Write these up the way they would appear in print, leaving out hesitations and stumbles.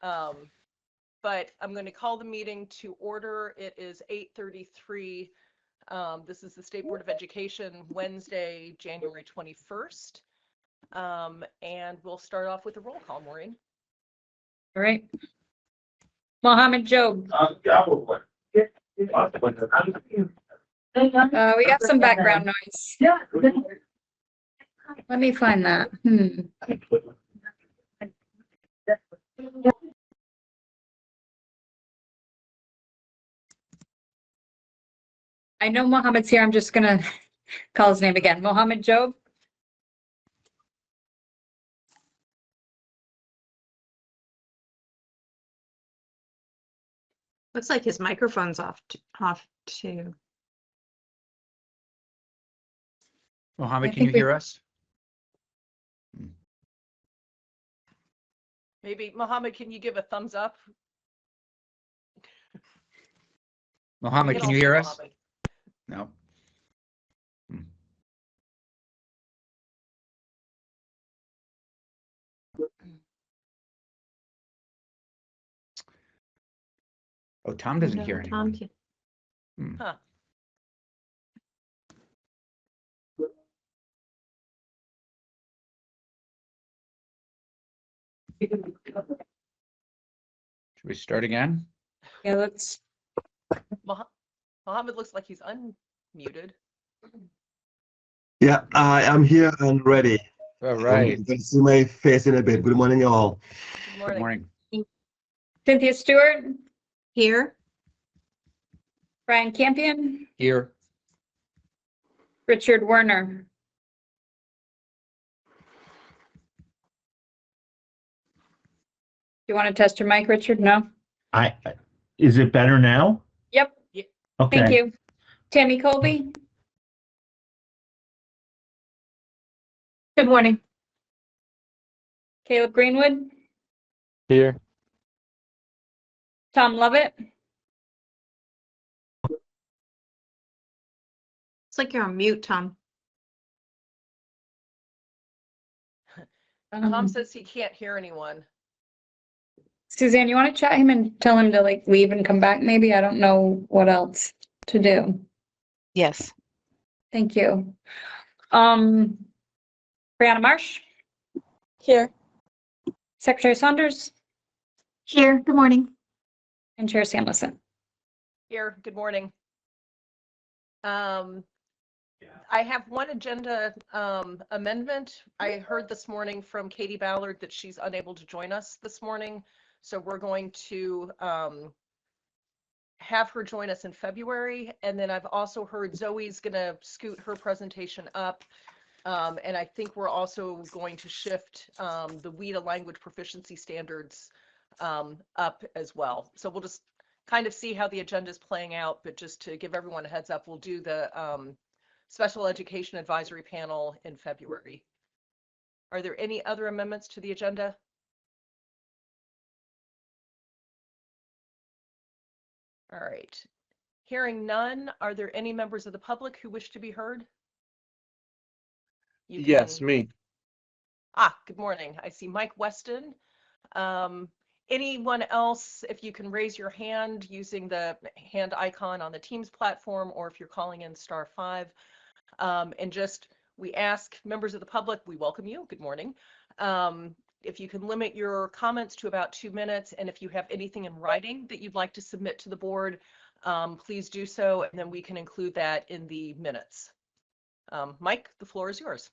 But I'm going to call the meeting to order. It is 8:33. This is the State Board of Education, Wednesday, January 21st. And we'll start off with a roll call, Maureen. All right. Mohammed Job. We got some background noise. Let me find that. I know Mohammed's here. I'm just going to call his name again. Mohammed Job. Looks like his microphone's off too. Mohammed, can you hear us? Maybe, Mohammed, can you give a thumbs up? Mohammed, can you hear us? No. Oh, Tom doesn't hear anyone. Huh. Should we start again? Yeah, let's. Mohammed looks like he's unmuted. Yeah, I am here and ready. All right. You can see my face in a bit. Good morning, all. Good morning. Good morning. Cynthia Stewart. Here. Brian Campion. Here. Richard Werner. You want to test your mic, Richard? No? Is it better now? Yep. Okay. Thank you. Tammy Kolbe. Good morning. Caleb Greenwood. Here. Tom Lovett. It's like you're on mute, Tom. Tom says he can't hear anyone. Suzanne, you want to chat him and tell him to like leave and come back? Maybe. I don't know what else to do. Yes. Thank you. Brianna Marsh. Here. Secretary Saunders. Here. Good morning. And Chair Samuelson. Here, good morning. I have one agenda amendment. I heard this morning from Katie Ballard that she's unable to join us this morning. So we're going to have her join us in February. And then I've also heard Zoe's going to scoot her presentation up. And I think we're also going to shift the WIDA language proficiency standards up as well. So we'll just kind of see how the agenda is playing out. But just to give everyone a heads up, we'll do the Special Education Advisory Panel in February. Are there any other amendments to the agenda? All right. Hearing none, are there any members of the public who wish to be heard? Yes, me. Good morning. I see Mike Weston. Anyone else, if you can raise your hand using the hand icon on the Teams platform, or if you're calling in *5. And just, we ask members of the public, we welcome you. Good morning. If you can limit your comments to about 2 minutes, and if you have anything in writing that you'd like to submit to the board, please do so, and then we can include that in the minutes. Mike, the floor is yours.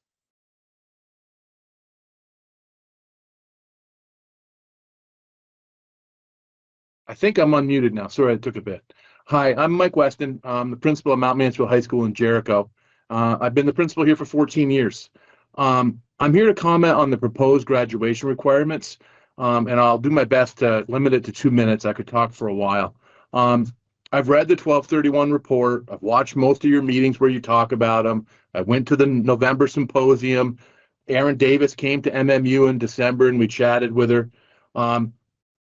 I think I'm unmuted now. Sorry, I took a bit. Hi, I'm Mike Weston. I'm the principal at Mount Mansfield High School in Jericho. I've been the principal here for 14 years. I'm here to comment on the proposed graduation requirements, and I'll do my best to limit it to 2 minutes. I could talk for a while. I've read the 1231 report. I've watched most of your meetings where you talk about them. I went to the November symposium. Erin Davis came to MMU in December, and we chatted with her.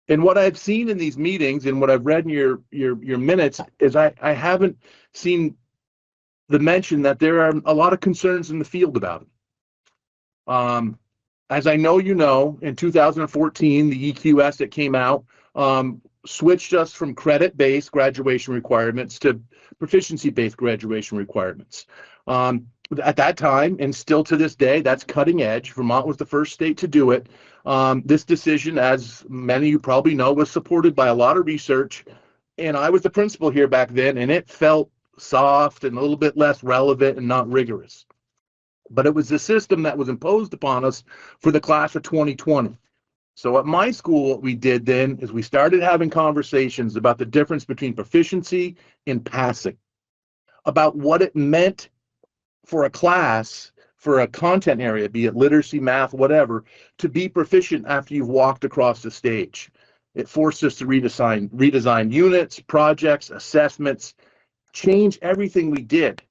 And what I've seen in these meetings and what I've read in your minutes is I haven't seen the mention that there are a lot of concerns in the field about it. As I know you know, in 2014, the EQS that came out switched us from credit-based graduation requirements to proficiency-based graduation requirements. At that time, and still to this day, that's cutting edge. Vermont was the first state to do it. This decision, as many of you probably know, was supported by a lot of research. And I was the principal here back then, and it felt soft and a little bit less relevant and not rigorous. But it was the system that was imposed upon us for the class of 2020. So at my school, what we did then is we started having conversations about the difference between proficiency and passing, about what it meant for a class, for a content area, be it literacy, math, whatever, to be proficient after you've walked across the stage. It forced us to redesign units, projects, assessments, change everything we did.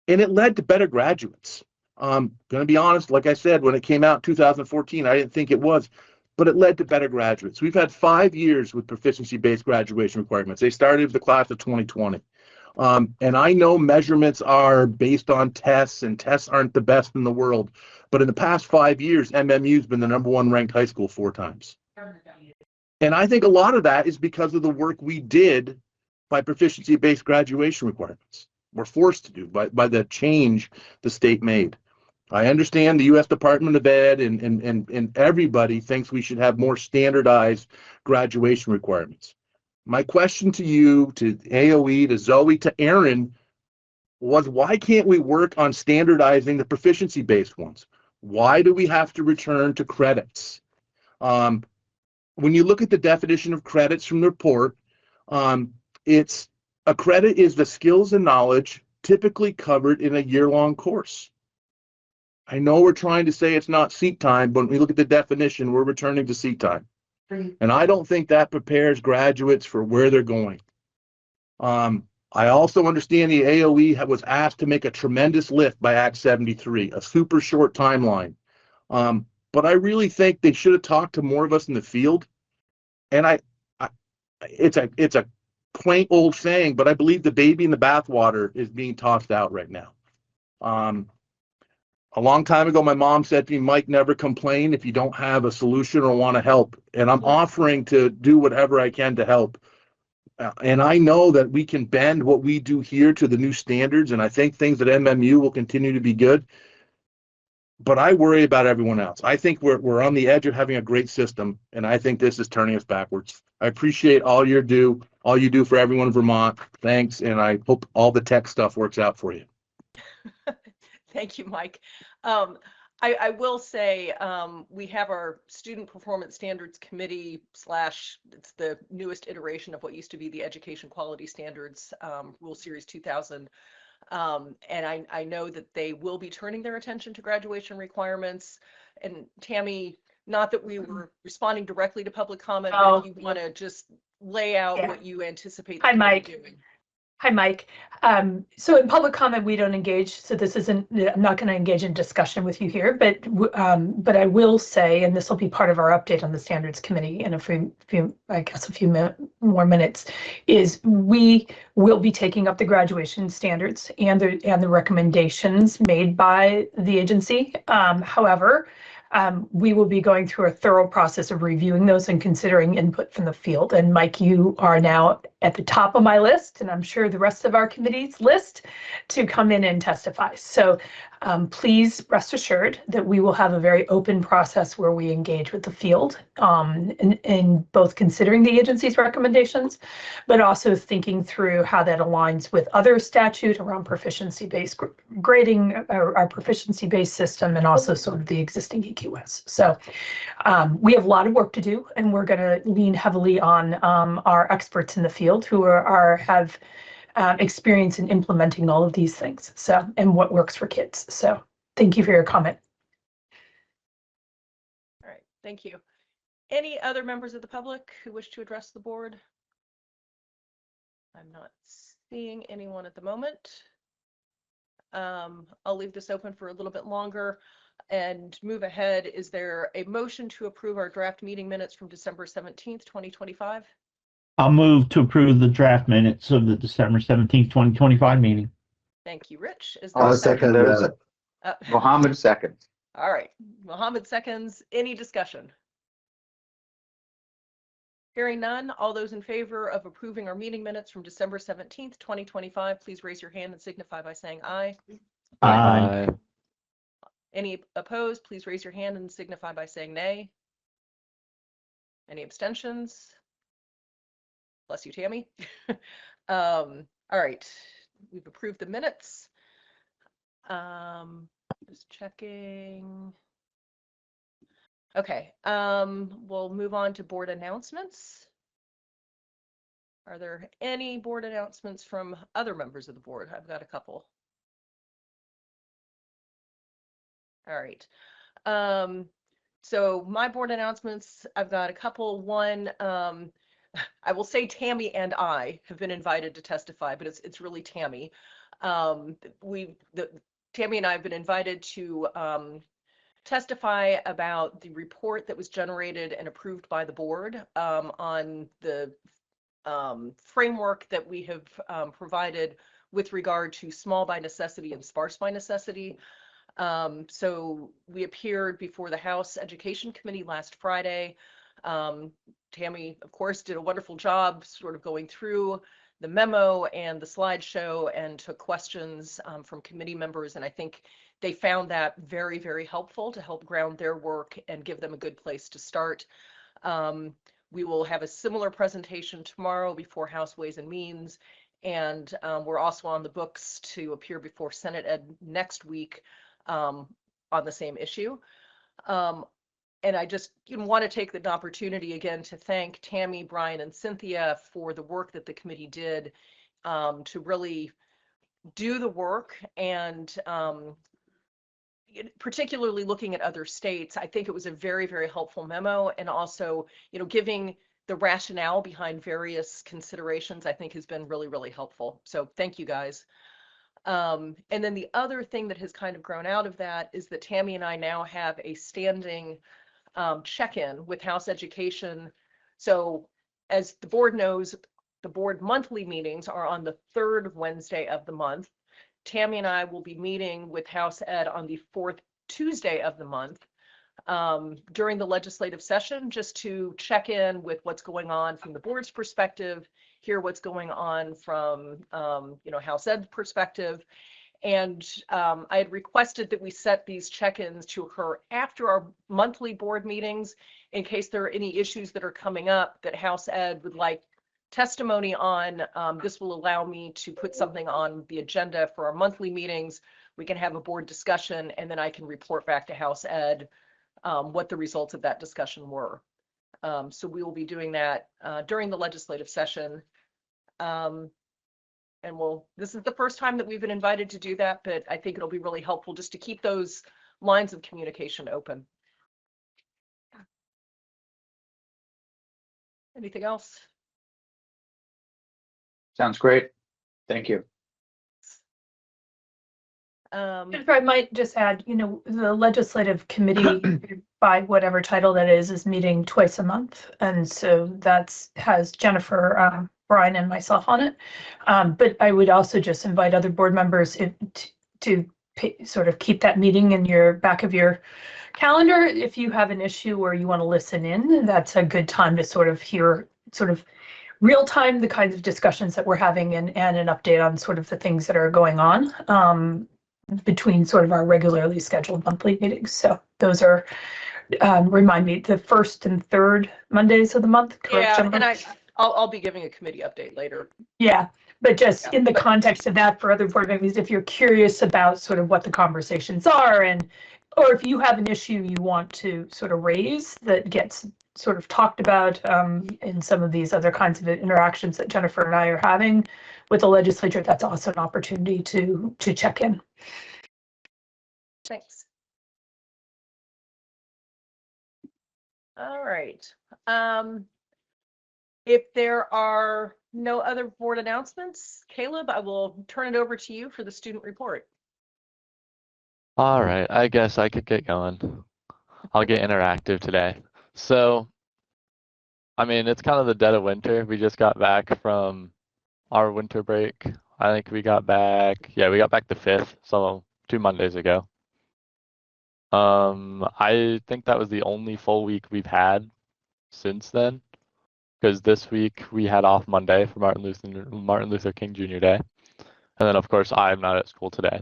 And it led to better graduates. I'm going to be honest, like I said, when it came out in 2014, I didn't think it was, but it led to better graduates. We've had 5 years with proficiency-based graduation requirements. They started with the class of 2020. And I know measurements are based on tests, and tests aren't the best in the world. But in the past 5 years, MMU's been the #1 ranked high school 4 times. And I think a lot of that is because of the work we did by proficiency-based graduation requirements. We're forced to do by the change the state made. I understand the U.S. Department of Ed and everybody thinks we should have more standardized graduation requirements. My question to you, to AOE, to Zoe, to Erin, was why can't we work on standardizing the proficiency-based ones? Why do we have to return to credits? When you look at the definition of credits from the report, it's a credit is the skills and knowledge typically covered in a year-long course. I know we're trying to say it's not seat time, but when we look at the definition, we're returning to seat time. And I don't think that prepares graduates for where they're going. I also understand the AOE was asked to make a tremendous lift by Act 73, a super short timeline. But I really think they should have talked to more of us in the field. And it's a quaint old saying, but I believe the baby in the bathwater is being tossed out right now. A long time ago, my mom said to me, Mike, never complain if you don't have a solution or want to help. And I'm offering to do whatever I can to help. And I know that we can bend what we do here to the new standards. And I think things at MMU will continue to be good. But I worry about everyone else. I think we're on the edge of having a great system. And I think this is turning us backwards. I appreciate all you do for everyone in Vermont. Thanks. And I hope all the tech stuff works out for you. Thank you, Mike. I will say we have our Student Performance Standards Committee / it's the newest iteration of what used to be the Education Quality Standards Rule Series 2000. And I know that they will be turning their attention to graduation requirements. And Tammy, not that we were responding directly to public comment, but if you want to just lay out what you anticipate Hi, Mike. doing. Hi, Mike. So in public comment, we don't engage. So this isn't, I'm not going to engage in discussion with you here, but I will say, and this will be part of our update on the standards committee in a few more minutes, is we will be taking up the graduation standards and the recommendations made by the agency. However, we will be going through a thorough process of reviewing those and considering input from the field. And Mike, you are now at the top of my list, and I'm sure the rest of our committee's list to come in and testify. So please rest assured that we will have a very open process where we engage with the field in both considering the agency's recommendations, but also thinking through how that aligns with other statute around proficiency-based grading, our proficiency-based system, and also sort of the existing EQS. So we have a lot of work to do, and we're going to lean heavily on our experts in the field who have experience in implementing all of these things. So, and what works for kids. So thank you for your comment. All right, thank you. Any other members of the public who wish to address the board? I'm not seeing anyone at the moment. I'll leave this open for a little bit longer and move ahead. Is there a motion to approve our draft meeting minutes from December 17th, 2025? I'll move to approve the draft minutes of the December 17th, 2025 meeting. Thank you, Rich. Is there I'll a second that. Uh, Mohammed seconds. All right, Mohammed seconds. Any discussion? Hearing none, all those in favor of approving our meeting minutes from December 17th, 2025, please raise your hand and signify by saying aye. Aye. Any opposed, please raise your hand and signify by saying nay. Any abstentions? Bless you, Tammy. All right, we've approved the minutes. Just checking. Okay, we'll move on to board announcements. Are there any board announcements from other members of the board? I've got a couple. All right. So my board announcements, I've got a couple. One, I will say Tammy and I have been invited to testify, but it's really Tammy. Tammy and I have been invited to testify about the report that was generated and approved by the board on the framework that we have provided with regard to small by necessity and sparse by necessity. So we appeared before the House Education Committee last Friday. Tammy, of course, did a wonderful job sort of going through the memo and the slideshow and took questions from committee members. And I think they found that very, very helpful to help ground their work and give them a good place to start. We will have a similar presentation tomorrow before House Ways and Means. And we're also on the books to appear before Senate Ed next week on the same issue. And I just want to take the opportunity again to thank Tammy, Brian, and Cynthia for the work that the committee did to really do the work, and particularly looking at other states. I think it was a very, very helpful memo, and also, giving the rationale behind various considerations, I think has been really, really helpful. So thank you guys. And then the other thing that has kind of grown out of that is that Tammy and I now have a standing check-in with House Education. So as the board knows, the board monthly meetings are on the third Wednesday of the month. Tammy and I will be meeting with House Ed on the fourth Tuesday of the month during the legislative session, just to check in with what's going on from the board's perspective, hear what's going on from House Ed's perspective. And I had requested that we set these check-ins to occur after our monthly board meetings in case there are any issues that are coming up that House Ed would like testimony on. This will allow me to put something on the agenda for our monthly meetings. We can have a board discussion, and then I can report back to House Ed what the results of that discussion were. So we will be doing that during the legislative session. And this is the first time that we've been invited to do that, but I think it'll be really helpful just to keep those lines of communication open. Anything else? Sounds great. Thank you. If I might just add, the legislative committee, by whatever title that is meeting twice a month. And so has Jennifer, Brian, and myself on it. But I would also just invite other board members to sort of keep that meeting in your back of your calendar. If you have an issue or you want to listen in, that's a good time to sort of hear sort of real time the kinds of discussions that we're having and an update on sort of the things that are going on between sort of our regularly scheduled monthly meetings. So those are, remind me, the first and third Mondays of the month, correct? Yeah, Jennifer? and I'll be giving a committee update later. Yeah, but just in the context of that, for other board members, if you're curious about sort of what the conversations are, or if you have an issue you want to sort of raise that gets sort of talked about in some of these other kinds of interactions that Jennifer and I are having with the legislature, that's also an opportunity to check in. Thanks. All right. If there are no other board announcements, Caleb, I will turn it over to you for the student report. All right, I guess I could get going. I'll get interactive today. So, I mean, it's kind of the dead of winter. We just got back from our winter break. I think we got back the 5th, so 2 Mondays ago. I think that was the only full week we've had since then, because this week we had off Monday for Martin Luther King Jr. Day, and then of course I'm not at school today.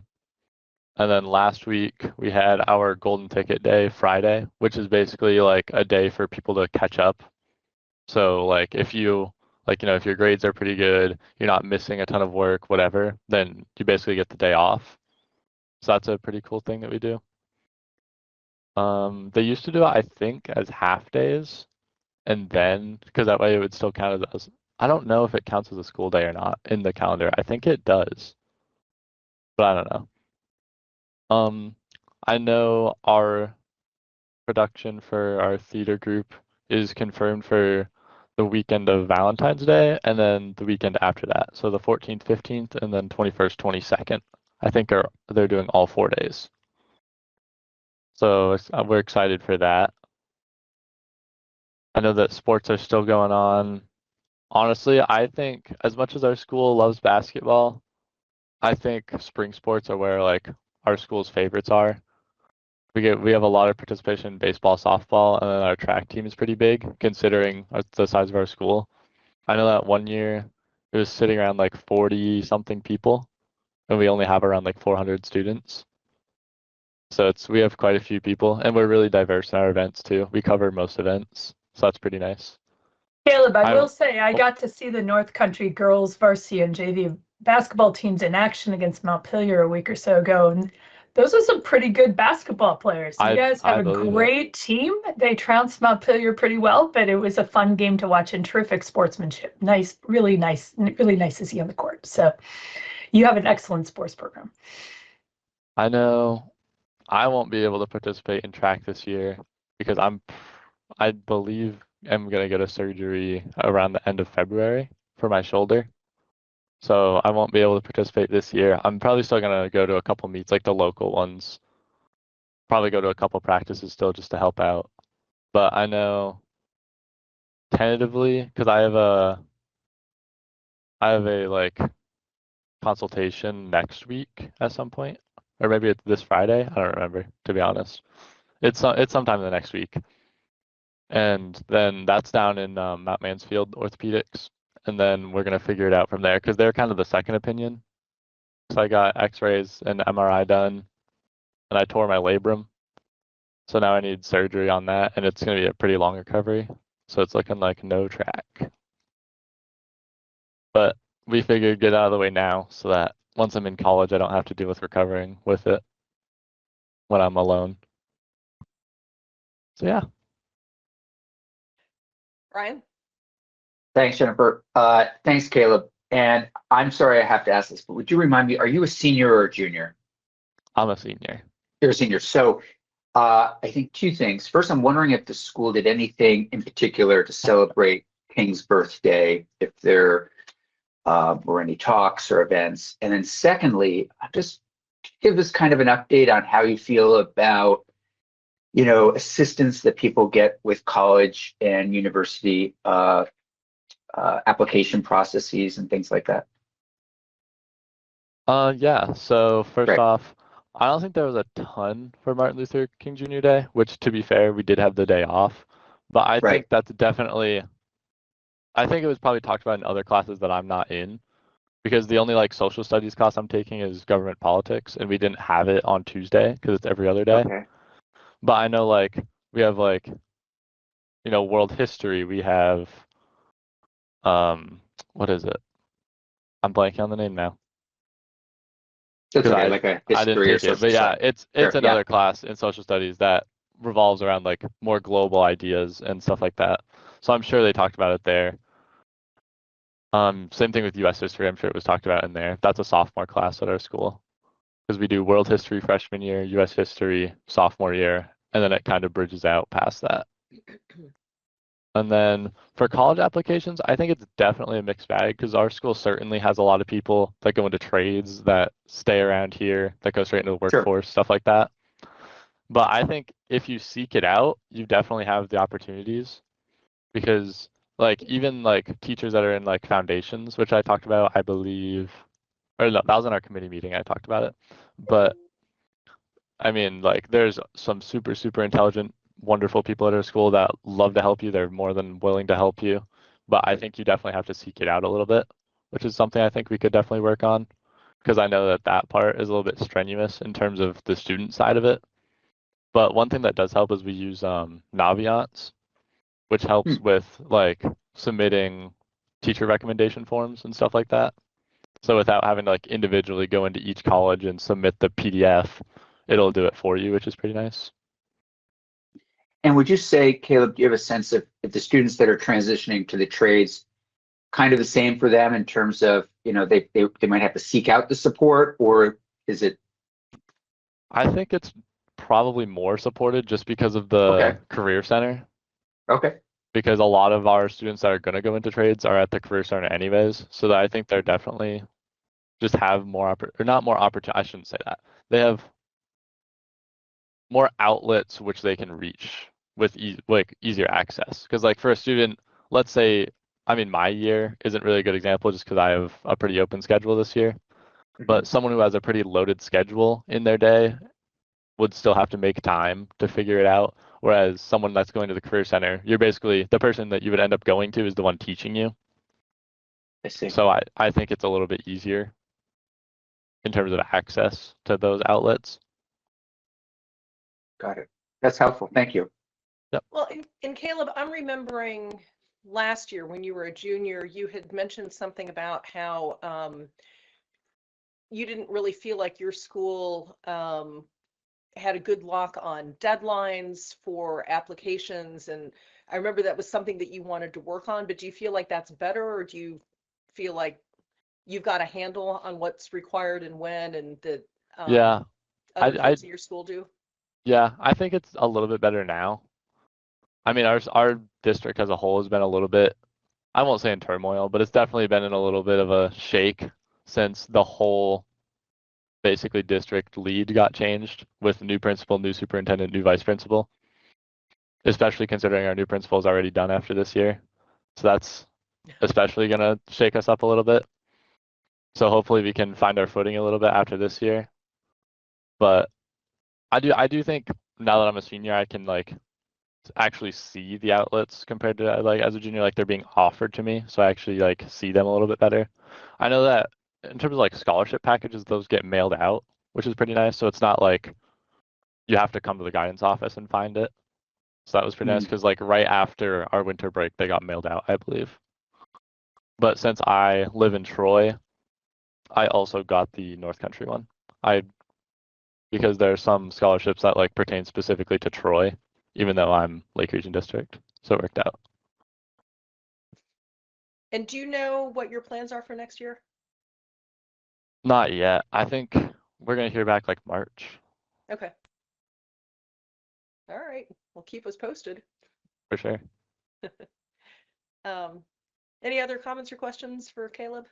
And then last week we had our Golden Ticket Day Friday, which is basically like a day for people to catch up. So like if you if your grades are pretty good, you're not missing a ton of work, whatever, then you basically get the day off. So that's a pretty cool thing that we do. They used to do it, I think, as half days, and then because that way it would still count as I don't know if it counts as a school day or not in the calendar. I think it does, but I don't know. I know our production for our theater group is confirmed for the weekend of Valentine's Day and then the weekend after that. So the 14th, 15th, and then 21st, 22nd. I think they're doing all 4 days. So we're excited for that. I know that sports are still going on. Honestly, I think as much as our school loves basketball, I think spring sports are where like our school's favorites are. We have a lot of participation in baseball, softball, and then our track team is pretty big considering the size of our school. I know that one year it was sitting around like 40 something people, and we only have around like 400 students. So we have quite a few people, and we're really diverse in our events too. We cover most events, so that's pretty nice. Caleb, I will say I got to see the North Country girls varsity and JV basketball teams in action against Montpelier a week or so ago, and those are some pretty good basketball players. You guys have a great team. They trounced Montpelier pretty well, but it was a fun game to watch and terrific sportsmanship. Nice, really nice to see on the court. So you have an excellent sports program. I know I won't be able to participate in track this year because I believe I'm gonna get a surgery around the end of February for my shoulder. So I won't be able to participate this year. I'm probably still gonna go to a couple meets, like the local ones. Probably go to a couple practices still just to help out. But I know tentatively, because I have a like consultation next week at some point, or maybe it's this Friday. I don't remember, to be honest. It's sometime in the next week, and then that's down in Mount Mansfield Orthopedics, and then we're gonna figure it out from there because they're kind of the second opinion. So I got X-rays and MRI done, and I tore my labrum, so now I need surgery on that, and it's gonna be a pretty long recovery. So it's looking like no track. But we figured get out of the way now so that once I'm in college, I don't have to deal with recovering with it when I'm alone. So yeah. Brian? Thanks, Jennifer. Thanks, Caleb. And I'm sorry I have to ask this, but would you remind me, are you a senior or a junior? I'm a senior. You're a senior. So I think 2 things. First, I'm wondering if the school did anything in particular to celebrate King's birthday, if there were any talks or events. And then secondly, just give us kind of an update on how you feel about, assistance that people get with college and university application processes and things like that. Yeah. So first off, I don't think there was a ton for Martin Luther King Jr. Day, which to be fair, we did have the day off. But I think that's definitely, I think it was probably talked about in other classes that I'm not in, because the only like social studies class I'm taking is government politics, and we didn't have it on Tuesday because it's every other day. Okay. But I know like we have like, world history. We have, what is it? I'm blanking on the name now. That's okay, like a I didn't history or take it, social but yeah, studies. it's another class in social studies that revolves around like more global ideas and stuff like that. So I'm sure they talked about it there. Same thing with U.S. history. I'm sure it was talked about in there. That's a sophomore class at our school because we do world history freshman year, U.S. history sophomore year, and then it kind of bridges out past that. And then for college applications, I think it's definitely a mixed bag because our school certainly has a lot of people that go into trades that stay around here, that go straight into the workforce, stuff like that. But I think if you seek it out, you definitely have the opportunities because like even like teachers that are in like foundations, which I talked about, I believe, or no, that was in our committee meeting, I talked about it. But I mean, like, there's some super, super intelligent, wonderful people at our school that love to help you. They're more than willing to help you. But I think you definitely have to seek it out a little bit, which is something I think we could definitely work on. Because I know that that part is a little bit strenuous in terms of the student side of it. But one thing that does help is we use Naviance, which helps with like submitting teacher recommendation forms and stuff like that. So without having to like individually go into each college and submit the PDF, it'll do it for you, which is pretty nice. And would you say, Caleb, do you have a sense of if the students that are transitioning to the trades, kind of the same for them in terms of, you know, they might have to seek out the support, or is it? I think it's probably more supported just because of the Okay. Career Center. Okay. Because a lot of our students that are going to go into trades are at the Career Center anyways. So that I think they're definitely just have more or not more opportunity. I shouldn't say that. They have more outlets which they can reach with easier access. Because like for a student, let's say, I mean, my year isn't really a good example just because I have a pretty open schedule this year. But someone who has a pretty loaded schedule in their day would still have to make time to figure it out. Whereas someone that's going to the Career Center, you're basically the person that you would end up going to is the one teaching you. I see. So I think it's a little bit easier in terms of access to those outlets. Got it. That's helpful. Thank you. Yep. Well, and Caleb, I'm remembering last year when you were a junior, you had mentioned something about how you didn't really feel like your school had a good lock on deadlines for applications. And I remember that was something that you wanted to work on, but do you feel like that's better, or do you feel like you've got a handle on what's required and when, and that Yeah, other kids in your school do? Yeah, I think it's a little bit better now. I mean, our district as a whole has been a little bit, I won't say in turmoil, but it's definitely been in a little bit of a shake since the whole basically district lead got changed with new principal, new superintendent, new vice principal. Especially considering our new principal is already done after this year. So that's especially going to shake us up a little bit. So hopefully we can find our footing a little bit after this year. But I do think now that I'm a senior, I can like actually see the outlets compared to like as a junior, like they're being offered to me. So I actually like see them a little bit better. I know that in terms of like scholarship packages, those get mailed out, which is pretty nice. So it's not like you have to come to the guidance office and find it. So that was pretty nice because like right after our winter break, they got mailed out, I believe. But since I live in Troy, I also got the North Country one. Because there are some scholarships that like pertain specifically to Troy, even though I'm Lake Region District. So it worked out. And do you know what your plans are for next year? Not yet. I think we're gonna hear back like March. Okay. All right. Well, keep us posted. For sure. Any other comments or questions for Caleb?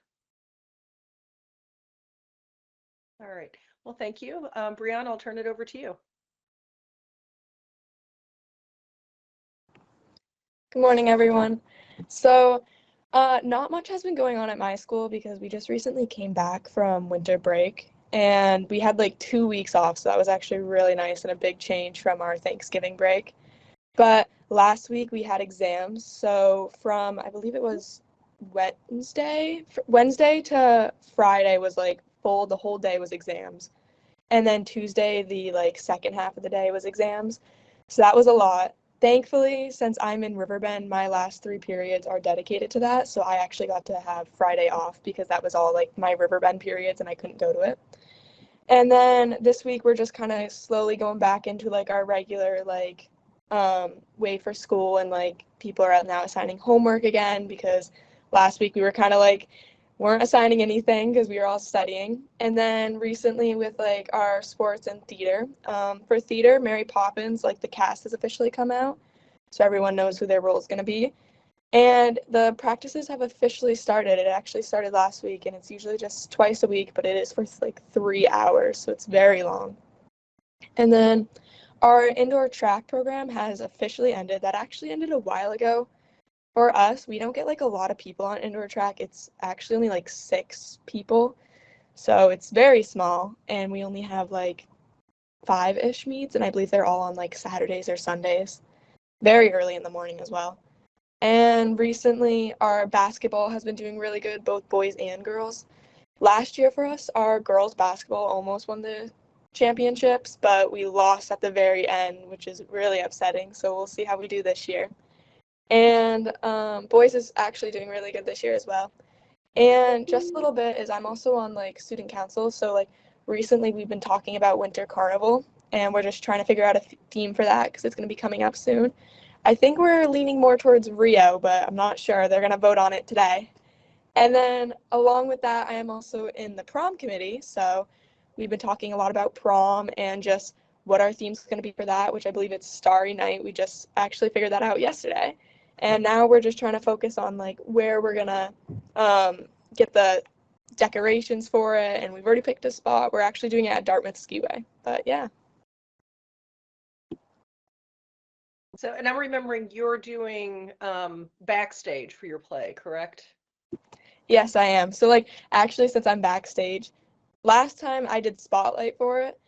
All right. Well, thank you. Brianna, I'll turn it over to you. Good morning, everyone. So, not much has been going on at my school because we just recently came back from winter break and we had like 2 weeks off. So that was actually really nice and a big change from our Thanksgiving break. But last week we had exams. So from, I believe it was Wednesday to Friday was like full, the whole day was exams. And then Tuesday, the like second half of the day was exams. So that was a lot. Thankfully, since I'm in Riverbend, my last 3 periods are dedicated to that. So I actually got to have Friday off because that was all like my Riverbend periods and I couldn't go to it. And then this week we're just kind of slowly going back into like our regular like way for school, and like people are now assigning homework again because last week we were kind of like weren't assigning anything because we were all studying. And then recently with like our sports and theater, for theater, Mary Poppins, like the cast has officially come out, so everyone knows who their role is going to be. And the practices have officially started. It actually started last week, and it's usually just twice a week, but it is for like 3 hours, so it's very long. And then our indoor track program has officially ended. That actually ended a while ago. For us, we don't get like a lot of people on indoor track. It's actually only like 6 people. So it's very small, and we only have like 5-ish meets, and I believe they're all on like Saturdays or Sundays, very early in the morning as well. And recently, our basketball has been doing really good, both boys and girls. Last year for us, our girls basketball almost won the championships, but we lost at the very end, which is really upsetting. So we'll see how we do this year. And boys is actually doing really good this year as well. And just a little bit is I'm also on like student council. So like recently we've been talking about Winter Carnival, and we're just trying to figure out a theme for that because it's going to be coming up soon. I think we're leaning more towards Rio, but I'm not sure. They're going to vote on it today. And then along with that, I am also in the prom committee. So we've been talking a lot about prom and just what our theme's going to be for that, which I believe it's Starry Night. We just actually figured that out yesterday. And now we're just trying to focus on like where we're going to get the decorations for it. And we've already picked a spot. We're actually doing it at Dartmouth Skiway. But yeah. So, and I'm remembering you're doing backstage for your play, correct? Yes, I am. So like actually since I'm backstage, last time I did spotlight for it,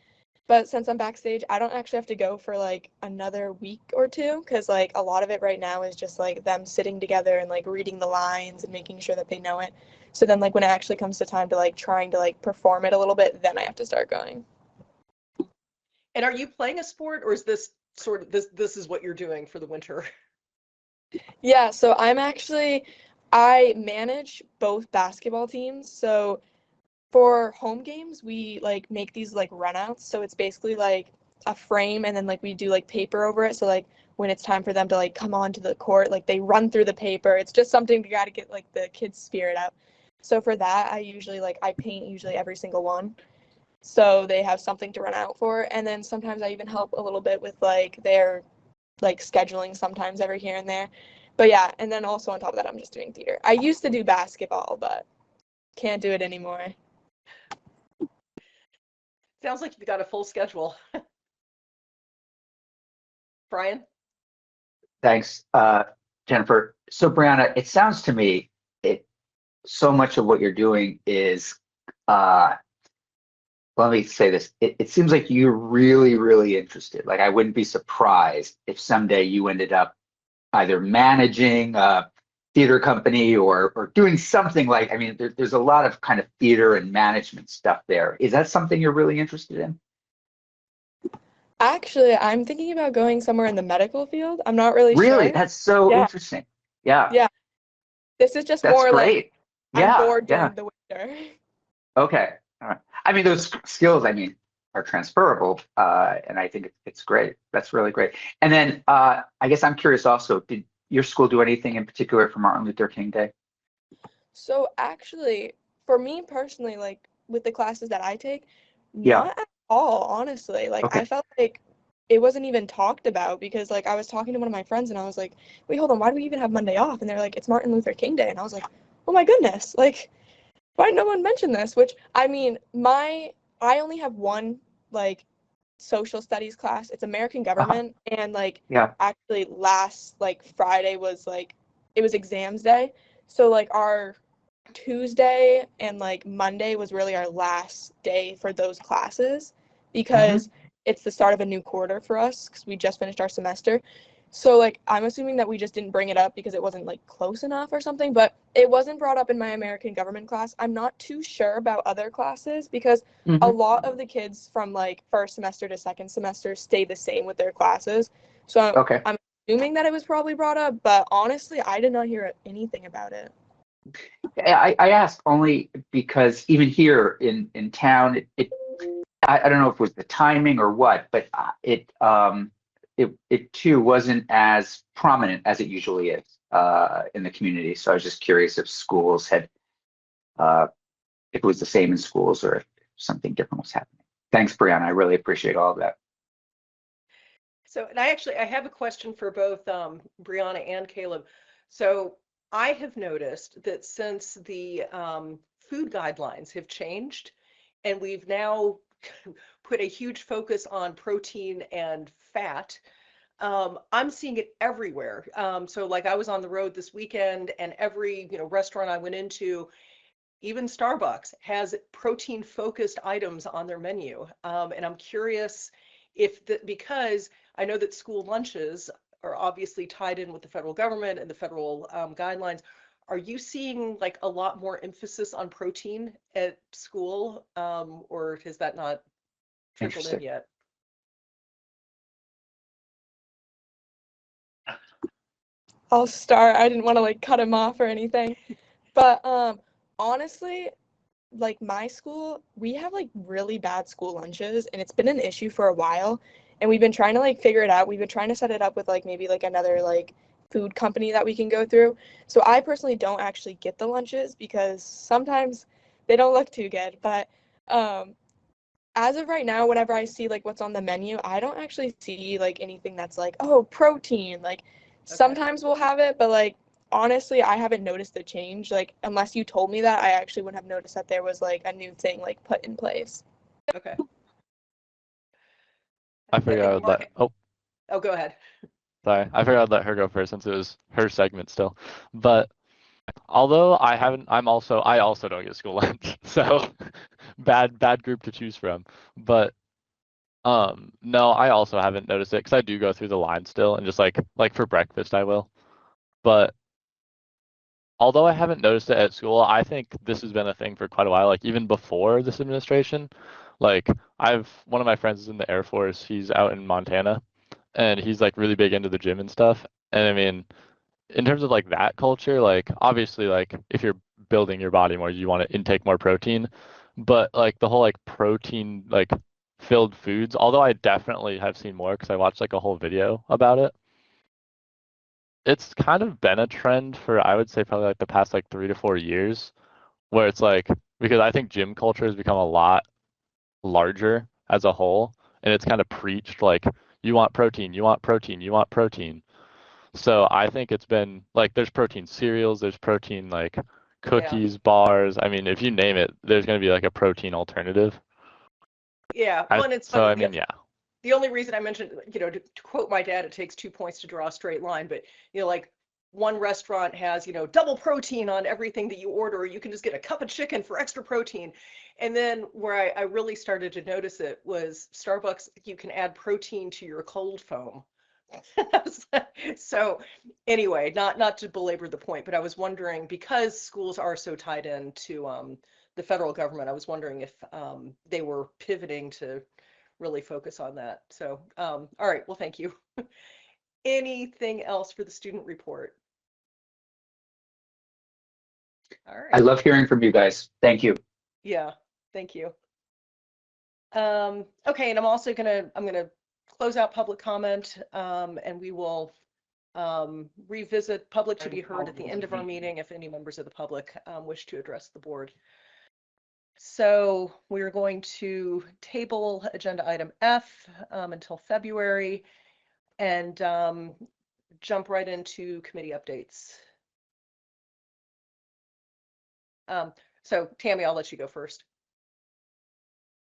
but since I'm backstage, I don't actually have to go for like another week or two because like a lot of it right now is just like them sitting together and like reading the lines and making sure that they know it. So then like when it actually comes to time to like trying to like perform it a little bit, then I have to start going. And are you playing a sport, or is this sort of this is what you're doing for the winter? Yeah, so I manage both basketball teams. So for home games, we like make these like runouts. So it's basically like a frame and then like we do like paper over it. So like when it's time for them to like come onto the court, like they run through the paper. It's just something to gotta get like the kids' spirit out. So for that, I paint usually every single one. So they have something to run out for. And then sometimes I even help a little bit with like their like scheduling sometimes every here and there. But yeah, and then also on top of that, I'm just doing theater. I used to do basketball, but can't do it anymore. Sounds like you've got a full schedule. Brian? Thanks, Jennifer. So Brianna, it sounds to me, so much of what you're doing is, let me say this, it seems like you're really, really interested. Like I wouldn't be surprised if someday you ended up either managing a theater company or doing something like, I mean, there's a lot of kind of theater and management stuff there. Is that something you're really interested in? Actually, I'm thinking about going somewhere in the medical field. I'm not really sure. Really? That's so interesting. Yeah. Yeah. This is just That's more great. like Yeah. I'm bored Yeah. during the winter. Okay. All right. I mean, those skills, I mean, are transferable, and I think it's great. That's really great. And then I guess I'm curious also, did your school do anything in particular for Martin Luther King Day? So actually, for me personally, like with the classes that I take, not at all, honestly. Like I felt like it wasn't even talked about because like I was talking to one of my friends and I was like, wait, hold on, why do we even have Monday off? And they're like, it's Martin Luther King Day. And I was like, oh my goodness, like why did no one mention this? Which I mean, I only have one like social studies class. It's American government, and like actually last like Friday was like it was exams day. So like our Tuesday and like Monday was really our last day for those classes because it's the start of a new quarter for us because we just finished our semester. So like I'm assuming that we just didn't bring it up because it wasn't like close enough or something, but it wasn't brought up in my American government class. I'm not too sure about other classes because a lot of the kids from like first semester to second semester stay the same with their classes. So I'm assuming that it was probably brought up, but honestly, I did not hear anything about it. I asked only because even here in town, I don't know if it was the timing or what, but it too wasn't as prominent as it usually is in the community. So I was just curious if schools had, if it was the same in schools or if something different was happening. Thanks, Brianna. I really appreciate all of that. So, and I have a question for both Brianna and Caleb. So I have noticed that since the food guidelines have changed and we've now put a huge focus on protein and fat, I'm seeing it everywhere. So like I was on the road this weekend and every restaurant I went into, even Starbucks has protein focused items on their menu. And I'm curious because I know that school lunches are obviously tied in with the federal government and the federal guidelines. Are you seeing like a lot more emphasis on protein at school, or has that not trickled in yet? I'll start. I didn't want to like cut him off or anything. But honestly, like my school, we have like really bad school lunches and it's been an issue for a while. And we've been trying to like figure it out. We've been trying to set it up with like maybe like another like food company that we can go through. So I personally don't actually get the lunches because sometimes they don't look too good. But as of right now, whenever I see like what's on the menu, I don't actually see like anything that's like, oh, protein. Like sometimes we'll have it, but like honestly, I haven't noticed the change. Like unless you told me that, I actually wouldn't have noticed that there was like a new thing like put in place. Okay. I figured I would let, oh, go ahead. sorry. I figured I'd let her go first since it was her segment still. But although I also don't get school lunch. So bad group to choose from. But no, I also haven't noticed it because I do go through the line still and just like for breakfast I will. But although I haven't noticed it at school, I think this has been a thing for quite a while, like even before this administration. Like one of my friends is in the Air Force, he's out in Montana, and he's like really big into the gym and stuff. And I mean, in terms of like that culture, like obviously like if you're building your body more, you want to intake more protein. But like the whole like protein like filled foods, although I definitely have seen more because I watched like a whole video about it. It's kind of been a trend for, I would say, probably like the past like 3 to 4 years, where it's like, because I think gym culture has become a lot larger as a whole, and it's kind of preached like, you want protein, you want protein, you want protein. So I think it's been like, there's protein cereals, there's protein like cookies, bars. I mean, if you name it, there's going to be like a protein alternative. Yeah, well, and it's funny. So I mean, yeah. The only reason I mentioned, to quote my dad, it takes 2 points to draw a straight line, but like one restaurant has, double protein on everything that you order, or you can just get a cup of chicken for extra protein. And then where I really started to notice it was Starbucks, you can add protein to your cold foam. So anyway, not to belabor the point, but I was wondering, because schools are so tied in to the federal government, I was wondering if they were pivoting to really focus on that. So all right, well, thank you. Anything else for the student report? All right. I love hearing from you guys. Thank you. Yeah, thank you. Okay, and I'm also gonna close out public comment, and we will revisit public to be heard at the end of our meeting if any members of the public wish to address the board. So we're going to table agenda item F until February, and jump right into committee updates. So Tammy, I'll let you go first.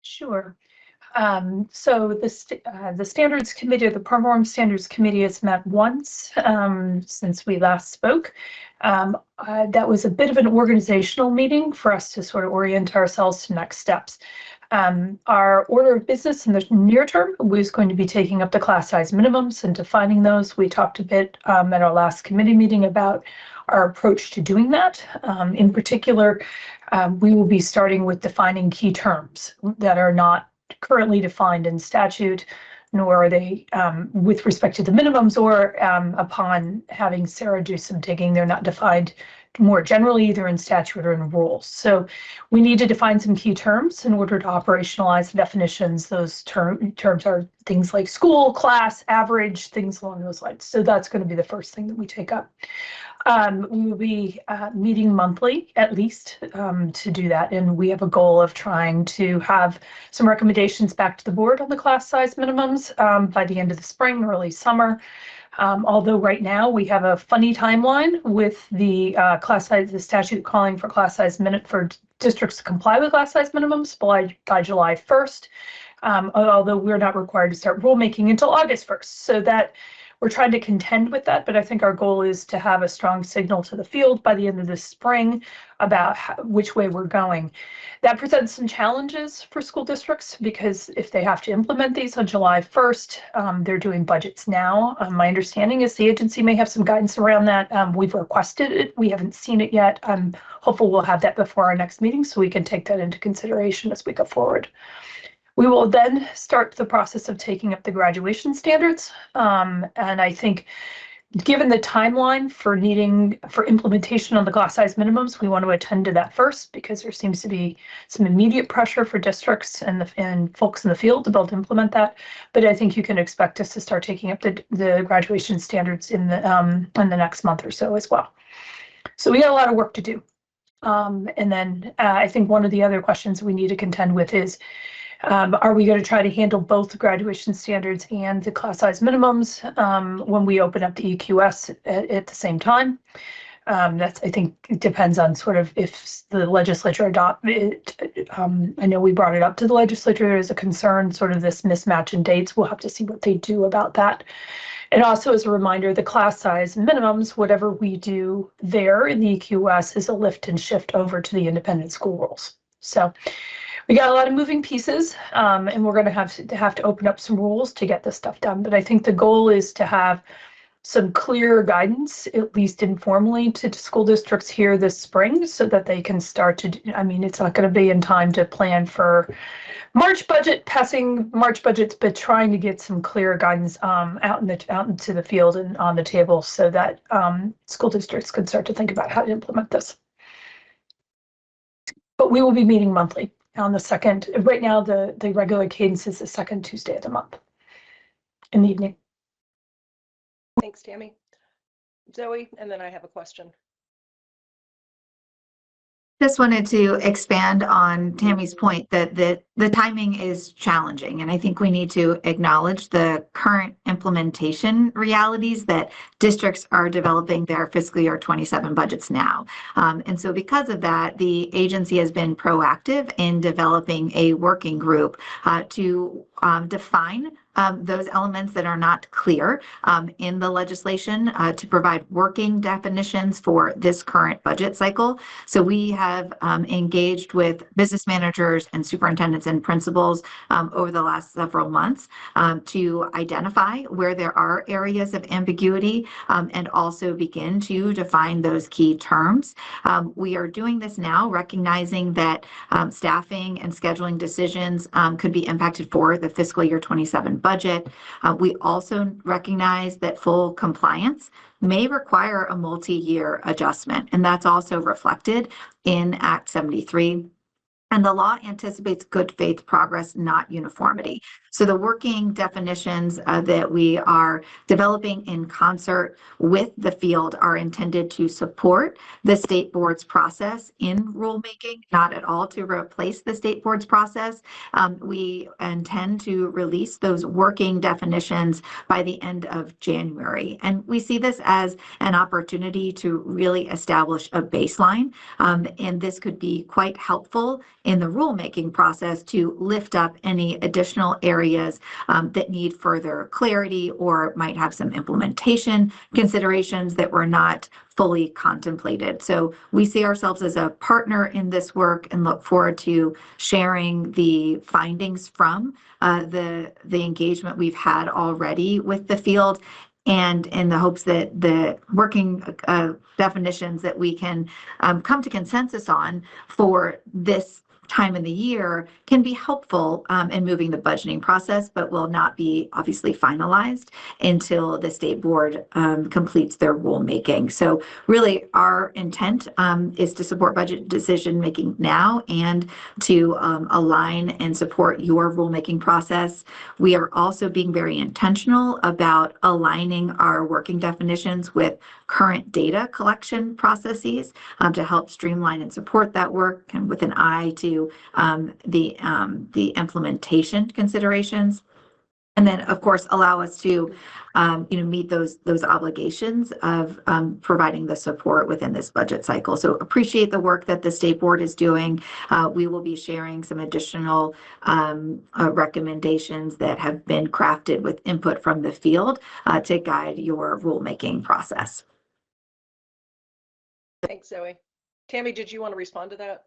Sure. So the Standards Committee, the Performance Standards Committee, has met once since we last spoke. That was a bit of an organizational meeting for us to sort of orient ourselves to next steps. Our order of business in the near term was going to be taking up the class size minimums and defining those. We talked a bit at our last committee meeting about our approach to doing that. In particular, we will be starting with defining key terms that are not currently defined in statute, nor are they with respect to the minimums, or upon having Sarah do some digging, they're not defined more generally either in statute or in rules. So we need to define some key terms in order to operationalize the definitions. Those terms are things like school, class, average, things along those lines. So that's going to be the first thing that we take up. We will be meeting monthly at least to do that, and we have a goal of trying to have some recommendations back to the board on the class size minimums by the end of the spring, early summer. Although right now we have a funny timeline with the class size, the statute calling for class size for districts to comply with class size minimums by July 1st, although we're not required to start rulemaking until August 1st. So that we're trying to contend with that, but I think our goal is to have a strong signal to the field by the end of this spring about which way we're going. That presents some challenges for school districts because if they have to implement these on July 1st, they're doing budgets now. My understanding is the agency may have some guidance around that. We've requested it. We haven't seen it yet. I'm hopeful we'll have that before our next meeting so we can take that into consideration as we go forward. We will then start the process of taking up the graduation standards. And I think given the timeline for implementation on the class size minimums, we want to attend to that first because there seems to be some immediate pressure for districts and folks in the field to be able to implement that. But I think you can expect us to start taking up the graduation standards in the next month or so as well. So we got a lot of work to do. And then I think one of the other questions we need to contend with is, are we going to try to handle both the graduation standards and the class size minimums when we open up the EQS at the same time? That's, I think, it depends on sort of if the legislature adopt it. I know we brought it up to the legislature as a concern, sort of this mismatch in dates. We'll have to see what they do about that. And also as a reminder, the class size minimums, whatever we do there in the EQS is a lift and shift over to the independent school rules. So we got a lot of moving pieces, and we're going to have to open up some rules to get this stuff done. But I think the goal is to have some clear guidance, at least informally, to school districts here this spring so that they can start to, I mean, it's not going to be in time to plan for passing March budgets, but trying to get some clear guidance out into the field and on the table so that school districts can start to think about how to implement this. But we will be meeting monthly on the second. Right now, the regular cadence is the second Tuesday of the month in the evening. Thanks, Tammy. Zoe, and then I have a question. Just wanted to expand on Tammy's point that the timing is challenging, and I think we need to acknowledge the current implementation realities that districts are developing their fiscal year 27 budgets now. And so because of that, the agency has been proactive in developing a working group to define those elements that are not clear in the legislation to provide working definitions for this current budget cycle. So we have engaged with business managers and superintendents and principals over the last several months to identify where there are areas of ambiguity and also begin to define those key terms. We are doing this now, recognizing that staffing and scheduling decisions could be impacted for the fiscal year 27 budget. We also recognize that full compliance may require a multi-year adjustment, and that's also reflected in Act 73. And the law anticipates good faith progress, not uniformity. So the working definitions that we are developing in concert with the field are intended to support the state board's process in rulemaking, not at all to replace the state board's process. We intend to release those working definitions by the end of January. And we see this as an opportunity to really establish a baseline. And this could be quite helpful in the rulemaking process to lift up any additional areas that need further clarity or might have some implementation considerations that were not fully contemplated. So we see ourselves as a partner in this work and look forward to sharing the findings from the engagement we've had already with the field, and in the hopes that the working definitions that we can come to consensus on for this time in the year can be helpful in moving the budgeting process, but will not be obviously finalized until the state board completes their rulemaking. So really our intent is to support budget decision making now and to align and support your rulemaking process. We are also being very intentional about aligning our working definitions with current data collection processes to help streamline and support that work, and with an eye to the implementation considerations. And then, of course, allow us to, meet those obligations of providing the support within this budget cycle. So appreciate the work that the state board is doing. We will be sharing some additional recommendations that have been crafted with input from the field to guide your rulemaking process. Thanks, Zoe. Tammy, did you want to respond to that?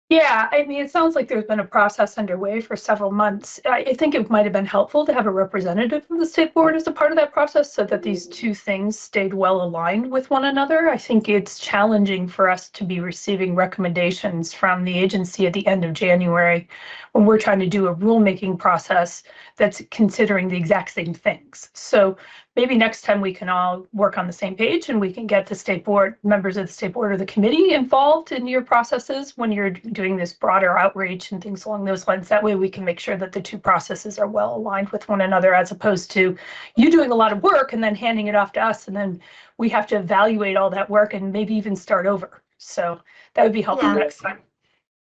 Yeah, I mean, it sounds like there's been a process underway for several months. I think it might have been helpful to have a representative of the state board as a part of that process so that these two things stayed well aligned with one another. I think it's challenging for us to be receiving recommendations from the agency at the end of January when we're trying to do a rulemaking process that's considering the exact same things. So maybe next time we can all work on the same page and we can get the state board, members of the state board or the committee involved in your processes when you're doing this broader outreach and things along those lines. That way we can make sure that the two processes are well aligned with one another, as opposed to you doing a lot of work and then handing it off to us, and then we have to evaluate all that work and maybe even start over. So that would be helpful next time.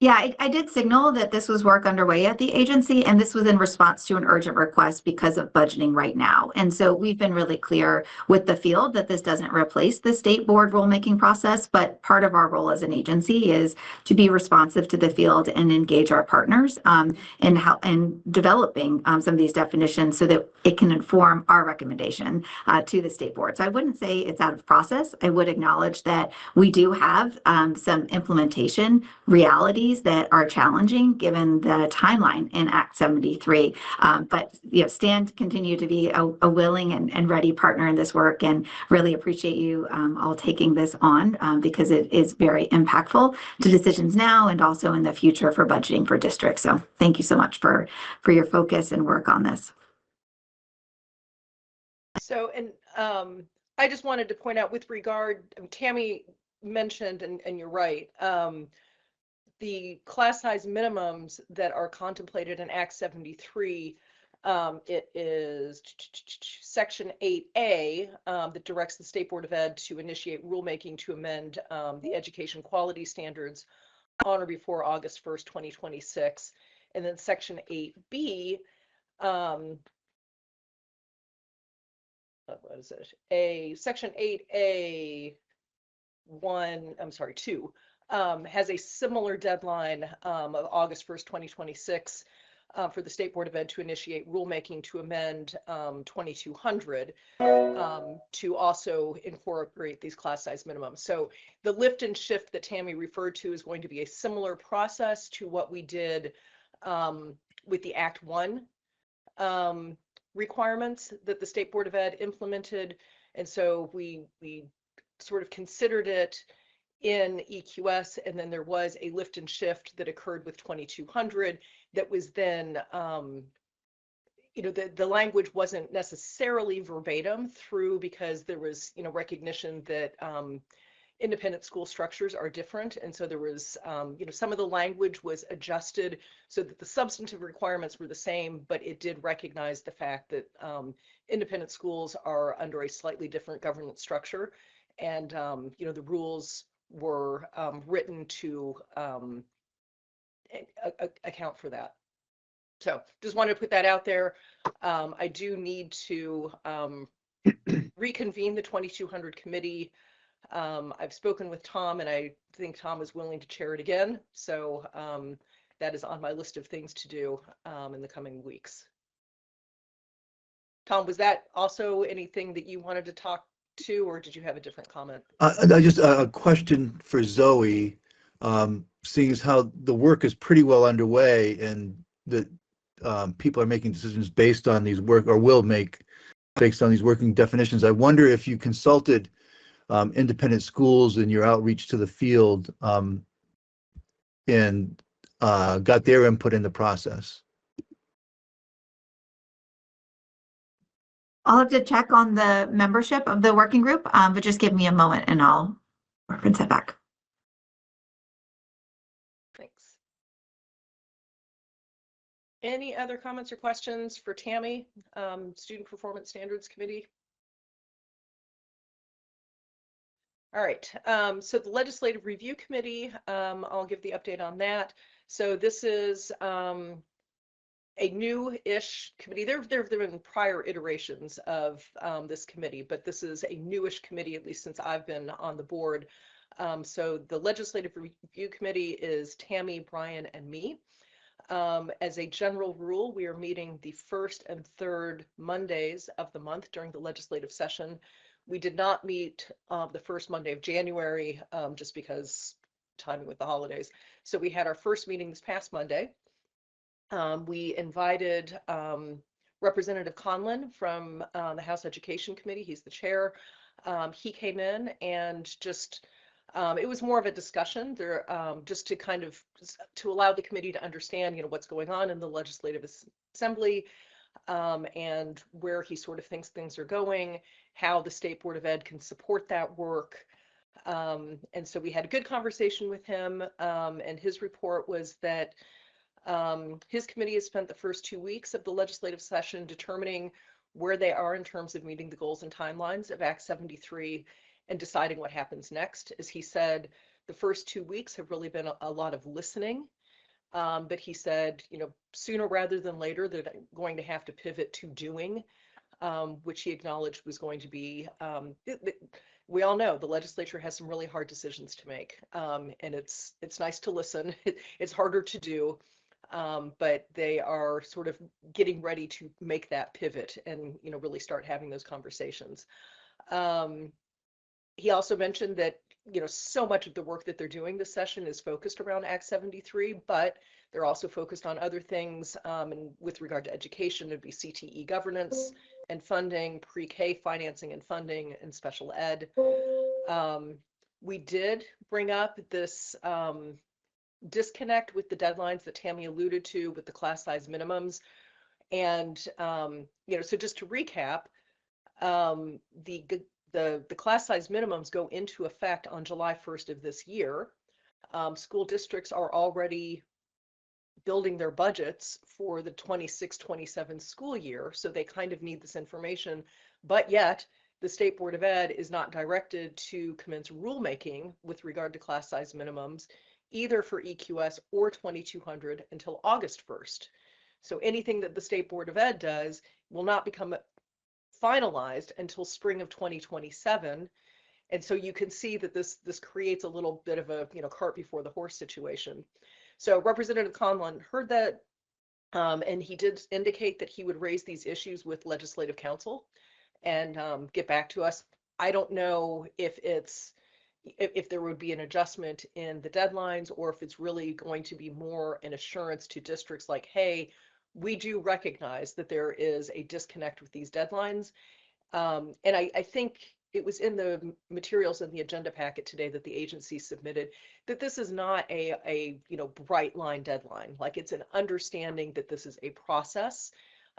Yeah, I did signal that this was work underway at the agency, and this was in response to an urgent request because of budgeting right now. And so we've been really clear with the field that this doesn't replace the state board rulemaking process, but part of our role as an agency is to be responsive to the field and engage our partners in developing some of these definitions so that it can inform our recommendation to the state board. So I wouldn't say it's out of process. I would acknowledge that we do have some implementation realities that are challenging given the timeline in Act 73. But continue to be a willing and ready partner in this work, and really appreciate you all taking this on because it is very impactful to decisions now and also in the future for budgeting for districts. So thank you so much for your focus and work on this. So, and I just wanted to point out with regard, Tammy mentioned, and you're right, the class size minimums that are contemplated in Act 73, it is Section 8A that directs the State Board of Ed to initiate rulemaking to amend the education quality standards on or before August 1st, 2026. And then Section 8B, what is it? Section 8A 2 has a similar deadline of August 1st, 2026 for the State Board of Ed to initiate rulemaking to amend 2200 to also incorporate these class size minimums. So the lift and shift that Tammy referred to is going to be a similar process to what we did with the Act 1 requirements that the State Board of Ed implemented. And so we sort of considered it in EQS, and then there was a lift and shift that occurred with 2200 that was then, the language wasn't necessarily verbatim through because there was, recognition that independent school structures are different. And so there was, some of the language was adjusted so that the substantive requirements were the same, but it did recognize the fact that independent schools are under a slightly different governance structure. And, the rules were written to account for that. So just wanted to put that out there. I do need to reconvene the 2200 committee. I've spoken with Tom, and I think Tom is willing to chair it again. So that is on my list of things to do in the coming weeks. Tom, was that also anything that you wanted to talk to, or did you have a different comment? Just a question for Zoe, seeing as how the work is pretty well underway and that people are making decisions based on these will make based on these working definitions. I wonder if you consulted independent schools in your outreach to the field and got their input in the process. I'll have to check on the membership of the working group, but just give me a moment and I'll reference that back. Thanks. Any other comments or questions for Tammy, Student Performance Standards Committee? All right, so the Legislative Review Committee, I'll give the update on that. So this is a new-ish committee. There have been prior iterations of this committee, but this is a newish committee, at least since I've been on the board. So the Legislative Review Committee is Tammy, Brian, and me. As a general rule, we are meeting the first and third Mondays of the month during the legislative session. We did not meet the first Monday of January just because timing with the holidays. So we had our first meeting this past Monday. We invited Representative Conlon from the House Education Committee. He's the chair. He came in and just it was more of a discussion there, just to kind of to allow the committee to understand, what's going on in the Legislative Assembly, and where he sort of thinks things are going, how the State Board of Ed can support that work. And so we had a good conversation with him, and his report was that his committee has spent the first 2 weeks of the legislative session determining where they are in terms of meeting the goals and timelines of Act 73 and deciding what happens next. As he said, the first 2 weeks have really been a lot of listening, but he said, sooner rather than later, they're going to have to pivot to doing, which he acknowledged was going to be, we all know the legislature has some really hard decisions to make, and it's nice to listen. It's harder to do, but they are sort of getting ready to make that pivot and, really start having those conversations. He also mentioned that, so much of the work that they're doing this session is focused around Act 73, but they're also focused on other things. And with regard to education, it'd be CTE governance and funding, pre-K financing and funding, and special ed. We did bring up this disconnect with the deadlines that Tammy alluded to with the class size minimums. And, so just to recap, the class size minimums go into effect on July 1st of this year. School districts are already building their budgets for the 26-27 school year, so they kind of need this information, but yet the State Board of Ed is not directed to commence rulemaking with regard to class size minimums, either for EQS or 2200 until August 1st. So anything that the State Board of Ed does will not become finalized until spring of 2027. And so you can see that this creates a little bit of a cart before the horse situation. So Representative Conlon heard that, and he did indicate that he would raise these issues with Legislative Counsel and get back to us. I don't know if there would be an adjustment in the deadlines, or if it's really going to be more an assurance to districts like, hey, we do recognize that there is a disconnect with these deadlines. And I think it was in the materials in the agenda packet today that the agency submitted that this is not a bright line deadline. Like, it's an understanding that this is a process,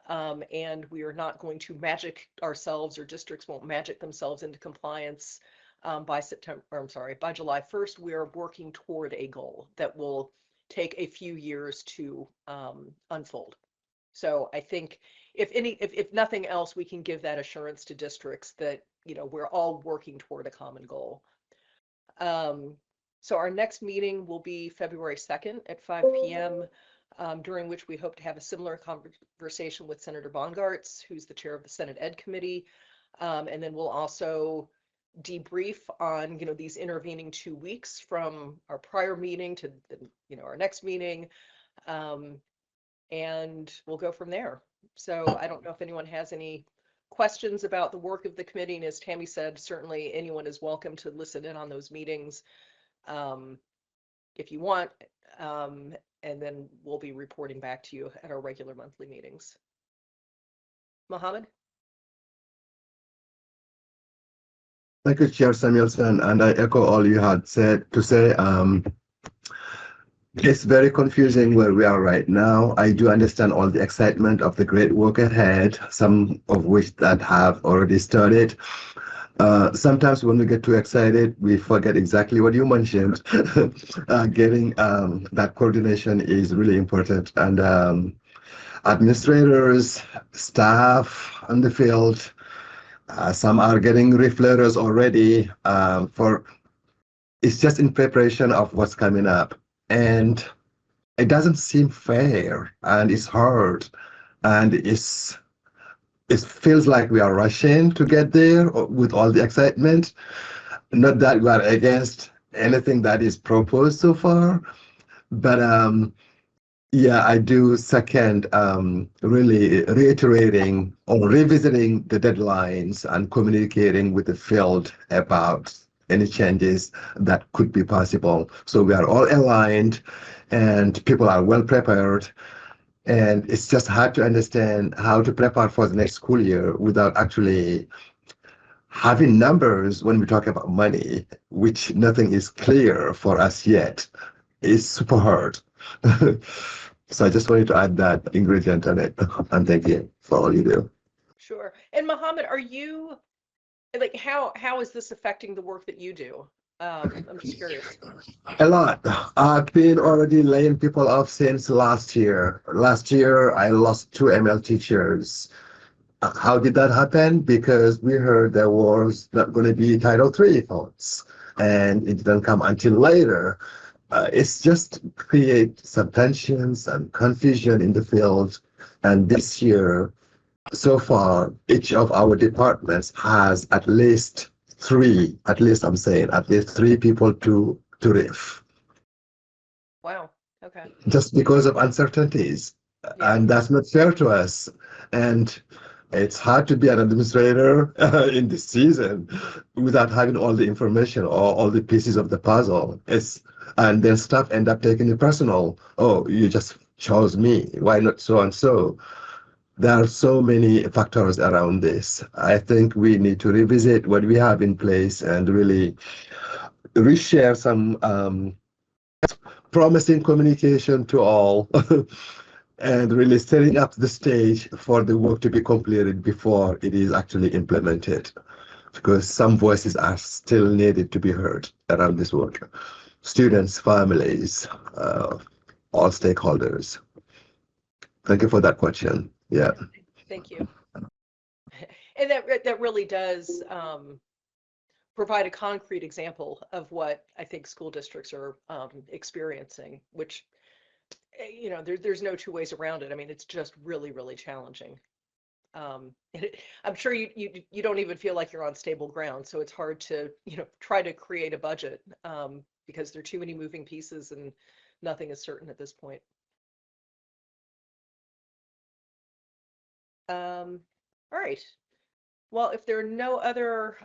and we are not going to magic ourselves, or districts won't magic themselves into compliance by July 1st. We are working toward a goal that will take a few years to unfold. So I think if nothing else, we can give that assurance to districts that, we're all working toward a common goal. So our next meeting will be February 2nd at 5 p.m., during which we hope to have a similar conversation with Senator Bongartz, who's the chair of the Senate Ed Committee. And then we'll also debrief on, these intervening 2 weeks from our prior meeting to our next meeting. And we'll go from there. So I don't know if anyone has any questions about the work of the committee. And as Tammy said, certainly anyone is welcome to listen in on those meetings if you want. And then we'll be reporting back to you at our regular monthly meetings. Mohammed? Thank you, Chair Samuelson, and I echo all you had said to say. It's very confusing where we are right now. I do understand all the excitement of the great work ahead, some of which that have already started. Sometimes when we get too excited, we forget exactly what you mentioned. Getting that coordination is really important. And administrators, staff on the field, some are getting RIF letters already it's just in preparation of what's coming up. And it doesn't seem fair, and it's hard, and it feels like we are rushing to get there with all the excitement. Not that we are against anything that is proposed so far, but yeah, I do second really reiterating or revisiting the deadlines and communicating with the field about any changes that could be possible. So we are all aligned and people are well prepared. And it's just hard to understand how to prepare for the next school year without actually having numbers when we talk about money, which nothing is clear for us yet. It's super hard. So I just wanted to add that ingredient on it. And thank you for all you do. Sure. And Mohammed, are you like how is this affecting the work that you do? I'm just curious. A lot. I've been already laying people off since last year. Last year, I lost 2 ML teachers. How did that happen? Because we heard there was not going to be Title III funds, and it didn't come until later. It's just create some tensions and confusion in the field. And this year, so far, each of our departments has at least 3 people to riff. Wow. Okay. Just because of uncertainties. Yeah. And that's not fair to us. And it's hard to be an administrator in this season without having all the information or all the pieces of the puzzle. And then staff end up taking it personal. Oh, you just chose me. Why not so and so? There are so many factors around this. I think we need to revisit what we have in place and really reshare some promising communication to all and really setting up the stage for the work to be completed before it is actually implemented, because some voices are still needed to be heard around this work. Students, families, all stakeholders. Thank you for that question. Yeah. Thank you. And that really does provide a concrete example of what I think school districts are experiencing, which, you know, there's no 2 ways around it. I mean, it's just really, really challenging. I'm sure you don't even feel like you're on stable ground, so it's hard to, you know, try to create a budget because there are too many moving pieces and nothing is certain at this point. All right. Well, if there are no other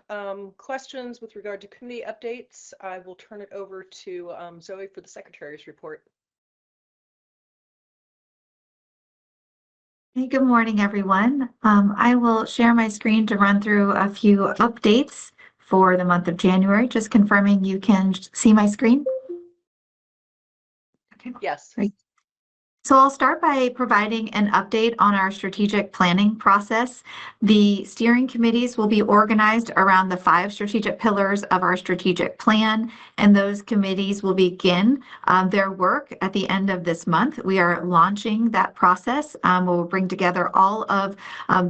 questions with regard to committee updates, I will turn it over to Zoe for the secretary's report. Hey, good morning, everyone. I will share my screen to run through a few updates for the month of January. Just confirming you can see my screen. Okay. Yes. Great. So I'll start by providing an update on our strategic planning process. The steering committees will be organized around the 5 strategic pillars of our strategic plan, and those committees will begin their work at the end of this month. We are launching that process. We'll bring together all of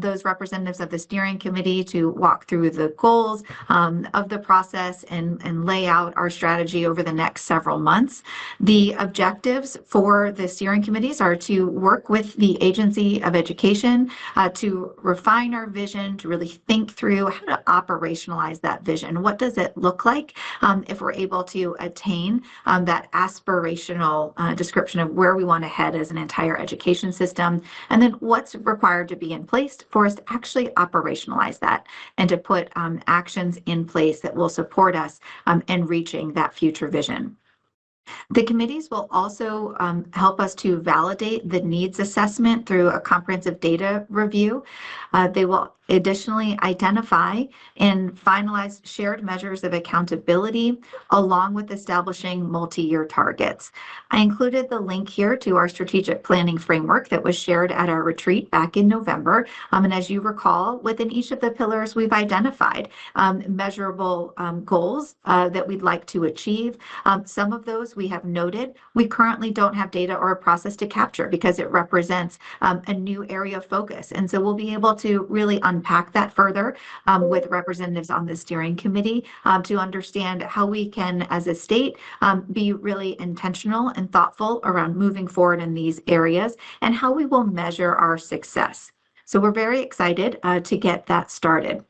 those representatives of the steering committee to walk through the goals of the process and lay out our strategy over the next several months. The objectives for the steering committee are to work with the Agency of Education to refine our vision, to really think through how to operationalize that vision. What does it look like if we're able to attain that aspirational description of where we want to head as an entire education system? And then what's required to be in place for us to actually operationalize that and to put actions in place that will support us in reaching that future vision. The committees will also help us to validate the needs assessment through a comprehensive data review. They will additionally identify and finalize shared measures of accountability along with establishing multi-year targets. I included the link here to our strategic planning framework that was shared at our retreat back in November. And as you recall, within each of the pillars, we've identified measurable goals that we'd like to achieve. Some of those we have noted we currently don't have data or a process to capture because it represents a new area of focus. And so we'll be able to really unpack that further with representatives on the steering committee to understand how we can, as a state, be really intentional and thoughtful around moving forward in these areas and how we will measure our success. So we're very excited to get that started.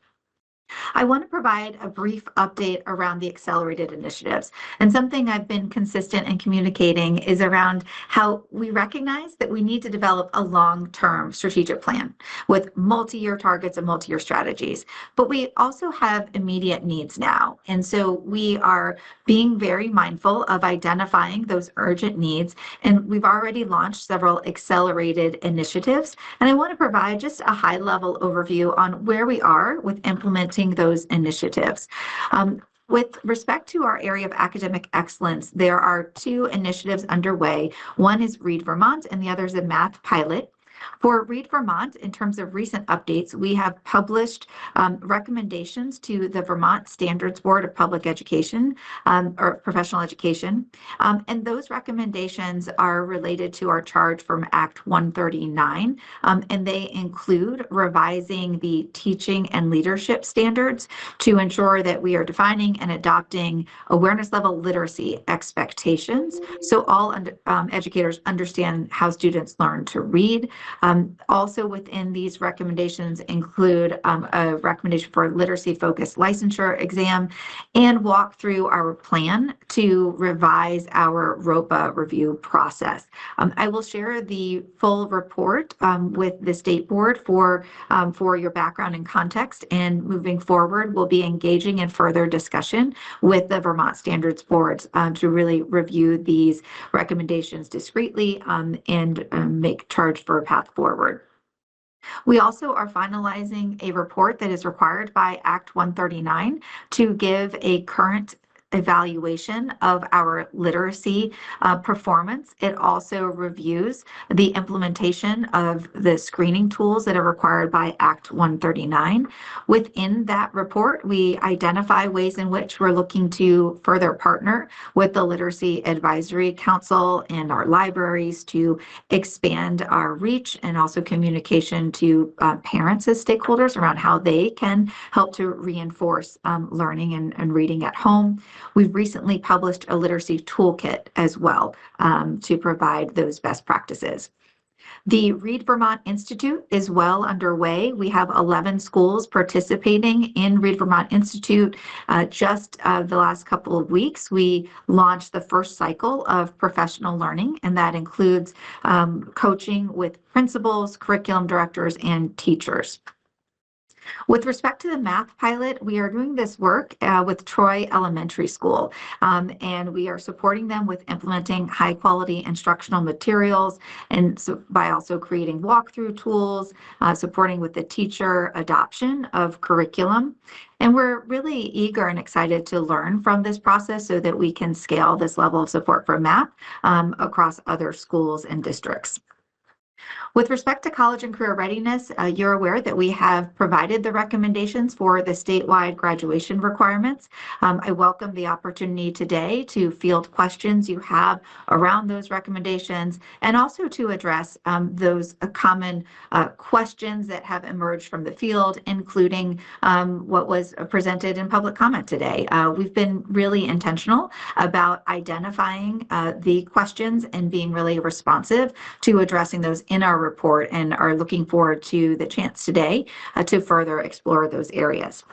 I want to provide a brief update around the accelerated initiatives. And something I've been consistent in communicating is around how we recognize that we need to develop a long-term strategic plan with multi-year targets and multi-year strategies. But we also have immediate needs now. And so we are being very mindful of identifying those urgent needs. And we've already launched several accelerated initiatives. And I want to provide just a high-level overview on where we are with implementing those initiatives. With respect to our area of academic excellence, there are 2 initiatives underway. One is Read Vermont and the other is a math pilot. For Read Vermont, in terms of recent updates, we have published recommendations to the Vermont Standards Board of Public Education or Professional Education. And those recommendations are related to our charge from Act 139. And they include revising the teaching and leadership standards to ensure that we are defining and adopting awareness level literacy expectations. So all educators understand how students learn to read. Also within these recommendations include a recommendation for literacy-focused licensure exam and walk through our plan to revise our ROPA review process. I will share the full report with the state board for your background and context, and moving forward, we'll be engaging in further discussion with the Vermont Standards Boards to really review these recommendations discreetly and make charge for a path forward. We also are finalizing a report that is required by Act 139 to give a current evaluation of our literacy performance. It also reviews the implementation of the screening tools that are required by Act 139. Within that report, we identify ways in which we're looking to further partner with the Literacy Advisory Council and our libraries to expand our reach and also communication to parents as stakeholders around how they can help to reinforce learning and reading at home. We've recently published a literacy toolkit as well to provide those best practices. The Read Vermont Institute is well underway. We have 11 schools participating in Read Vermont Institute. Just the last couple of weeks, we launched the first cycle of professional learning, and that includes coaching with principals, curriculum directors, and teachers. With respect to the math pilot, we are doing this work with Troy Elementary School, and we are supporting them with implementing high quality instructional materials, and so by also creating walkthrough tools, supporting with the teacher adoption of curriculum. And we're really eager and excited to learn from this process so that we can scale this level of support for math across other schools and districts. With respect to college and career readiness, you're aware that we have provided the recommendations for the statewide graduation requirements. I welcome the opportunity today to field questions you have around those recommendations and also to address those common questions that have emerged from the field, including what was presented in public comment today. We've been really intentional about identifying the questions and being really responsive to addressing those in our report, and are looking forward to the chance today to further explore those areas.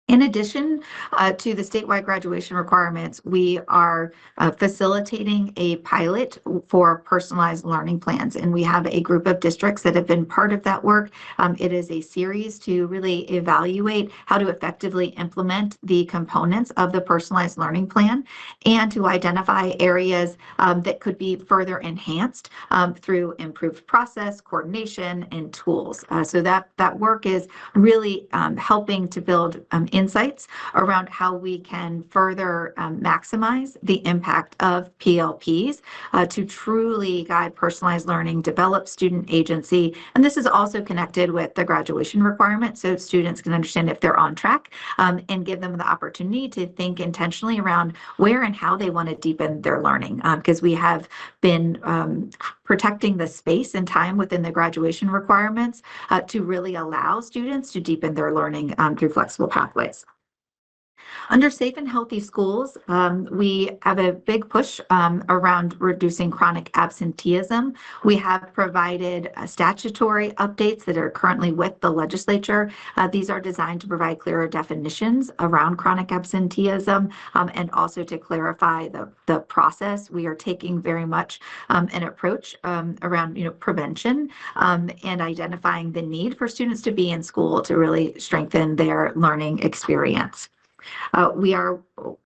In addition to the statewide graduation requirements, we are facilitating a pilot for personalized learning plans, and we have a group of districts that have been part of that work. It is a series to really evaluate how to effectively implement the components of the personalized learning plan and to identify areas that could be further enhanced through improved process, coordination, and tools. So that work is really helping to build insights around how we can further maximize the impact of PLPs to truly guide personalized learning, develop student agency. And this is also connected with the graduation requirement so students can understand if they're on track and give them the opportunity to think intentionally around where and how they want to deepen their learning, because we have been protecting the space and time within the graduation requirements to really allow students to deepen their learning through flexible pathways. Under Safe and Healthy Schools, we have a big push around reducing chronic absenteeism. We have provided statutory updates that are currently with the legislature. These are designed to provide clearer definitions around chronic absenteeism and also to clarify the process. We are taking very much an approach around prevention and identifying the need for students to be in school to really strengthen their learning experience. We are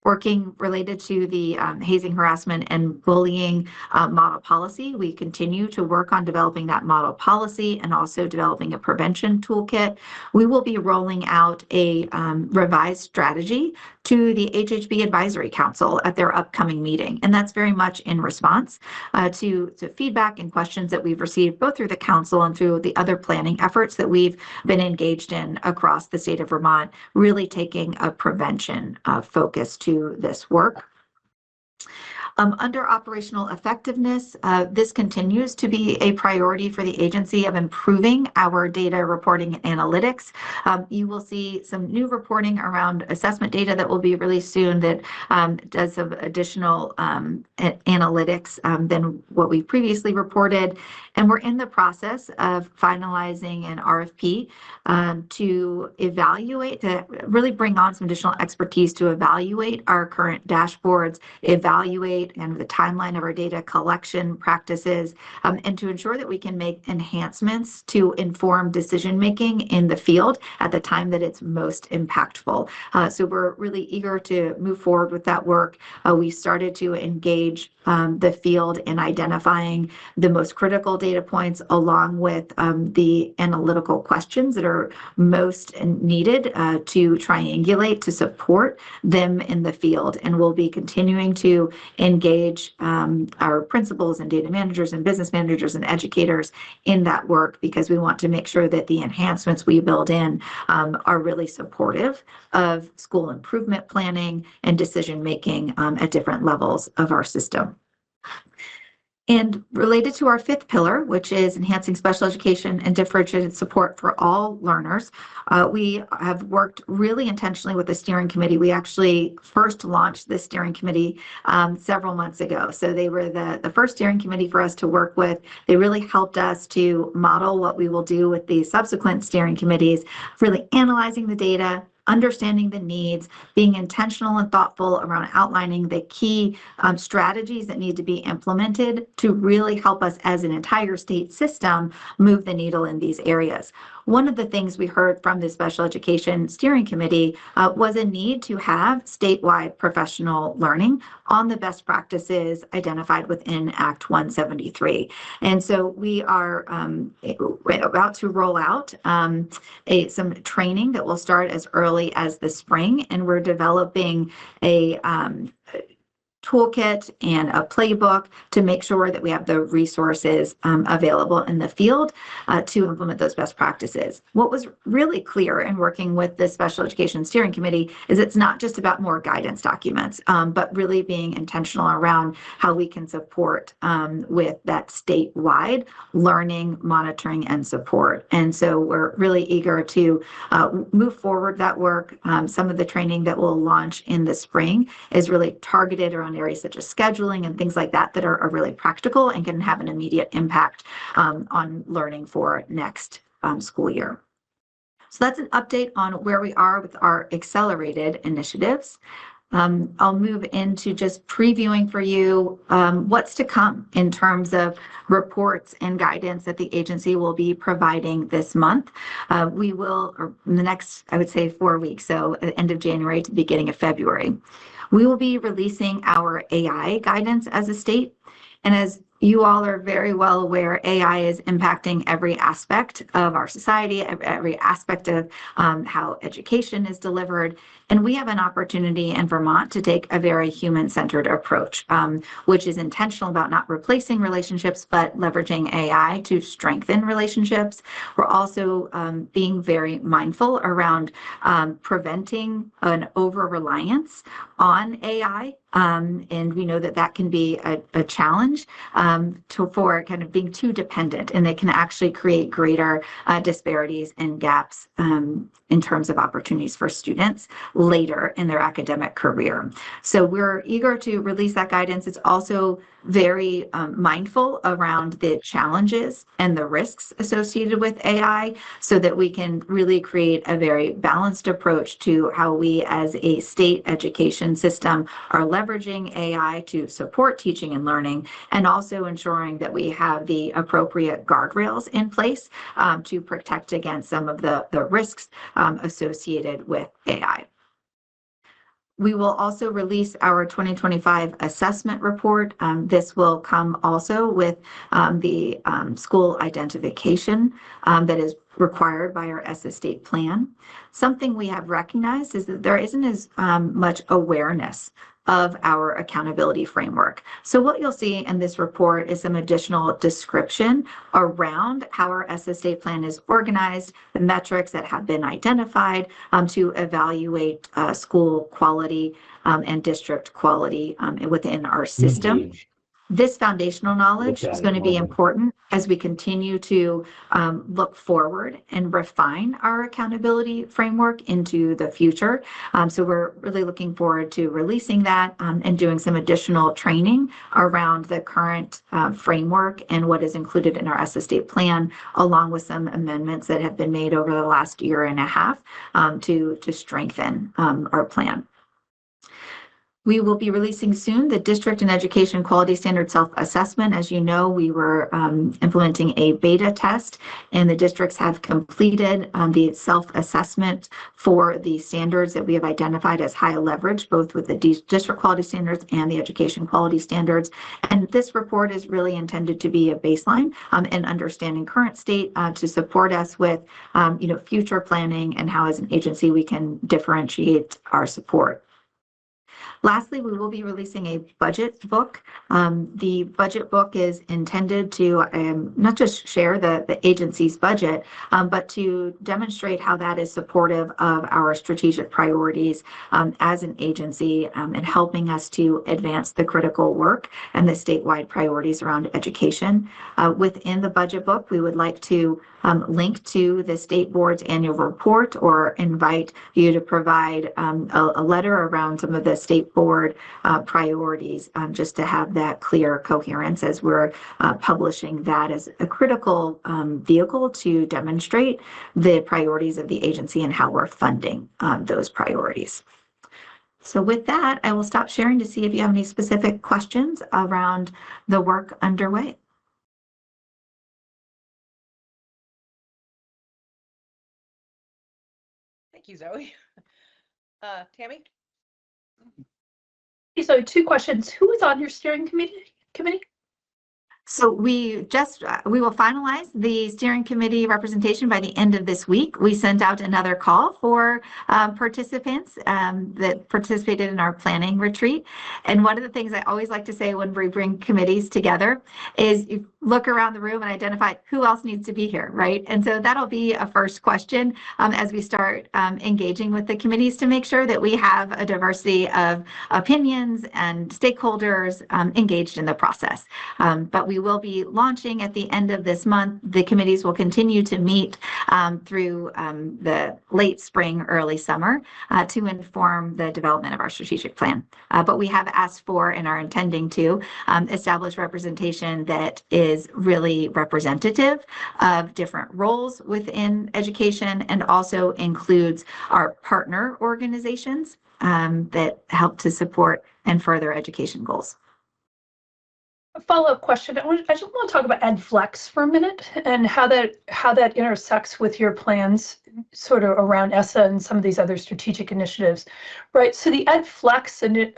working related to the hazing, harassment, and bullying model policy. We continue to work on developing that model policy and also developing a prevention toolkit. We will be rolling out a revised strategy to the HHB Advisory Council at their upcoming meeting. And that's very much in response to feedback and questions that we've received both through the council and through the other planning efforts that we've been engaged in across the state of Vermont, really taking a prevention focus to this work. Under operational effectiveness, this continues to be a priority for the agency of improving our data reporting and analytics. You will see some new reporting around assessment data that will be released soon that does some additional analytics than what we previously reported. And we're in the process of finalizing an RFP to evaluate, to really bring on some additional expertise to evaluate our current dashboards, evaluate and the timeline of our data collection practices, and to ensure that we can make enhancements to inform decision-making in the field at the time that it's most impactful. So we're really eager to move forward with that work. We started to engage the field in identifying the most critical data points along with the analytical questions that are most needed to triangulate to support them in the field. And we'll be continuing to engage our principals and data managers and business managers and educators in that work because we want to make sure that the enhancements we build in are really supportive of school improvement planning and decision-making at different levels of our system. And related to our fifth pillar, which is enhancing special education and differentiated support for all learners, we have worked really intentionally with the steering committee. We actually first launched the steering committee several months ago. So they were the first steering committee for us to work with. They really helped us to model what we will do with the subsequent steering committees, really analyzing the data, understanding the needs, being intentional and thoughtful around outlining the key strategies that need to be implemented to really help us as an entire state system move the needle in these areas. One of the things we heard from the Special Education Steering Committee was a need to have statewide professional learning on the best practices identified within Act 173. And so we are about to roll out some training that will start as early as the spring, and we're developing a toolkit and a playbook to make sure that we have the resources available in the field to implement those best practices. What was really clear in working with the Special Education Steering Committee is it's not just about more guidance documents, but really being intentional around how we can support with that statewide learning, monitoring, and support. And so we're really eager to move forward that work. Some of the training that we'll launch in the spring is really targeted around areas such as scheduling and things like that that are really practical and can have an immediate impact on learning for next school year. So that's an update on where we are with our accelerated initiatives. I'll move into just previewing for you what's to come in terms of reports and guidance that the agency will be providing this month. We will, or in the next, I would say 4 weeks, so at the end of January to the beginning of February. We will be releasing our AI guidance as a state. And as you all are very well aware, AI is impacting every aspect of our society, every aspect of how education is delivered. And we have an opportunity in Vermont to take a very human-centered approach, which is intentional about not replacing relationships, but leveraging AI to strengthen relationships. We're also being very mindful around preventing an over-reliance on AI. And we know that that can be a challenge for kind of being too dependent, and they can actually create greater disparities and gaps in terms of opportunities for students later in their academic career. So we're eager to release that guidance. It's also very mindful around the challenges and the risks associated with AI, so that we can really create a very balanced approach to how we as a state education system are leveraging AI to support teaching and learning, and also ensuring that we have the appropriate guardrails in place to protect against some of the risks associated with AI. We will also release our 2025 assessment report. This will come also with the school identification that is required by our ESSA state plan. Something we have recognized is that there isn't as much awareness of our accountability framework. So what you'll see in this report is some additional description around how our ESSA state plan is organized, the metrics that have been identified to evaluate school quality and district quality within our system. This foundational knowledge is going to be important as we continue to look forward and refine our accountability framework into the future. So we're really looking forward to releasing that and doing some additional training around the current framework and what is included in our ESSA state plan, along with some amendments that have been made over the last year and a half to strengthen our plan. We will be releasing soon the District and Education Quality Standard Self-Assessment. As you know, we were implementing a beta test, and the districts have completed the self-assessment for the standards that we have identified as high leverage, both with the district quality standards and the education quality standards. And this report is really intended to be a baseline in understanding current state to support us with future planning and how as an agency we can differentiate our support. Lastly, we will be releasing a budget book. The budget book is intended to not just share the agency's budget, but to demonstrate how that is supportive of our strategic priorities as an agency and helping us to advance the critical work and the statewide priorities around education. Within the budget book, we would like to link to the state board's annual report or invite you to provide a letter around some of the state board priorities, just to have that clear coherence as we're publishing that as a critical vehicle to demonstrate the priorities of the agency and how we're funding those priorities. So with that, I will stop sharing to see if you have any specific questions around the work underway. Thank you, Zoe. Tammy? So 2 questions. Who is on your steering committee? So we will finalize the steering committee representation by the end of this week. We sent out another call for participants that participated in our planning retreat. And one of the things I always like to say when we bring committees together is you look around the room and identify who else needs to be here, right? And so that'll be a first question as we start engaging with the committees to make sure that we have a diversity of opinions and stakeholders engaged in the process. But we will be launching at the end of this month. The committees will continue to meet through the late spring, early summer to inform the development of our strategic plan. But we have asked for and are intending to establish representation that is really representative of different roles within education and also includes our partner organizations that help to support and further education goals. A follow-up question. I just want to talk about EdFlex for a minute and how that intersects with your plans sort of around ESSA and some of these other strategic initiatives, right? So the EdFlex the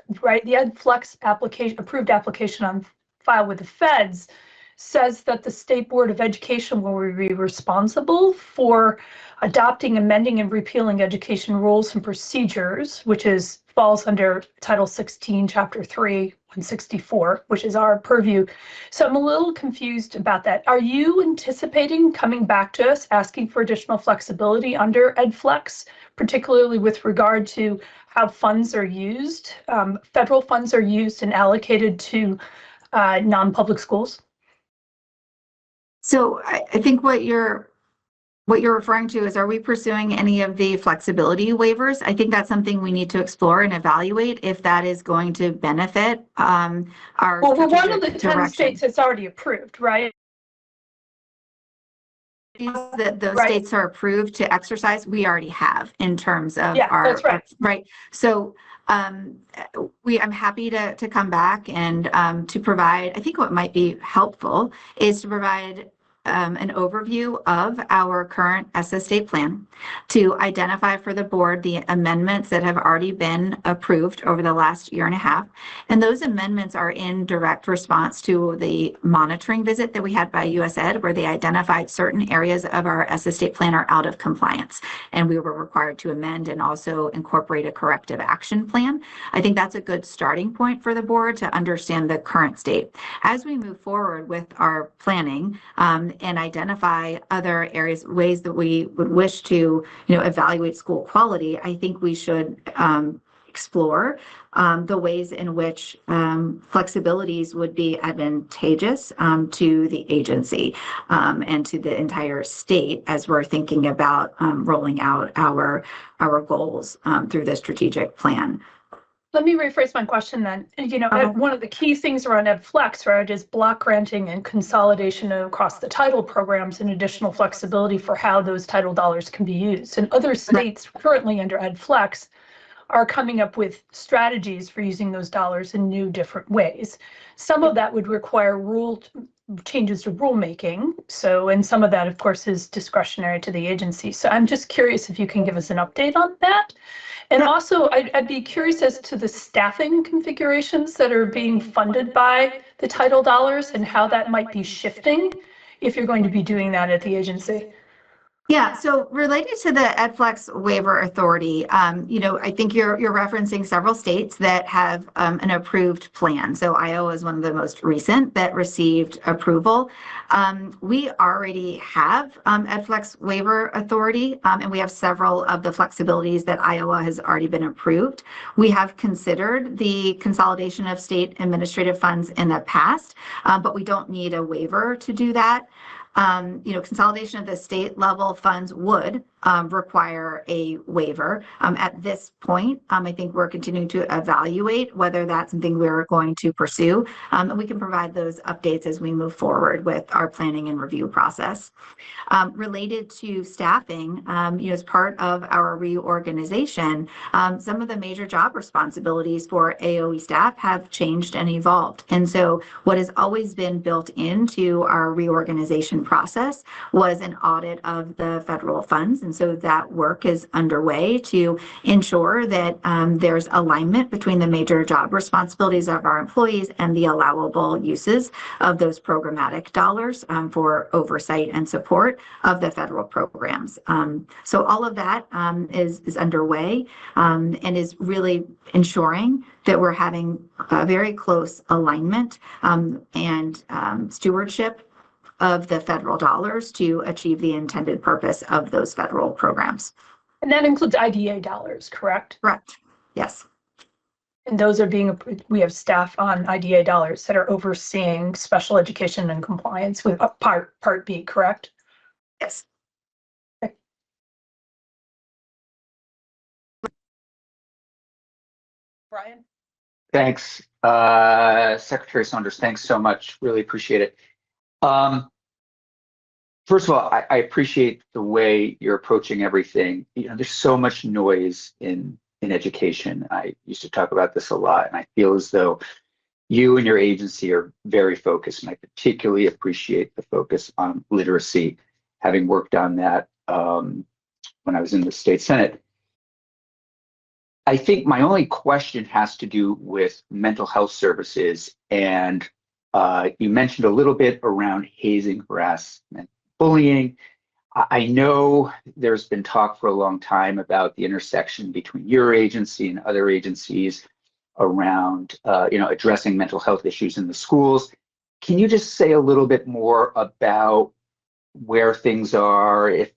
EdFlex application, approved application on file with the feds, says that the State Board of Education will be responsible for adopting, amending, and repealing education rules and procedures, which falls under Title 16, Chapter 3, 164, which is our purview. So I'm a little confused about that. Are you anticipating coming back to us asking for additional flexibility under EdFlex, particularly with regard to how funds are used, federal funds are used and allocated to non-public schools? So I think what you're referring to is, are we pursuing any of the flexibility waivers? I think that's something we need to explore and evaluate if that is going to benefit our Well, we're one of the strategic 10 direction. states that's already approved, right? That those Right. states are approved to exercise, we already have in terms of Yeah, our, that's right. right. So I'm happy to come back and to provide, I think what might be helpful is to provide an overview of our current SS state plan, to identify for the board the amendments that have already been approved over the last year and a half. And those amendments are in direct response to the monitoring visit that we had by USAID, where they identified certain areas of our SS state plan are out of compliance. And we were required to amend and also incorporate a corrective action plan. I think that's a good starting point for the board to understand the current state. As we move forward with our planning, and identify other areas, ways that we would wish to, evaluate school quality, I think we should explore the ways in which flexibilities would be advantageous to the agency and to the entire state as we're thinking about rolling out our goals through the strategic plan. Let me rephrase my question then. One of the key things around EdFlex, right, is block granting and consolidation across the title programs and additional flexibility for how those title dollars can be used. And other states currently under EdFlex are coming up with strategies for using those dollars in new, different ways. Some of that would require changes to rulemaking. So, and some of that, of course, is discretionary to the agency. So I'm just curious if you can give us an update on that. And also, I'd be curious as to the staffing configurations that are being funded by the title dollars and how that might be shifting if you're going to be doing that at the agency. Yeah, so related to the EdFlex waiver authority, I think you're referencing several states that have an approved plan. So Iowa is one of the most recent that received approval. We already have EdFlex waiver authority, and we have several of the flexibilities that Iowa has already been approved. We have considered the consolidation of state administrative funds in the past, but we don't need a waiver to do that. Consolidation of the state level funds would require a waiver. At this point, I think we're continuing to evaluate whether that's something we're going to pursue. And we can provide those updates as we move forward with our planning and review process. Related to staffing, as part of our reorganization, some of the major job responsibilities for AOE staff have changed and evolved. And so what has always been built into our reorganization process was an audit of the federal funds. And so that work is underway to ensure that there's alignment between the major job responsibilities of our employees and the allowable uses of those programmatic dollars for oversight and support of the federal programs. So all of that is underway and is really ensuring that we're having a very close alignment and stewardship of the federal dollars to achieve the intended purpose of those federal programs. And that includes IDA dollars, correct? Correct. Yes. And those are we have staff on IDA dollars that are overseeing special education and compliance with part B, correct? Yes. Okay. Brian? Thanks, Secretary Saunders. Thanks so much. Really appreciate it. First of all, I appreciate the way you're approaching everything. There's so much noise in education. I used to talk about this a lot, and I feel as though you and your agency are very focused, and I particularly appreciate the focus on literacy, having worked on that when I was in the state Senate. I think my only question has to do with mental health services, and you mentioned a little bit around hazing, harassment, bullying. I know there's been talk for a long time about the intersection between your agency and other agencies around, addressing mental health issues in the schools. Can you just say a little bit more about where things are, if,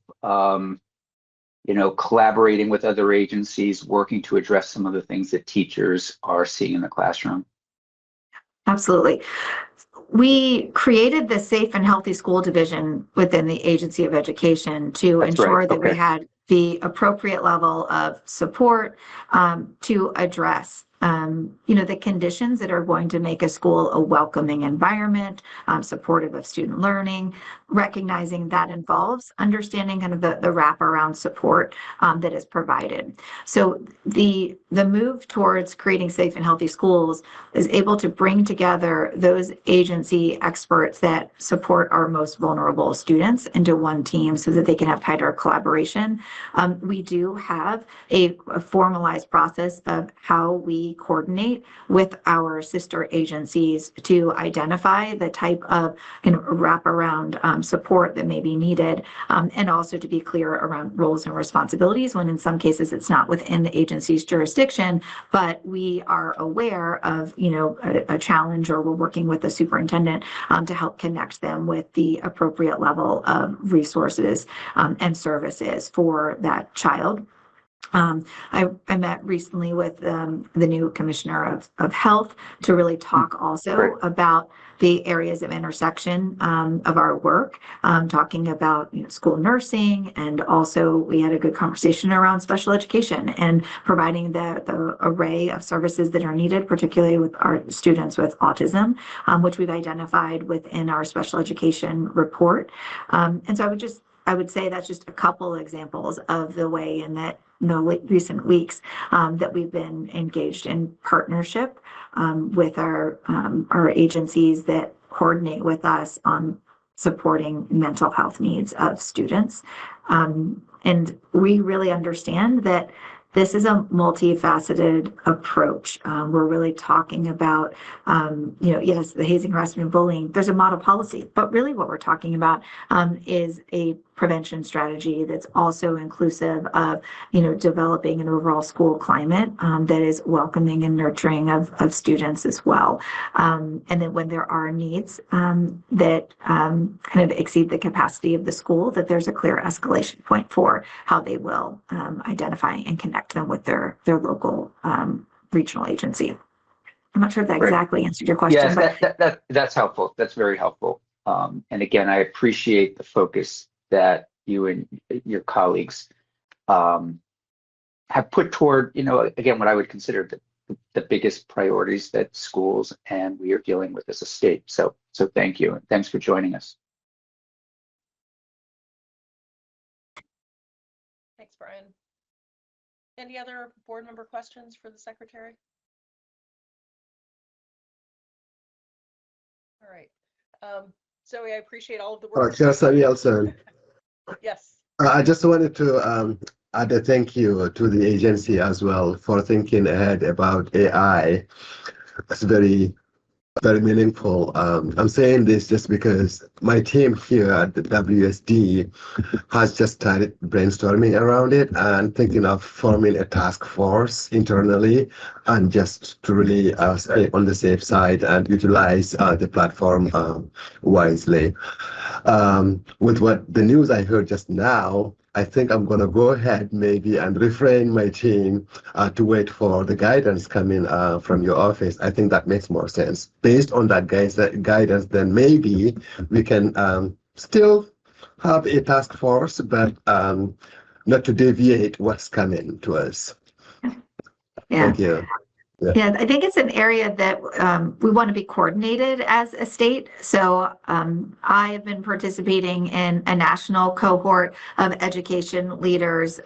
collaborating with other agencies, working to address some of the things that teachers are seeing in the classroom? Absolutely. we created the Safe and Healthy School Division within the Agency of Education to That's ensure right. that we Okay. had the appropriate level of support to address the conditions that are going to make a school a welcoming environment, supportive of student learning, recognizing that involves understanding kind of the wraparound support that is provided. So the move towards creating safe and healthy schools is able to bring together those agency experts that support our most vulnerable students into one team so that they can have tighter collaboration. We do have a formalized process of how we coordinate with our sister agencies to identify the type of wraparound support that may be needed, and also to be clear around roles and responsibilities when in some cases it's not within the agency's jurisdiction, but we are aware of a challenge, or we're working with the superintendent to help connect them with the appropriate level of resources and services for that child. I met recently with the new commissioner of health to really talk also about the areas of intersection of our work, talking about school nursing, and also we had a good conversation around special education and providing the array of services that are needed, particularly with our students with autism, which we've identified within our special education report. And so I would say that's just a couple examples of the way in that recent weeks that we've been engaged in partnership with our agencies that coordinate with us on supporting mental health needs of students. And we really understand that this is a multifaceted approach. We're really talking about, yes, the hazing, harassment, and bullying. There's a model policy, but really what we're talking about is a prevention strategy that's also inclusive of, developing an overall school climate that is welcoming and nurturing of students as well. And then when there are needs that kind of exceed the capacity of the school, that there's a clear escalation point for how they will identify and connect them with their local regional agency. I'm not sure if that exactly answered your question. Yes, that's helpful. That's very helpful. And again, I appreciate the focus that you and your colleagues have put toward, again, what I would consider the biggest priorities that schools and we are dealing with as a state. So thank you, and thanks for joining us. Thanks, Brian. Any other board member questions for the secretary? All right. Zoe, I appreciate all of the work. Chair Samuelson. Yes. I just wanted to add a thank you to the agency as well for thinking ahead about AI. It's very, very meaningful. I'm saying this just because my team here at the WSD has just started brainstorming around it and thinking of forming a task force internally, and just to really stay on the safe side and utilize the platform wisely. With what the news I heard just now, I think I'm going to go ahead maybe and refrain my team to wait for the guidance coming from your office. I think that makes more sense. Based on that guidance, then maybe we can still have a task force, but not to deviate what's coming to us. Yeah. Thank you. Yeah, I think it's an area that we want to be coordinated as a state. So I have been participating in a national cohort of education leaders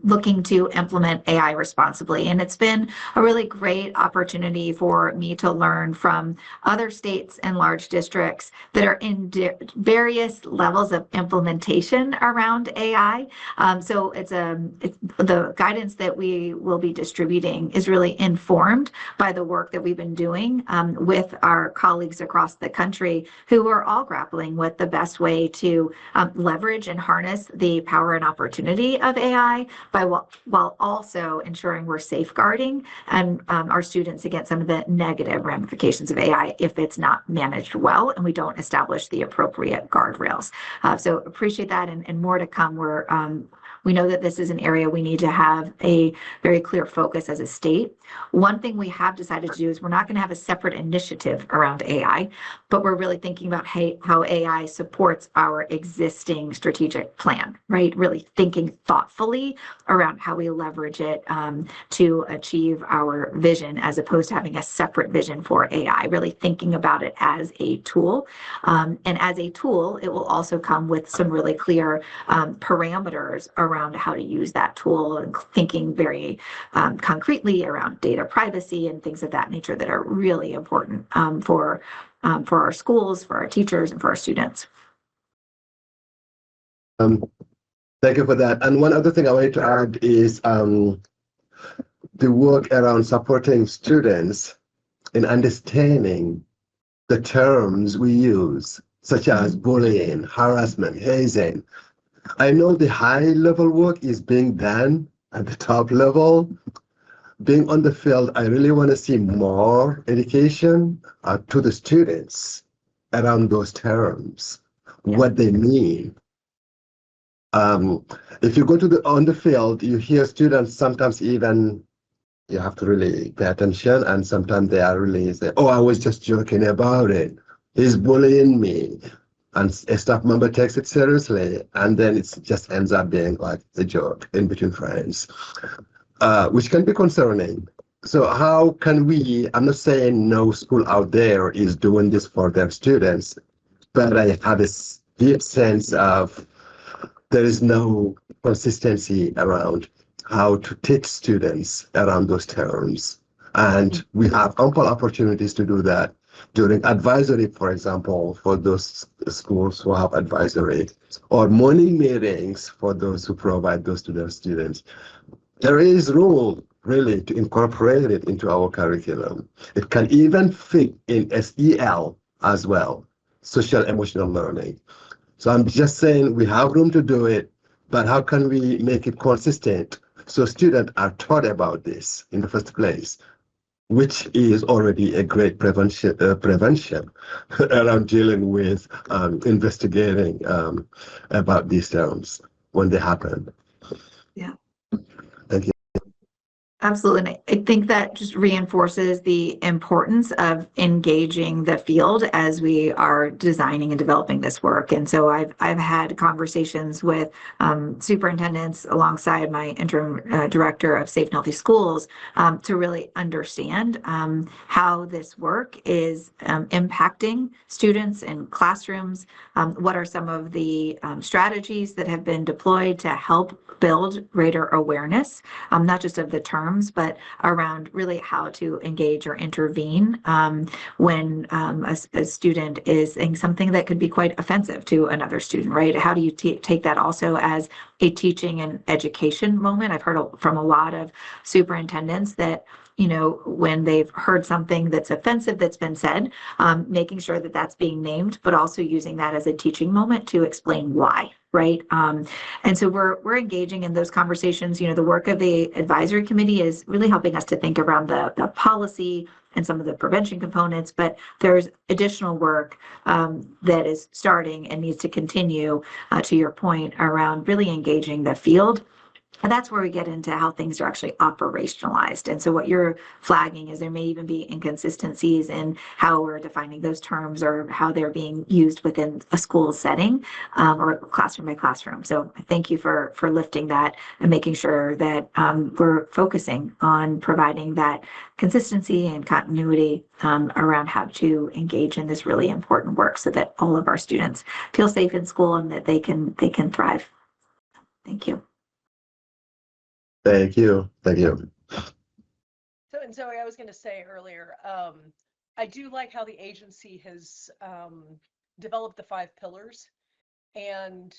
looking to implement AI responsibly. And it's been a really great opportunity for me to learn from other states and large districts that are in various levels of implementation around AI. So it's the guidance that we will be distributing is really informed by the work that we've been doing with our colleagues across the country, who are all grappling with the best way to leverage and harness the power and opportunity of AI while also ensuring we're safeguarding and our students against some of the negative ramifications of AI if it's not managed well and we don't establish the appropriate guardrails. So appreciate that, and more to come. We know that this is an area we need to have a very clear focus as a state. One thing we have decided to do is we're not going to have a separate initiative around AI, but we're really thinking about how AI supports our existing strategic plan, right? Really thinking thoughtfully around how we leverage it to achieve our vision, as opposed to having a separate vision for AI, really thinking about it as a tool. And as a tool, it will also come with some really clear parameters around how to use that tool, and thinking very concretely around data privacy and things of that nature that are really important for our schools, for our teachers, and for our students. Thank you for that. And one other thing I wanted to add is the work around supporting students in understanding the terms we use, such as bullying, harassment, hazing. I know the high-level work is being done at the top level. Being on the field, I really want to see more education to the students around those terms, what they mean. If you go on the field, you hear students sometimes even, you have to really pay attention, and sometimes they are really say, oh, I was just joking about it. He's bullying me. And a staff member takes it seriously, and then it just ends up being like a joke in between friends, which can be concerning. So how can we, I'm not saying no school out there is doing this for their students, but I have a deep sense of there is no consistency around how to teach students around those terms. And we have ample opportunities to do that during advisory, for example, for those schools who have advisory, or morning meetings for those who provide those to their students. There is room really to incorporate it into our curriculum. It can even fit in SEL as well, social emotional learning. So I'm just saying we have room to do it, but how can we make it consistent so students are taught about this in the first place, which is already a great prevention around dealing with investigating about these terms when they happen. Yeah. Thank you. Absolutely. And I think that just reinforces the importance of engaging the field as we are designing and developing this work. And so I've had conversations with superintendents alongside my interim director of Safe and Healthy Schools to really understand how this work is impacting students in classrooms. What are some of the strategies that have been deployed to help build greater awareness, not just of the terms, but around really how to engage or intervene when a student is saying something that could be quite offensive to another student, right? How do you take that also as a teaching and education moment? I've heard from a lot of superintendents that, you know, when they've heard something that's offensive that's been said, making sure that that's being named, but also using that as a teaching moment to explain why, right? And so we're engaging in those conversations. You know, the work of the advisory committee is really helping us to think around the policy and some of the prevention components, but there's additional work that is starting and needs to continue, to your point, around really engaging the field. And that's where we get into how things are actually operationalized. And so what you're flagging is there may even be inconsistencies in how we're defining those terms or how they're being used within a school setting or classroom by classroom. So thank you for lifting that and making sure that we're focusing on providing that consistency and continuity around how to engage in this really important work so that all of our students feel safe in school and that they can thrive. Thank you. Thank you. Thank you. So, and Zoe, I was going to say earlier, I do like how the agency has developed the 5 pillars, and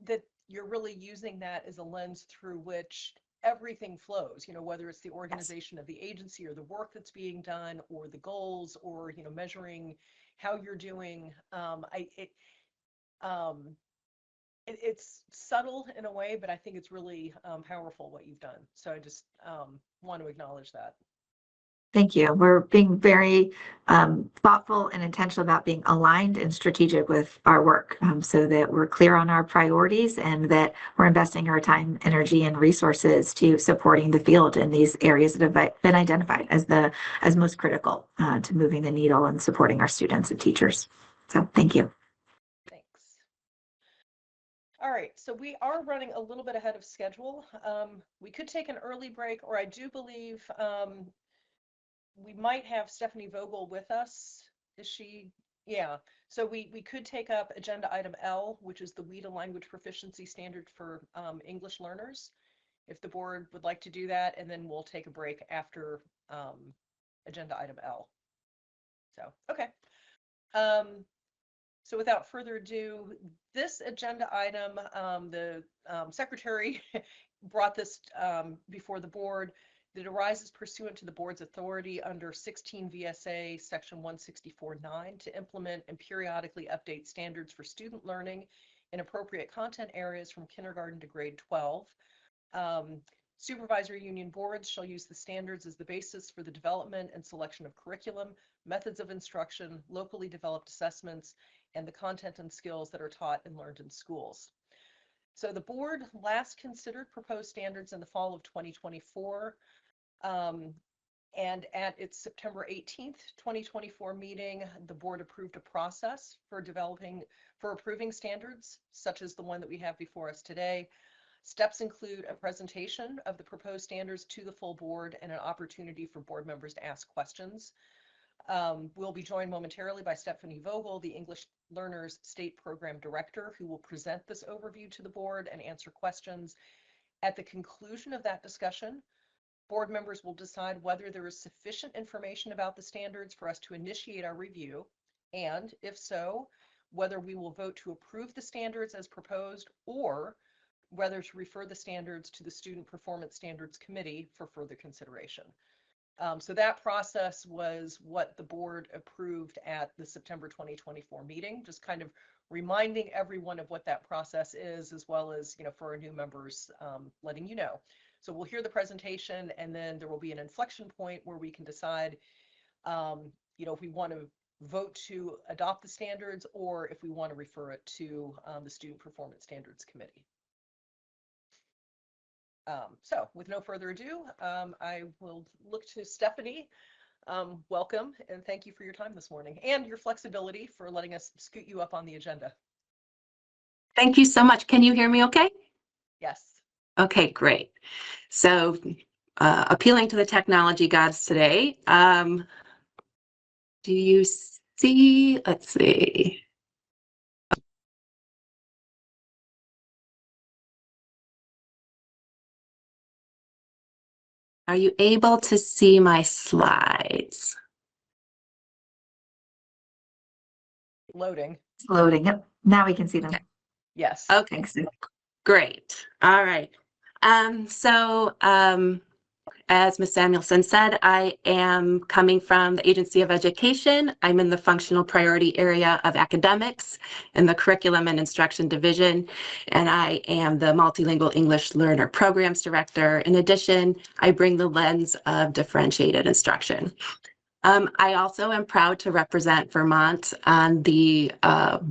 that you're really using that as a lens through which everything flows, you know, whether it's the organization of the agency or the work that's being done or the goals or, you know, measuring how you're doing. It's subtle in a way, but I think it's really powerful what you've done. So I just want to acknowledge that. Thank you. We're being very thoughtful and intentional about being aligned and strategic with our work, so that we're clear on our priorities and that we're investing our time, energy, and resources to supporting the field in these areas that have been identified as most critical to moving the needle and supporting our students and teachers. So thank you. Thanks. All right, so we are running a little bit ahead of schedule. We could take an early break, or I do believe we might have Stephanie Vogel with us. Is she? Yeah. So we could take up agenda item L, which is the WIDA language proficiency standard for English learners, if the board would like to do that, and then we'll take a break after agenda item L. So, okay. So without further ado, this agenda item, the secretary brought this before the board. That arises pursuant to the board's authority under 16 VSA section 164.9 to implement and periodically update standards for student learning in appropriate content areas from kindergarten to grade 12. Supervisory union boards shall use the standards as the basis for the development and selection of curriculum, methods of instruction, locally developed assessments, and the content and skills that are taught and learned in schools. So the board last considered proposed standards in the fall of 2024. And at its September 18th, 2024 meeting, the board approved a process for approving standards, such as the one that we have before us today. Steps include a presentation of the proposed standards to the full board and an opportunity for board members to ask questions. We'll be joined momentarily by Stephanie Vogel, the English Learners State Program Director, who will present this overview to the board and answer questions. At the conclusion of that discussion, board members will decide whether there is sufficient information about the standards for us to initiate our review, and if so, whether we will vote to approve the standards as proposed or whether to refer the standards to the Student Performance Standards Committee for further consideration. So that process was what the board approved at the September 2024 meeting, just kind of reminding everyone of what that process is, as well as, for our new members, letting you know. So we'll hear the presentation, and then there will be an inflection point where we can decide, if we want to vote to adopt the standards or if we want to refer it to the Student Performance Standards Committee. So with no further ado, I will look to Stephanie. Welcome, and thank you for your time this morning and your flexibility for letting us scoot you up on the agenda. Thank you so much. Can you hear me okay? Yes. Okay, great. So appealing to the technology gods today. Do you see, let's see. Are you able to see my slides? Loading. It's loading. Yep. Now we can see them. Okay. Yes. Okay, great. All right. As Ms. Samuelson said, I am coming from the Agency of Education. I'm in the functional priority area of academics in the Curriculum and Instruction Division, and I am the Multilingual English Learner Programs Director. In addition, I bring the lens of differentiated instruction. I also am proud to represent Vermont on the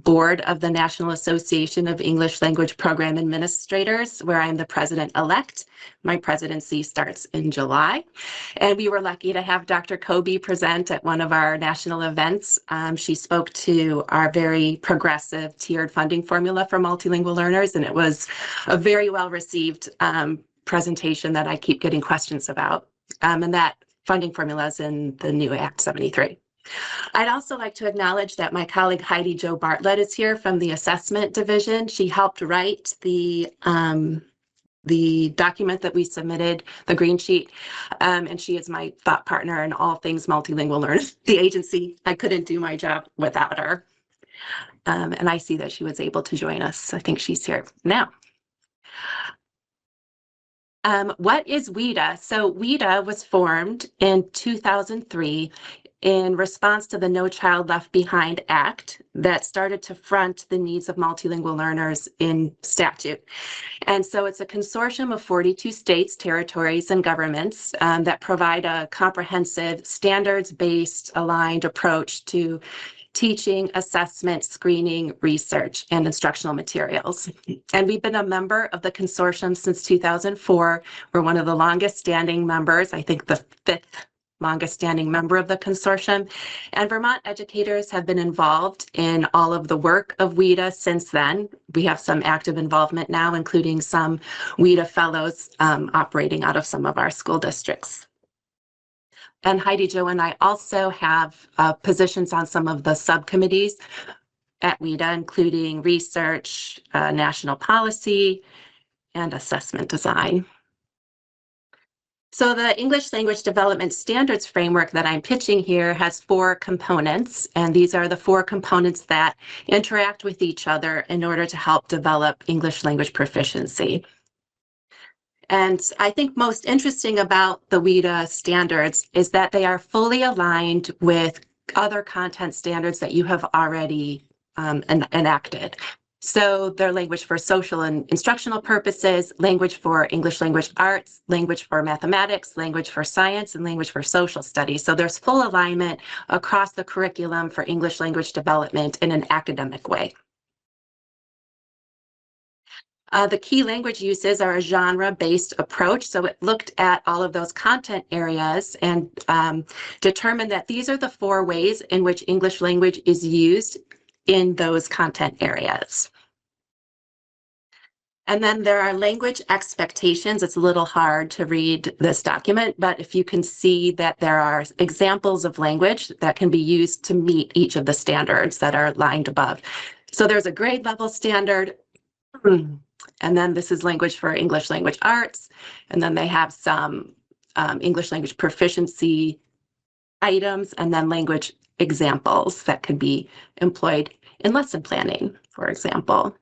board of the National Association of English Language Program Administrators, where I'm the president-elect. My presidency starts in July. And we were lucky to have Dr. Kolbe present at one of our national events. She spoke to our very progressive tiered funding formula for multilingual learners, and it was a very well-received presentation that I keep getting questions about. And that funding formulas in the new Act 73. I'd also like to acknowledge that my colleague Heidi Jo Bartlett is here from the Assessment Division. She helped write the document that we submitted, the green sheet, and she is my thought partner in all things multilingual learners. The agency, I couldn't do my job without her. And I see that she was able to join us. I think she's here now. What is WIDA? So WIDA was formed in 2003 in response to the No Child Left Behind Act that started to front the needs of multilingual learners in statute. And so it's a consortium of 42 states, territories, and governments that provide a comprehensive, standards-based, aligned approach to teaching, assessment, screening, research, and instructional materials. And we've been a member of the consortium since 2004. We're one of the longest standing members, I think the 5th longest standing member of the consortium. And Vermont educators have been involved in all of the work of WIDA since then. We have some active involvement now, including some WIDA fellows operating out of some of our school districts. And Heidi Jo and I also have positions on some of the subcommittees at WIDA, including research, national policy, and assessment design. So the English Language Development Standards Framework that I'm pitching here has 4 components, and these are the 4 components that interact with each other in order to help develop English language proficiency. And I think most interesting about the WIDA standards is that they are fully aligned with other content standards that you have already enacted. So they're language for social and instructional purposes, language for English language arts, language for mathematics, language for science, and language for social studies. So there's full alignment across the curriculum for English language development in an academic way. The key language uses are a genre-based approach. So it looked at all of those content areas and determined that these are the 4 ways in which English language is used in those content areas. And then there are language expectations. It's a little hard to read this document, but if you can see that there are examples of language that can be used to meet each of the standards that are lined above. So there's a grade level standard. And then this is language for English language arts. And then they have some English language proficiency items and then language examples that could be employed in lesson planning, for example.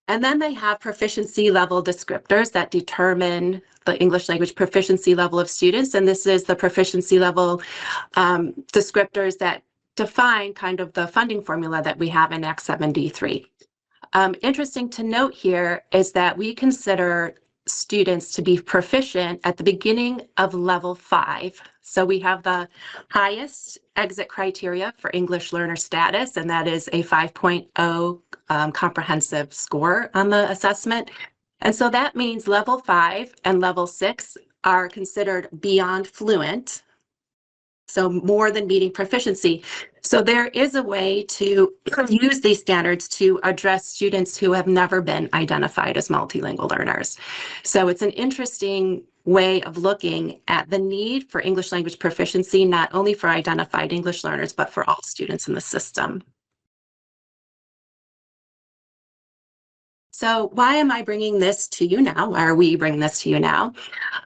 And then they have proficiency level descriptors that determine the English language proficiency level of students. And this is the proficiency level descriptors that define kind of the funding formula that we have in Act 73. Interesting to note here is that we consider students to be proficient at the beginning of level 5. So we have the highest exit criteria for English learner status, and that is a 5.0 comprehensive score on the assessment. And so that means level 5 and level 6 are considered beyond fluent, so more than meeting proficiency. So there is a way to use these standards to address students who have never been identified as multilingual learners. So it's an interesting way of looking at the need for English language proficiency, not only for identified English learners, but for all students in the system. So why am I bringing this to you now? Why are we bringing this to you now?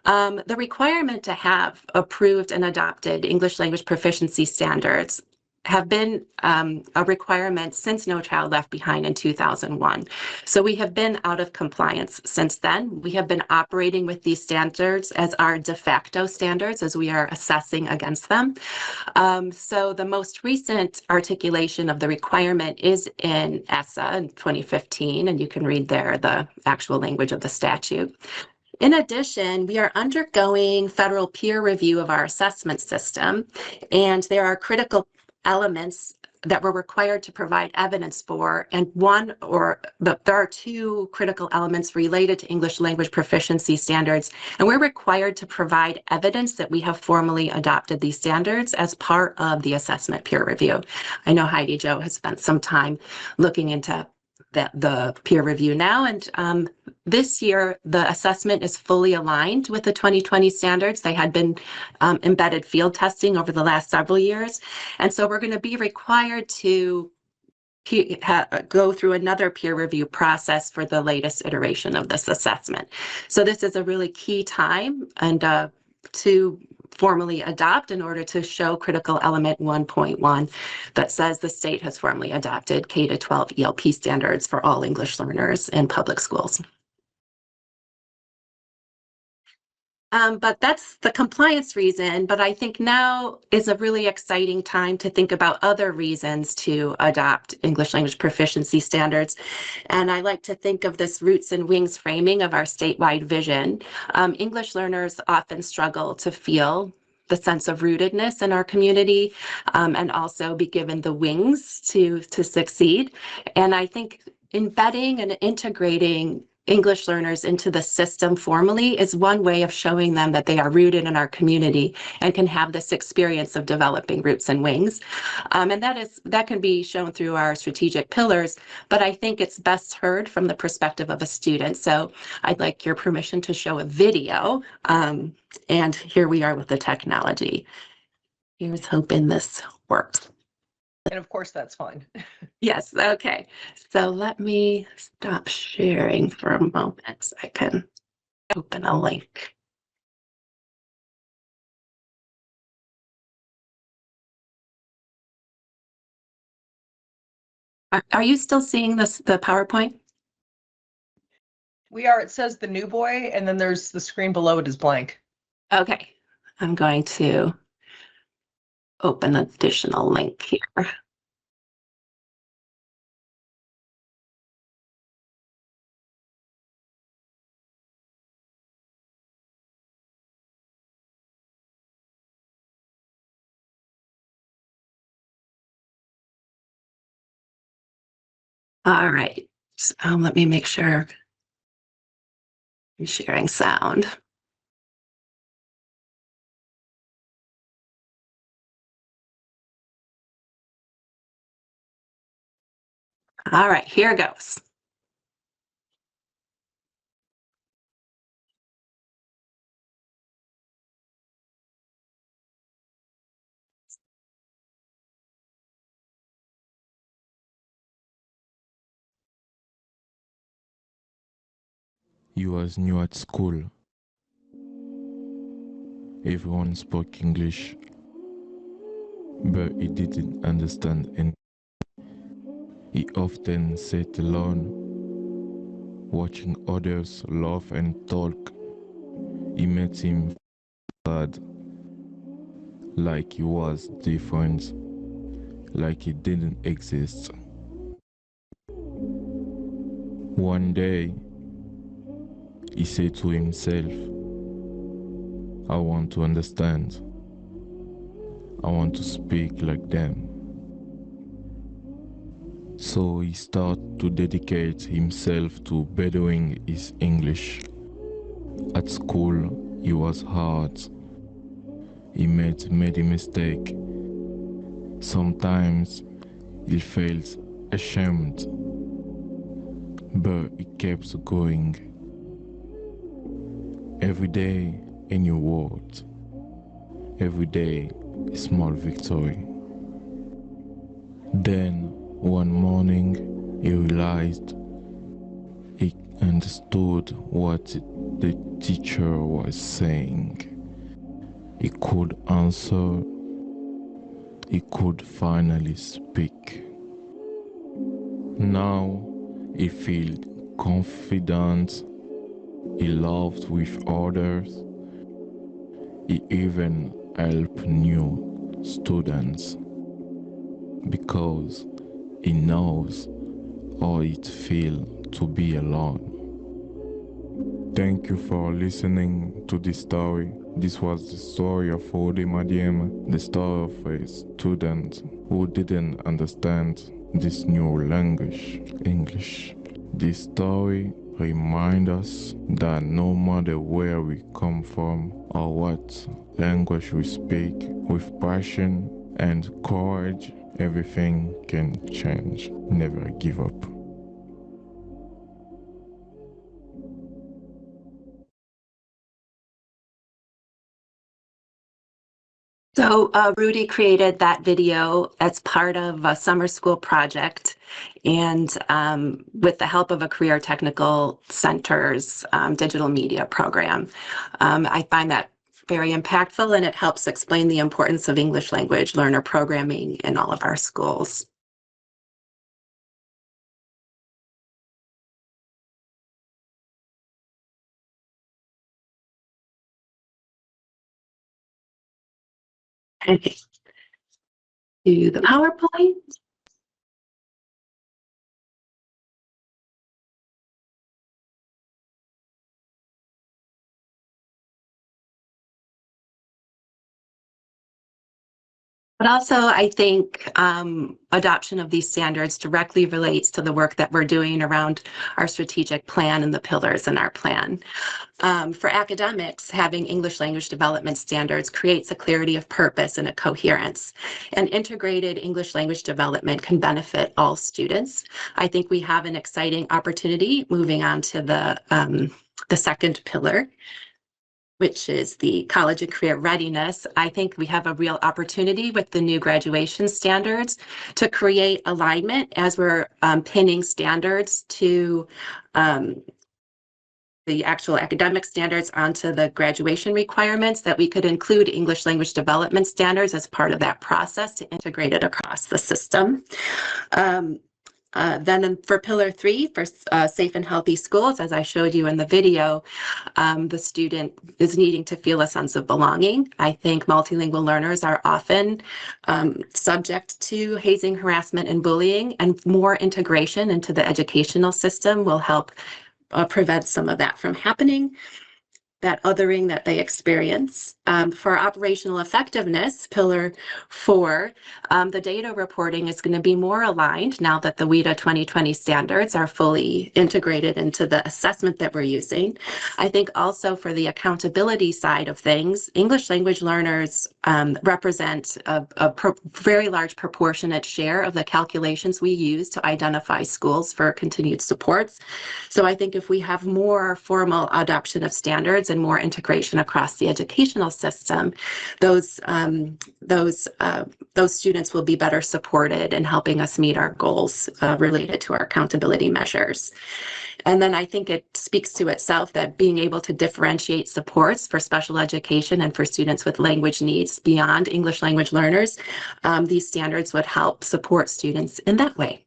The requirement to have approved and adopted English language proficiency standards have been a requirement since No Child Left Behind in 2001. So we have been out of compliance since then. We have been operating with these standards as our de facto standards as we are assessing against them. So the most recent articulation of the requirement is in ESSA in 2015, and you can read there the actual language of the statute. In addition, we are undergoing federal peer review of our assessment system, and there are critical elements that we're required to provide evidence for, and there are 2 critical elements related to English language proficiency standards, and we're required to provide evidence that we have formally adopted these standards as part of the assessment peer review. I know Heidi Jo has spent some time looking into the peer review now, and this year the assessment is fully aligned with the 2020 standards. They had been embedded field testing over the last several years, and so we're going to be required to go through another peer review process for the latest iteration of this assessment. So this is a really key time and to formally adopt in order to show critical element 1.1 that says the state has formally adopted K-12 ELP standards for all English learners in public schools. But that's the compliance reason. But I think now is a really exciting time to think about other reasons to adopt English language proficiency standards. And I like to think of this roots and wings framing of our statewide vision. English learners often struggle to feel the sense of rootedness in our community, and also be given the wings to succeed. And I think embedding and integrating English learners into the system formally is one way of showing them that they are rooted in our community and can have this experience of developing roots and wings. And that can be shown through our strategic pillars, but I think it's best heard from the perspective of a student. So I'd like your permission to show a video. And here we are with the technology. Here's hoping this works. And of course, that's fine. Yes, okay. So let me stop sharing for a moment so I can open a link. Are you still seeing the PowerPoint? We are, it says the new boy, and then there's the screen below it is blank. Okay, I'm going to open an additional link here. All right, so let me make sure I'm sharing sound. All right, here goes. He was new at school. Everyone spoke English, but he didn't understand anything. He often sat alone, watching others laugh and talk. It made him sad, like he was different, like he didn't exist. One day, he said to himself, I want to understand. I want to speak like them. So he started to dedicate himself to bettering his English. At school, he was hard. He made many mistakes. Sometimes he felt ashamed, but he kept going. Every day a new word. Every day a small victory. Then one morning he realized he understood what the teacher was saying. He could answer. He could finally speak. Now he feels confident. He laughed with others. He even helped new students because he knows how it feels to be alone. Thank you for listening to this story. This was the story of Ode Madiem, the story of a student who didn't understand this new language, English. This story reminds us that no matter where we come from or what language we speak, with passion and courage, everything can change. Never give up. So Rudy created that video as part of a summer school project, and with the help of a Career Technical Center's digital media program. I find that very impactful, and it helps explain the importance of English language learner programming in all of our schools. Okay. To the PowerPoint. But also, I think adoption of these standards directly relates to the work that we're doing around our strategic plan and the pillars in our plan. For academics, having English language development standards creates a clarity of purpose and a coherence. And integrated English language development can benefit all students. I think we have an exciting opportunity moving on to the second pillar, which is the college and career readiness. I think we have a real opportunity with the new graduation standards to create alignment as we're pinning standards to the actual academic standards onto the graduation requirements, that we could include English language development standards as part of that process to integrate it across the system. Then for pillar 3, for safe and healthy schools, as I showed you in the video, the student is needing to feel a sense of belonging. I think multilingual learners are often subject to hazing, harassment, and bullying, and more integration into the educational system will help prevent some of that from happening, that othering that they experience. For operational effectiveness, pillar 4, the data reporting is going to be more aligned now that the WIDA 2020 standards are fully integrated into the assessment that we're using. I think also for the accountability side of things, English language learners represent a very large proportionate share of the calculations we use to identify schools for continued supports. So I think if we have more formal adoption of standards and more integration across the educational system, those students will be better supported in helping us meet our goals related to our accountability measures. And then I think it speaks to itself that being able to differentiate supports for special education and for students with language needs beyond English language learners, these standards would help support students in that way.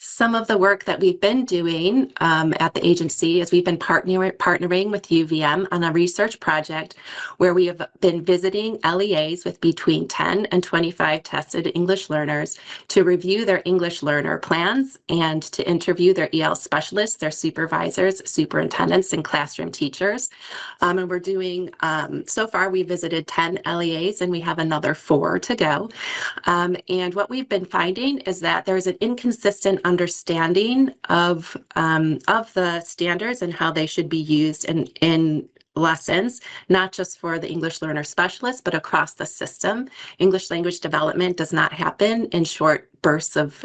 Some of the work that we've been doing at the agency is we've been partnering with UVM on a research project where we have been visiting LEAs with between 10 and 25 tested English learners to review their English learner plans and to interview their EL specialists, their supervisors, superintendents, and classroom teachers. And we're doing, so far we visited 10 LEAs and we have another 4 to go. And what we've been finding is that there's an inconsistent understanding of the standards and how they should be used in lessons, not just for the English learner specialists, but across the system. English language development does not happen in short bursts of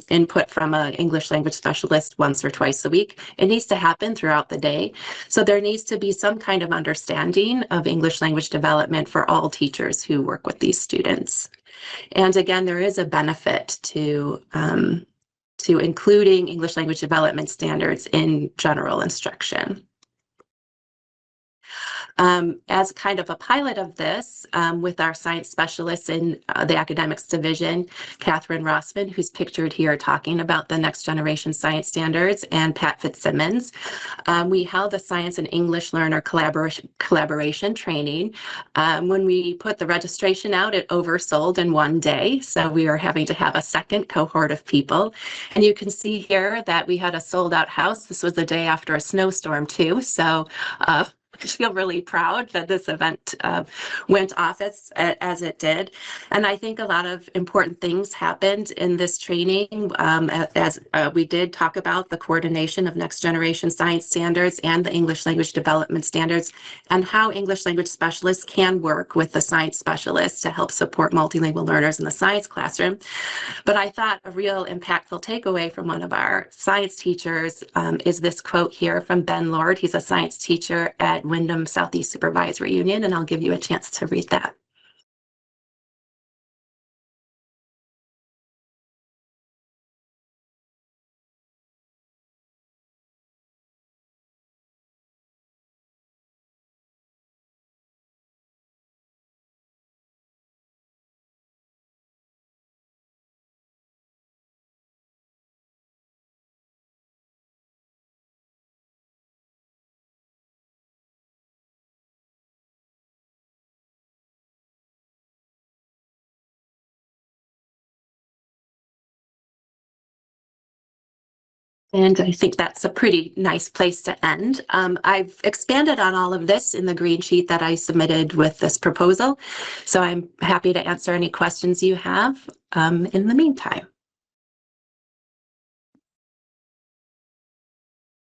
input from an English language specialist once or twice a week. It needs to happen throughout the day. So there needs to be some kind of understanding of English language development for all teachers who work with these students. And again, there is a benefit to including English language development standards in general instruction. As kind of a pilot of this, with our science specialists in the academics division, Catherine Rossman, who's pictured here talking about the next generation science standards, and Pat Fitzsimmons, we held a science and English learner collaboration training. When we put the registration out, it oversold in one day, so we are having to have a second cohort of people. And you can see here that we had a sold out house. This was the day after a snowstorm too, so I feel really proud that this event went off as it did. And I think a lot of important things happened in this training as we did talk about the coordination of next generation science standards and the English language development standards and how English language specialists can work with the science specialists to help support multilingual learners in the science classroom. But I thought a real impactful takeaway from one of our science teachers is this quote here from Ben Lord. He's a science teacher at Wyndham Southeast Supervisory Union, and I'll give you a chance to read that. And I think that's a pretty nice place to end. I've expanded on all of this in the green sheet that I submitted with this proposal. So I'm happy to answer any questions you have in the meantime.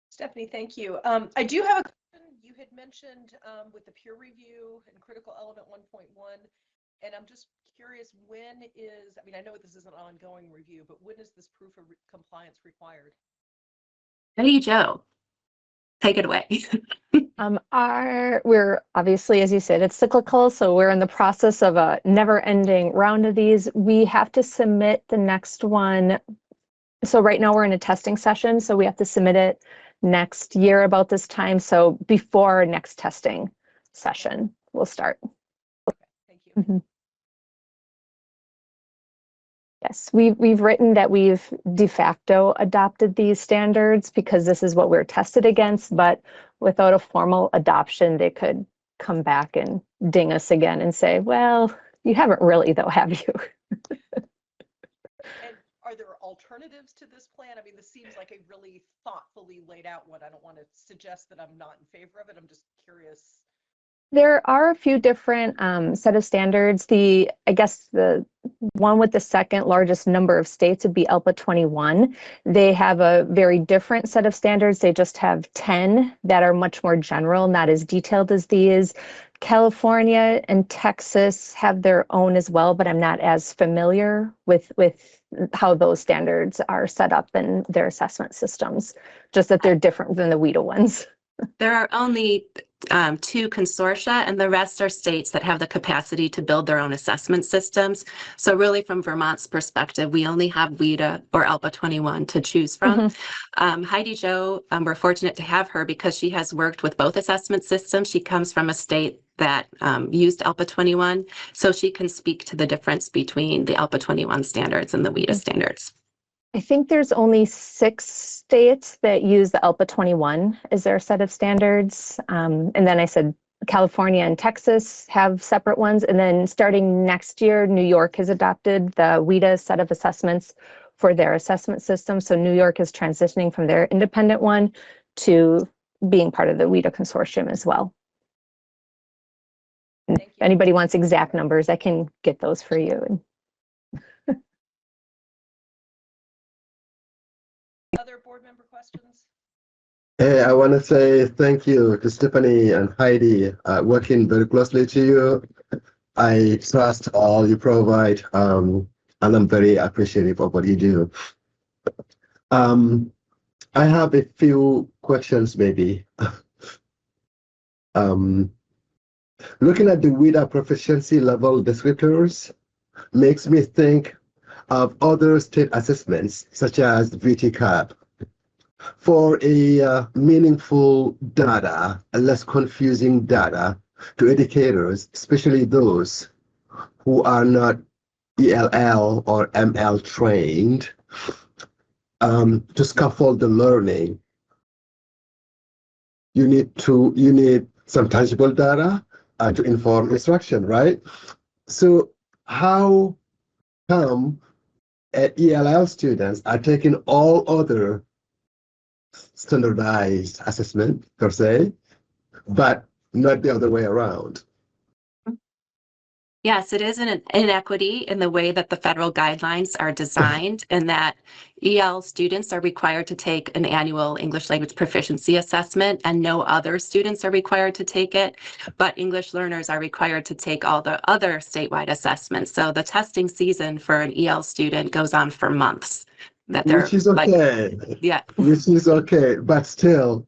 Stephanie, thank you. I do have a question. You had mentioned with the peer review and critical element 1.1, and I'm just curious, when is, I mean, I know this is an ongoing review, but when is this proof of compliance required? Hey, Joe, take it away. We're obviously, as you said, it's cyclical, so we're in the process of a never-ending round of these. We have to submit the next one. So right now we're in a testing session, so we have to submit it next year about this time. So before next testing session, we'll start. Thank you. Mm-hmm. Yes, we've written that we've de facto adopted these standards because this is what we're tested against, but without a formal adoption, they could come back and ding us again and say, well, you haven't really though, have you? And are there alternatives to this plan? I mean, this seems like a really thoughtfully laid out one. I don't want to suggest that I'm not in favor of it. I'm just curious. There are a few different set of standards. I guess the one with the second largest number of states would be ELPA 21. They have a very different set of standards. They just have 10 that are much more general, not as detailed as these. California and Texas have their own as well, but I'm not as familiar with how those standards are set up in their assessment systems, just that they're different than the WIDA ones. There are only 2 consortia, and the rest are states that have the capacity to build their own assessment systems. So really, from Vermont's perspective, we only have WIDA or ELPA 21 to choose from. Heidi Jo, we're fortunate to have her because she has worked with both assessment systems. She comes from a state that used ELPA 21, so she can speak to the difference between the ELPA 21 standards and the WIDA standards. I think there's only 6 states that use the ELPA 21 as their set of standards. And then I said California and Texas have separate ones. And then starting next year, New York has adopted the WIDA set of assessments for their assessment system. So New York is transitioning from their independent one to being part of the WIDA consortium as well. If anybody wants exact numbers, I can get those for you. Other board member questions? Hey, I want to say thank you to Stephanie and Heidi, working very closely to you. I trust all you provide, and I'm very appreciative of what you do. I have a few questions, maybe. Looking at the WIDA proficiency level descriptors makes me think of other state assessments, such as VTCAP. For a meaningful data, a less confusing data to educators, especially those who are not ELL or ML trained, to scaffold the learning, you need some tangible data to inform instruction, right? So how come ELL students are taking all other standardized assessment per se, but not the other way around? Yes, it is an inequity in the way that the federal guidelines are designed, and that EL students are required to take an annual English language proficiency assessment, and no other students are required to take it, but English learners are required to take all the other statewide assessments. So the testing season for an EL student goes on for months. Which is okay. Yeah. Which is okay, but still,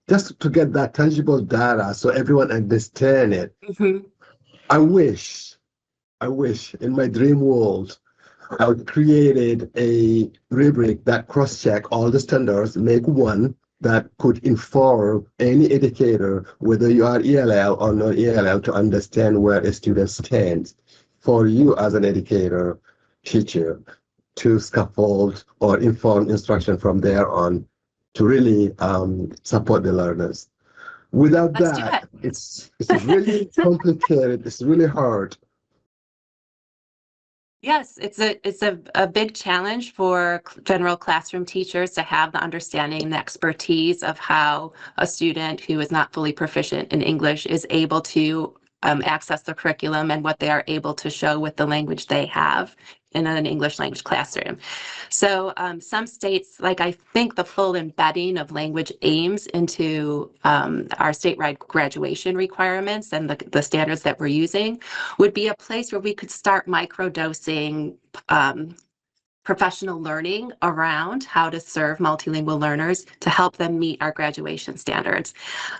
just to get that tangible data so everyone understand it. I wish in my dream world, I would created a rubric that cross-check all the standards, make one that could inform any educator, whether you are ELL or not ELL, to understand where a student stands. For you as an educator, teacher, to scaffold or inform instruction from there on to really support the learners. Without that, it's really complicated. It's really hard. Yes, it's a big challenge for general classroom teachers to have the understanding and the expertise of how a student who is not fully proficient in English is able to access the curriculum and what they are able to show with the language they have in an English language classroom. So some states, like I think the full embedding of language aims into our statewide graduation requirements and the standards that we're using would be a place where we could start microdosing professional learning around how to serve multilingual learners to help them meet our graduation standards.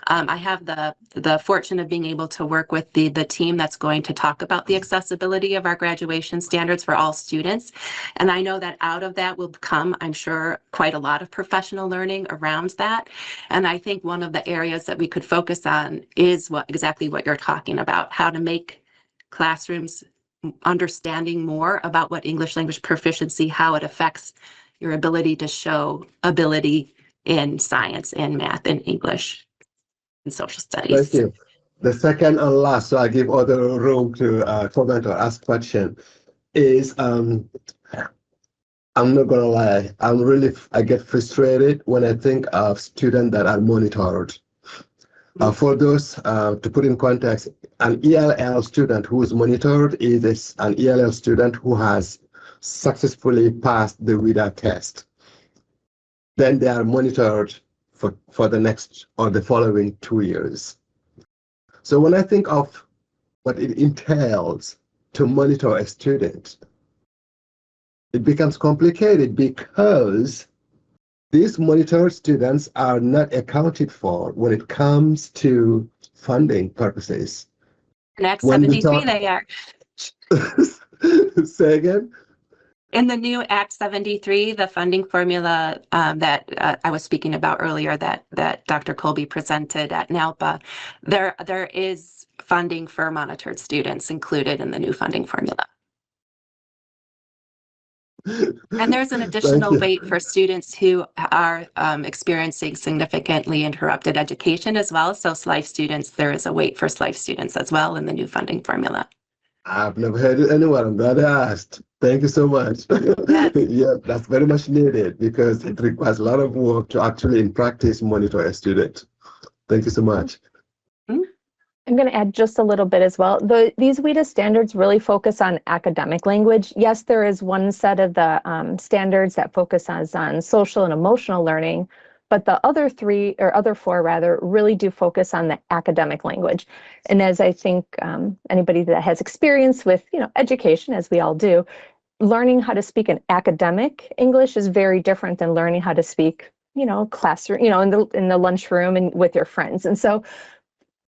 I have the fortune of being able to work with the team that's going to talk about the accessibility of our graduation standards for all students. And I know that out of that will come, I'm sure, quite a lot of professional learning around that. And I think one of the areas that we could focus on is exactly what you're talking about, how to make classrooms understanding more about what English language proficiency, how it affects your ability to show ability in science and math and English and social studies. Thank you. The second and last, so I give other room to comment or ask question, is I'm not gonna lie, I get frustrated when I think of students that are monitored. For those, to put in context, an ELL student who is monitored is an ELL student who has successfully passed the WIDA test. Then they are monitored for the next or the following 2 years. So when I think of what it entails to monitor a student, it becomes complicated because these monitored students are not accounted for when it comes to funding purposes. In Act 73, they are. Say again? In the new Act 73, the funding formula that I was speaking about earlier that Dr. Kolbe presented at NALPA, there is funding for monitored students included in the new funding formula. And there's an additional weight for students who are experiencing significantly interrupted education as well. So SLIFE students, there is a weight for SLIFE students as well in the new funding formula. I've never heard anyone. I'm glad I asked. Thank you so much. Yes. Yeah, that's very much needed because it requires a lot of work to actually in practice monitor a student. Thank you so much. I'm going to add just a little bit as well. These WIDA standards really focus on academic language. Yes, there is one set of the standards that focus on social and emotional learning, but the other four rather really do focus on the academic language. And as I think anybody that has experience with education, as we all do, learning how to speak an academic English is very different than learning how to speak, classroom, in the lunchroom and with your friends. And so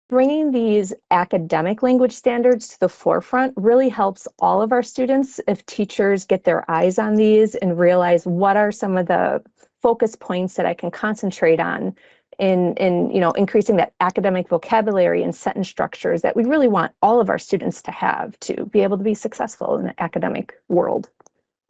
bringing these academic language standards to the forefront really helps all of our students if teachers get their eyes on these and realize what are some of the focus points that I can concentrate on in increasing that academic vocabulary and sentence structures that we really want all of our students to have to be able to be successful in the academic world.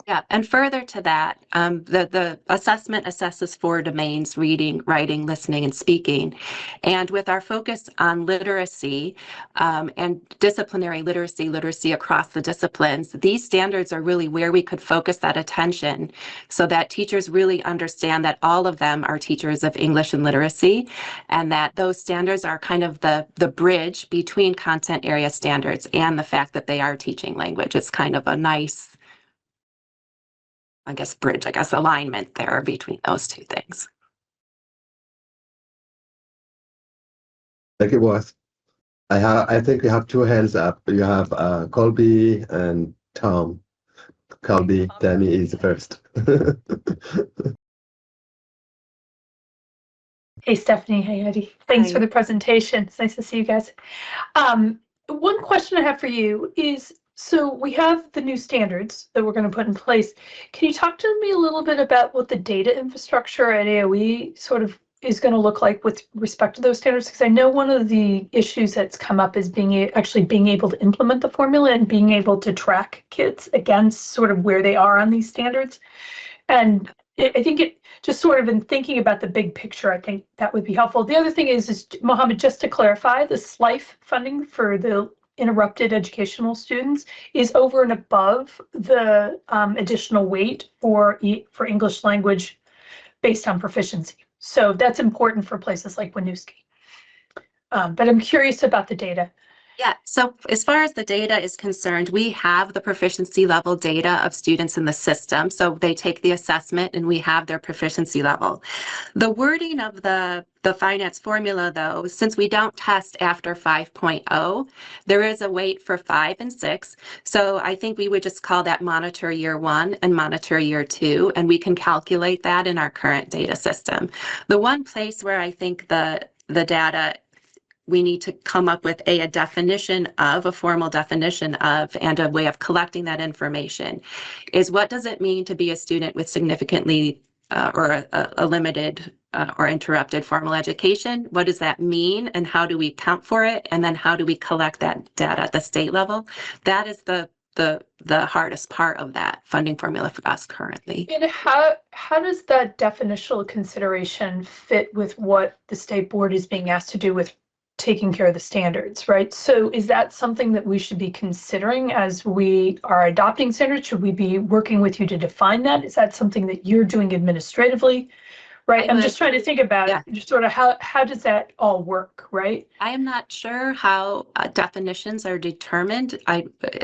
Yeah, and further to that, the assessment assesses 4 domains: reading, writing, listening, and speaking. And with our focus on literacy and disciplinary literacy across the disciplines, these standards are really where we could focus that attention so that teachers really understand that all of them are teachers of English and literacy, and that those standards are kind of the bridge between content area standards and the fact that they are teaching language. It's kind of a nice alignment there between those two things. Thank you, boss. I think we have 2 hands up. You have Kolbe and Tom. Kolbe, Tammy is first. Hey, Stephanie. Hey, Eddie. Thanks Hi. for the presentation. It's nice to see you guys. One question I have for you is, so we have the new standards that we're going to put in place. Can you talk to me a little bit about what the data infrastructure at AOE sort of is going to look like with respect to those standards? Because I know one of the issues that's come up is actually being able to implement the formula and being able to track kids against sort of where they are on these standards. And I think it just sort of in thinking about the big picture, I think that would be helpful. The other thing is Mohammed, just to clarify, the SLIFE funding for the interrupted educational students is over and above the additional weight for English language based on proficiency. So that's important for places like Winooski. But I'm curious about the data. Yeah, so as far as the data is concerned, we have the proficiency level data of students in the system. So they take the assessment and we have their proficiency level. The wording of the finance formula, though, since we don't test after 5.0, there is a weight for 5 and 6. So I think we would just call that monitor year 1 and monitor year 2, and we can calculate that in our current data system. The one place where I think the data we need to come up with a definition of, a formal definition of, and a way of collecting that information is what does it mean to be a student with significantly or a limited or interrupted formal education? What does that mean and how do we count for it? And then how do we collect that data at the state level? That is the hardest part of that funding formula for us currently. And how does that definitional consideration fit with what the state board is being asked to do with taking care of the standards, right? So is that something that we should be considering as we are adopting standards? Should we be working with you to define that? Is that something that you're doing administratively, right? I'm just trying to think about it, just sort of how does that all work, right? I am not sure how definitions are determined.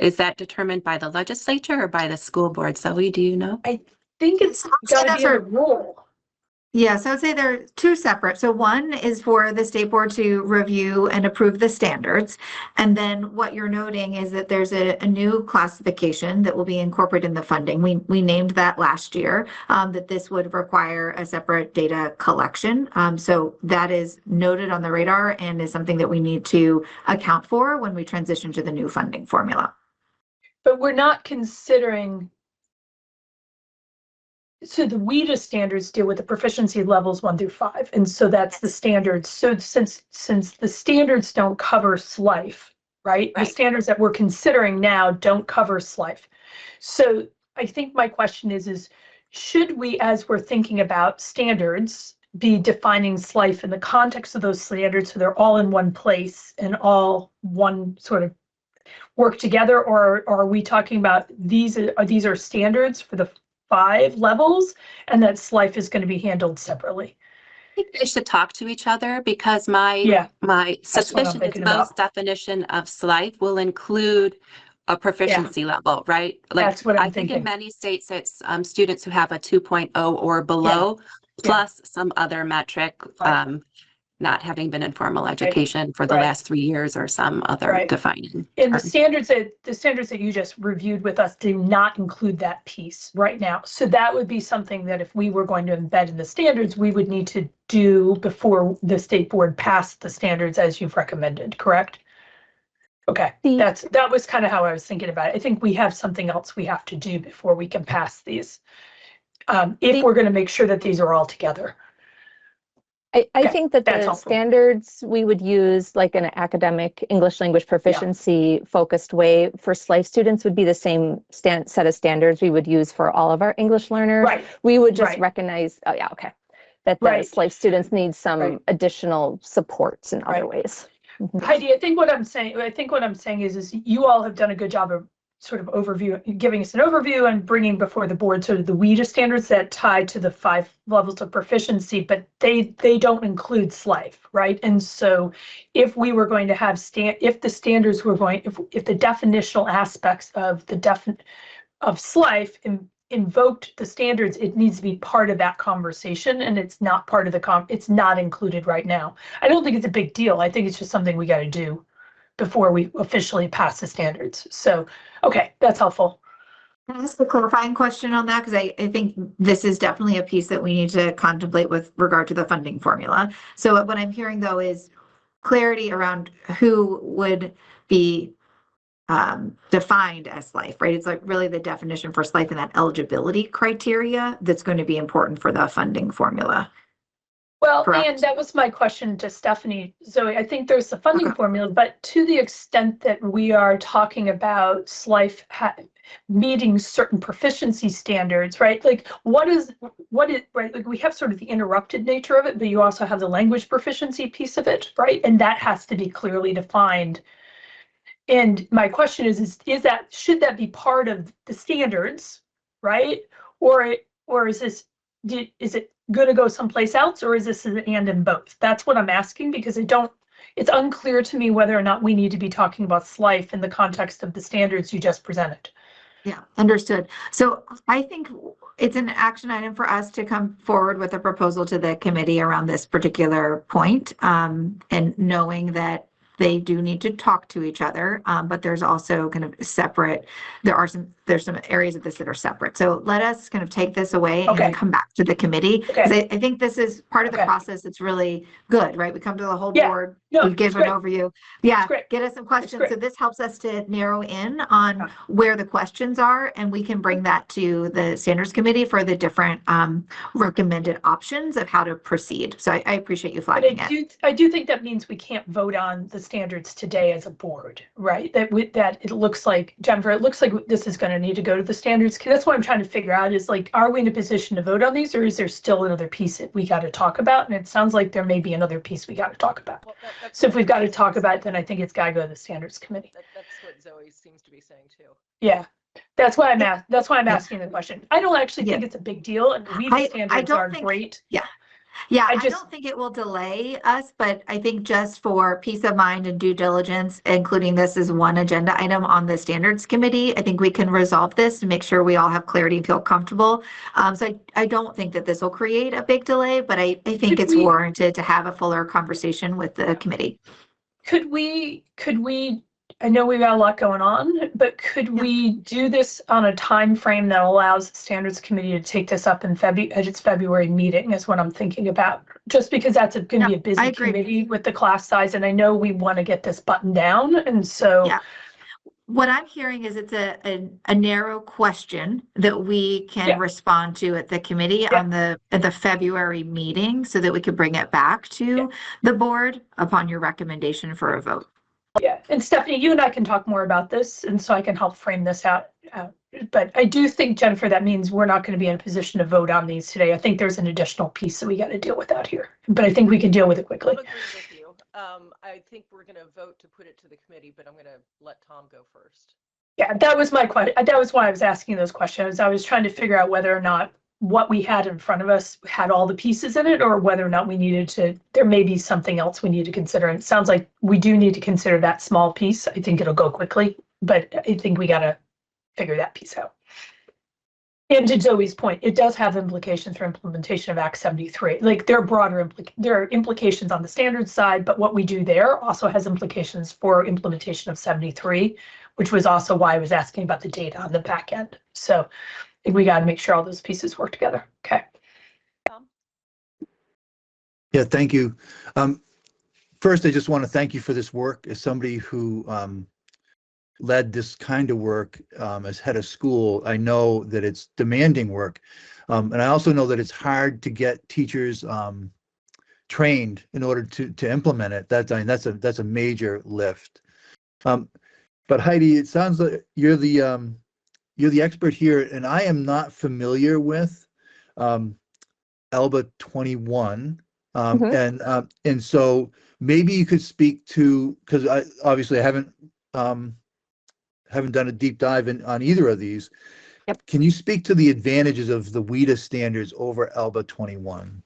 Is that determined by the legislature or by the school board? Zoe, do you know? I think it's got to be a rule. Yeah, so I'd say they're two separate. So one is for the state board to review and approve the standards. And then what you're noting is that there's a new classification that will be incorporated in the funding. We named that last year, that this would require a separate data collection. So that is noted on the radar and is something that we need to account for when we transition to the new funding formula. But we're not considering. So the WIDA standards deal with the proficiency levels 1 through 5, and so that's the standards. So since the standards don't cover SLIFE, right? The standards that we're considering now don't cover SLIFE. So I think my question is should we, as we're thinking about standards, be defining SLIFE in the context of those standards so they're all in one place and all one sort of work together, or are we talking about these are standards for the 5 levels and that SLIFE is going to be handled separately? I think they should talk to each other because my suspicion is most definition of SLIFE will include a proficiency level, right? Like that's what I'm think thinking. in many states it's students who have a 2.0 or below plus some other metric, not having been in formal education for the last 3 years or some other defining. And the standards that you just reviewed with us do not include that piece right now. So that would be something that if we were going to embed in the standards, we would need to do before the state board passed the standards as you've recommended, correct? Okay, that was kind of how I was thinking about it. I think we have something else we have to do before we can pass these. If we're going to make sure that these are all together. I think that the standards we would use like an academic English language proficiency focused way for SLIFE students would be the same set of standards we would use for all of our English learners. Right. We would just recognize, that the SLIFE students need some additional supports in other ways. Heidi, I think what I'm saying is you all have done a good job of sort of giving us an overview and bringing before the board sort of the WIDA standards that tie to the 5 levels of proficiency, but they don't include SLIFE, right? And so if we were going to have if the standards were going, if the definitional aspects of of SLIFE invoked the standards, it needs to be part of that conversation, and it's not part of it's not included right now. I don't think it's a big deal. I think it's just something we got to do before we officially pass the standards. So, okay, that's helpful. Can I ask a clarifying question on that? Because I think this is definitely a piece that we need to contemplate with regard to the funding formula. So what I'm hearing though is clarity around who would be defined as SLIFE, right? It's like really the definition for SLIFE and that eligibility criteria that's going to be important for the funding formula. Well, and that was my question to Stephanie. Zoe, I think there's the funding formula, but to the extent that we are talking about SLIFE meeting certain proficiency standards, right? Like what is, right? Like we have sort of the interrupted nature of it, but you also have the language proficiency piece of it, right? And that has to be clearly defined And my question is that, should that be part of the standards, right? Or is this, is it gonna go someplace else, or is this an and in both? That's what I'm asking, because it's unclear to me whether or not we need to be talking about SLIFE in the context of the standards you just presented. Yeah, understood. So I think it's an action item for us to come forward with a proposal to the committee around this particular point, and knowing that they do need to talk to each other, but there's also kind of separate, there's some areas of this that are separate. So let us kind of take this away and then come back to the committee. Because I think this is part of the process. It's really good, right? We come to the whole board, we give an overview. Yeah, get us some questions. So this helps us to narrow in on where the questions are, and we can bring that to the standards committee for the different recommended options of how to proceed. So I appreciate you flagging it. I do think that means we can't vote on the standards today as a board, right? That it looks like, Jennifer, it looks like this is going to need to go to the standards. That's what I'm trying to figure out is, like, are we in a position to vote on these, or is there still another piece that we got to talk about? And it sounds like there may be another piece we got to talk about. Well, so if we've got to talk about it, then I think it's got to go to the standards committee. That's what Zoe seems to be saying too. Yeah. That's why I'm asking the question. I don't actually think it's a big deal, and WIDA standards are great. Yeah, I don't think it will delay us, but I think just for peace of mind and due diligence, including this as one agenda item on the standards committee, I think we can resolve this and make sure we all have clarity and feel comfortable. So I don't think that this will create a big delay, but I think it's warranted to have a fuller conversation with the committee. Could we, I know we've got a lot going on, but could we do this on a time frame that allows the standards committee to take this up in its February meeting is what I'm thinking about, just because that's going to be a busy committee with the class size. And I know we want to get this buttoned down. And so what I'm hearing is it's a narrow question that we can respond to at the committee at the February meeting, so that we could bring it back to the board upon your recommendation for a vote. Yeah, and Stephanie, you and I can talk more about this, and so I can help frame this out. But I do think, Jennifer, that means we're not going to be in a position to vote on these today. I think there's an additional piece that we got to deal with out here, but I think we can deal with it quickly. I agree with you. I think we're going to vote to put it to the committee, but I'm going to let Tom go first. Yeah, that was my question. That was why I was asking those questions. I was trying to figure out whether or not what we had in front of us had all the pieces in it, or whether or not we needed to, there may be something else we need to consider. And it sounds like we do need to consider that small piece. I think it'll go quickly, but I think we got to figure that piece out. And to Zoe's point, it does have implications for implementation of Act 73. Like, there are broader implications on the standards side, but what we do there also has implications for implementation of 73, which was also why I was asking about the data on the back end. So I think we got to make sure all those pieces work together. Okay. Yeah, thank you. First, I just want to thank you for this work. As somebody who led this kind of work as head of school, I know that it's demanding work. And I also know that it's hard to get teachers trained in order to implement it. That's a major lift. But Heidi, it sounds like you're the expert here, and I am not familiar with ELBA 21. And so maybe you could speak to, because I obviously haven't done a deep dive on either of these. Yep. Can you speak to the advantages of the WIDA standards over ELBA 21?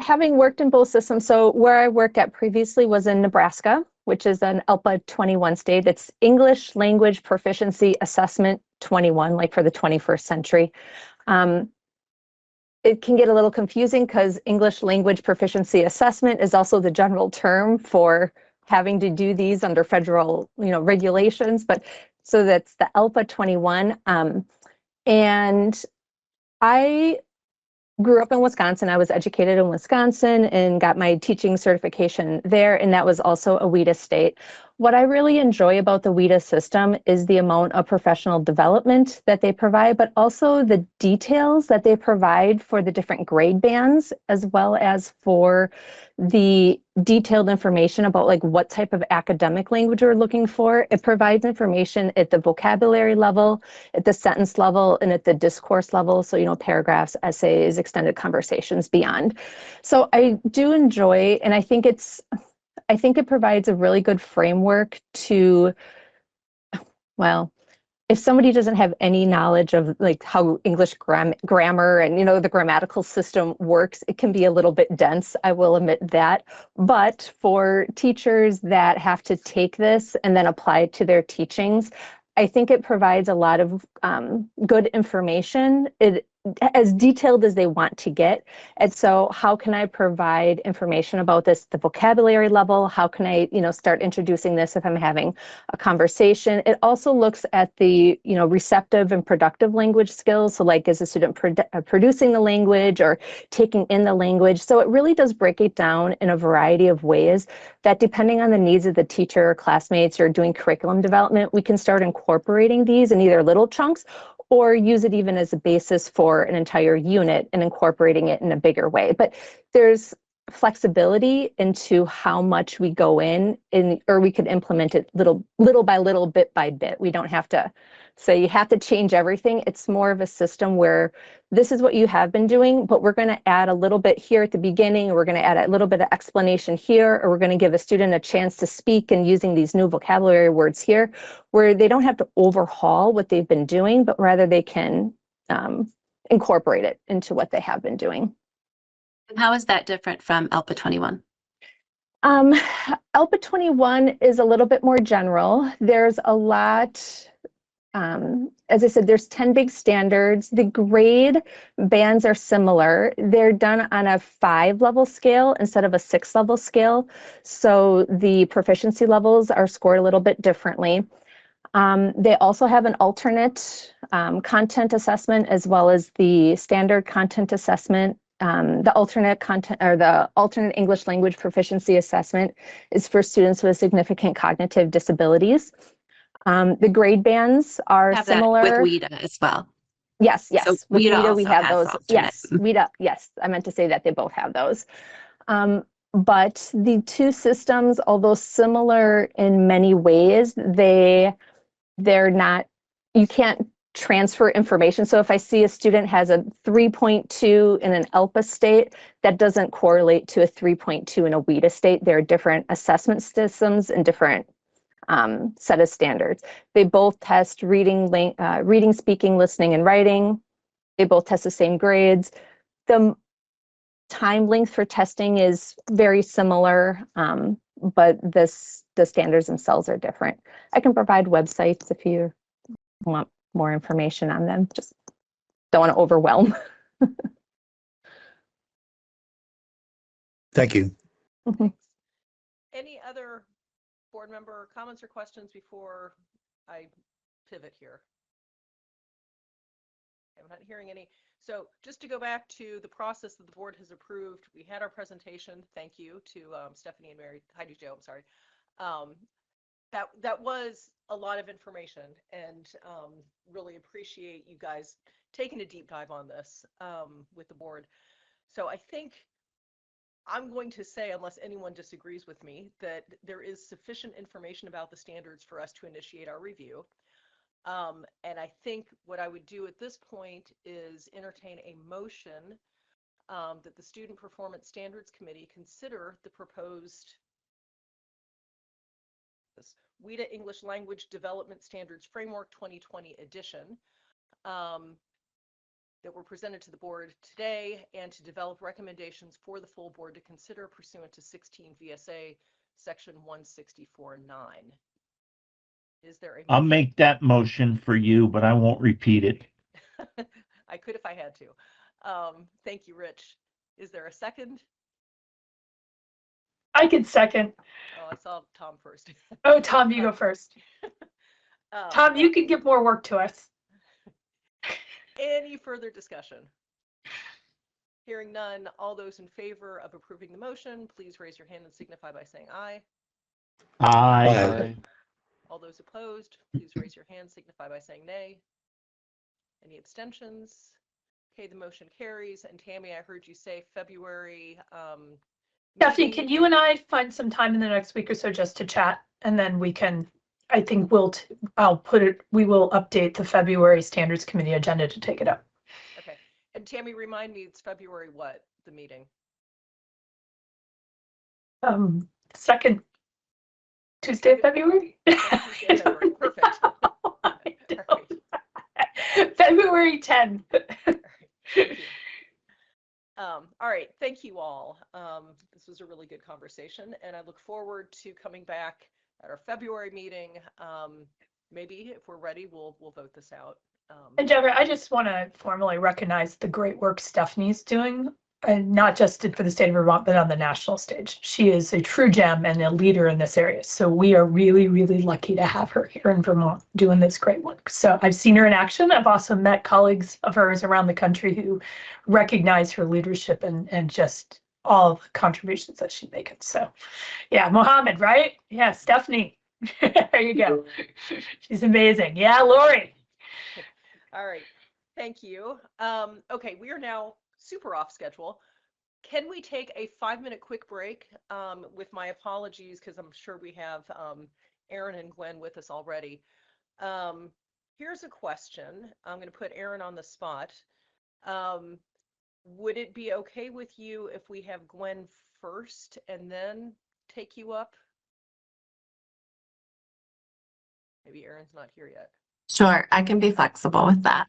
Having worked in both systems, so where I worked at previously was in Nebraska, which is an ELPA 21 state. It's English Language Proficiency Assessment 21, like for the 21st century. It can get a little confusing because English Language Proficiency Assessment is also the general term for having to do these under federal, regulations. But so that's the ELPA 21. And I grew up in Wisconsin. I was educated in Wisconsin and got my teaching certification there, and that was also a WIDA state. What I really enjoy about the WIDA system is the amount of professional development that they provide, but also the details that they provide for the different grade bands, as well as for the detailed information about like what type of academic language we're looking for. It provides information at the vocabulary level, at the sentence level, and at the discourse level. So, paragraphs, essays, extended conversations, beyond. So I do enjoy, and I think it's I think it provides a really good framework to, well, if somebody doesn't have any knowledge of like how English grammar and, you know, the grammatical system works, it can be a little bit dense, I will admit that. But for teachers that have to take this and then apply it to their teachings, I think it provides a lot of good information. It as detailed as they want to get. And so how can I provide information about this at the vocabulary level? How can I, you know, start introducing this if I'm having a conversation? It also looks at the, you know, receptive and productive language skills. So like, is a student producing the language or taking in the language? So it really does break it down in a variety of ways that depending on the needs of the teacher or classmates or doing curriculum development, we can start incorporating these in either little chunks or use it even as a basis for an entire unit and incorporating it in a bigger way. But there's flexibility into how much we go in, or we could implement it little by little, bit by bit. We don't have to say you have to change everything. It's more of a system where this is what you have been doing, but we're going to add a little bit here at the beginning, or we're going to add a little bit of explanation here, or we're going to give a student a chance to speak and using these new vocabulary words here, where they don't have to overhaul what they've been doing, but rather they can incorporate it into what they have been doing. And how is that different from ELPA 21? ELPA 21 is a little bit more general. There's a lot, as I said, there's 10 big standards. The grade bands are similar. They're done on a 5-level scale instead of a 6-level scale. So the proficiency levels are scored a little bit differently. They also have an alternate content assessment as well as the standard content assessment. The alternate content or the alternate English language proficiency assessment is for students with significant cognitive disabilities. The grade bands are similar. That with WIDA as well. Yes, yes. So With WIDA WIDA, we also have has those. alternate. Yes, WIDA, yes. I meant to say that they both have those. But the two systems, although similar in many ways, they're not, you can't transfer information. So if I see a student has a 3.2 in an ELPA state, that doesn't correlate to a 3.2 in a WIDA state. There are different assessment systems and different set of standards. They both test reading, speaking, listening, and writing. They both test the same grades. The time length for testing is very similar, but the standards themselves are different. I can provide websites if you want more information on them. Just don't want to overwhelm. Thank you. Any other board member comments or questions before I pivot here? I'm not hearing any. So just to go back to the process that the board has approved, we had our presentation. Thank you to Stephanie and Heidi Jo, I'm sorry. That was a lot of information, and really appreciate you guys taking a deep dive on this with the board. So I think I'm going to say, unless anyone disagrees with me, that there is sufficient information about the standards for us to initiate our review. And I think what I would do at this point is entertain a motion that the Student Performance Standards Committee consider the proposed WIDA English Language Development Standards Framework 2020 edition that were presented to the board today, and to develop recommendations for the full board to consider pursuant to 16 VSA section 164.9. Is there a motion? I'll make that motion for you, but I won't repeat it. I could if I had to. Thank you, Rich. Is there a second? I could second. Oh, I saw Tom first. Oh, Tom, you go first. Tom, you can give more work to us. Any further discussion? Hearing none, all those in favor of approving the motion, please raise your hand and signify by saying aye. Aye. All those opposed, please raise your hand, signify by saying nay. Any abstentions? Okay, the motion carries. And Tammy, I heard you say February. Stephanie, can you and I find some time in the next week or so just to chat, and then we can, I think we will update the February Standards Committee agenda to take it up. Okay. And Tammy, remind me, it's February what, the meeting? second Tuesday of February. Tuesday of February. Perfect. All right. February 10th. Thank you. All right, thank you all. This was a really good conversation, and I look forward to coming back at our February meeting. Maybe if we're ready, we'll vote this out. And Jennifer, I just want to formally recognize the great work Stephanie's doing, and not just for the state of Vermont, but on the national stage. She is a true gem and a leader in this area. So we are really, really lucky to have her here in Vermont doing this great work. So I've seen her in action. I've also met colleagues of hers around the country who recognize her leadership and just all of the contributions that she's making. So yeah, Mohammed, right? Yeah, Stephanie. There you go. She's amazing. Yeah, Lori. All right, thank you. Okay, we are now super off schedule. Can we take a 5-minute quick break with my apologies, because I'm sure we have Erin and Gwen with us already. Here's a question. I'm going to put Erin on the spot. Would it be okay with you if we have Gwen first and then take you up? Maybe Erin's not here yet. Sure, I can be flexible with that.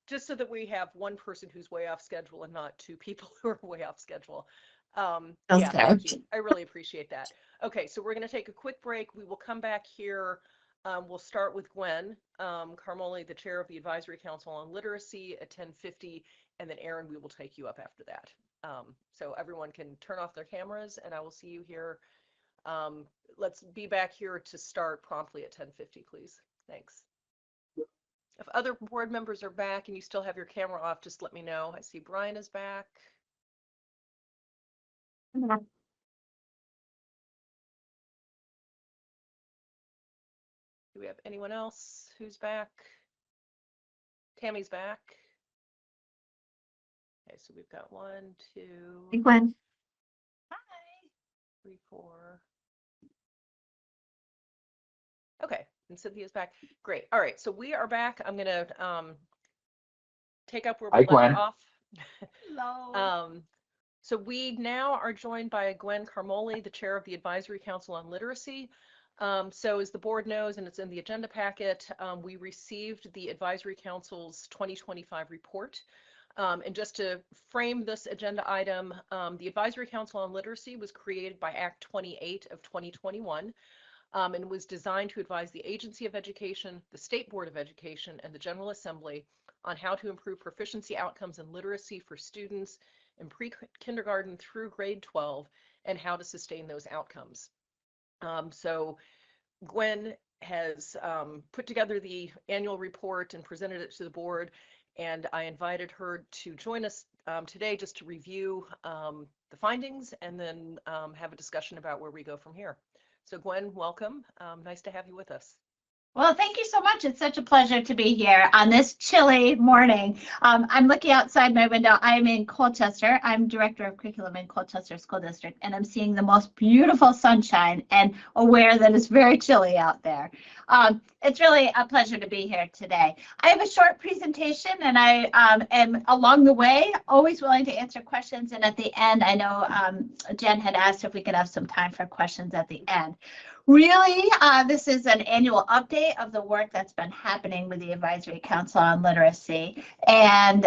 Just so that we have one person who's way off schedule and not two people who are way off schedule. Yeah, thank you. I really appreciate that. Okay, so we're going to take a quick break. We will come back here. We'll start with Gwen Carmoli, the chair of the Advisory Council on Literacy at 10:50, and then Erin, we will take you up after that. So everyone can turn off their cameras, and I will see you here. Let's be back here to start promptly at 10:50, please. Thanks. If other board members are back and you still have your camera off, just let me know. I see Brian is back. Do we have anyone else who's back? Tammy's back. Okay, so we've got 1, 2, Hey, Gwen. 3, 4. Okay, and Cynthia's back. Great. All right, so we are back. I'm going to take up where we left off. Hello. So we now are joined by Gwen Carmoli, the chair of the Advisory Council on Literacy. So as the board knows, and it's in the agenda packet, we received the Advisory Council's 2025 report. And just to frame this agenda item, the Advisory Council on Literacy was created by Act 28 of 2021. And was designed to advise the Agency of Education, the State Board of Education, and the General Assembly on how to improve proficiency outcomes in literacy for students in pre-kindergarten through grade 12 and how to sustain those outcomes. So Gwen has put together the annual report and presented it to the board, and I invited her to join us today just to review the findings and then have a discussion about where we go from here. So Gwen, welcome. Nice to have you with us. Well, thank you so much. It's such a pleasure to be here on this chilly morning. I'm looking outside my window. I'm in Colchester. I'm director of curriculum in Colchester School District, and I'm seeing the most beautiful sunshine and aware that it's very chilly out there. It's really a pleasure to be here today. I have a short presentation, and I am along the way always willing to answer questions. And at the end, I know Jen had asked if we could have some time for questions at the end. Really, this is an annual update of the work that's been happening with the Advisory Council on Literacy. And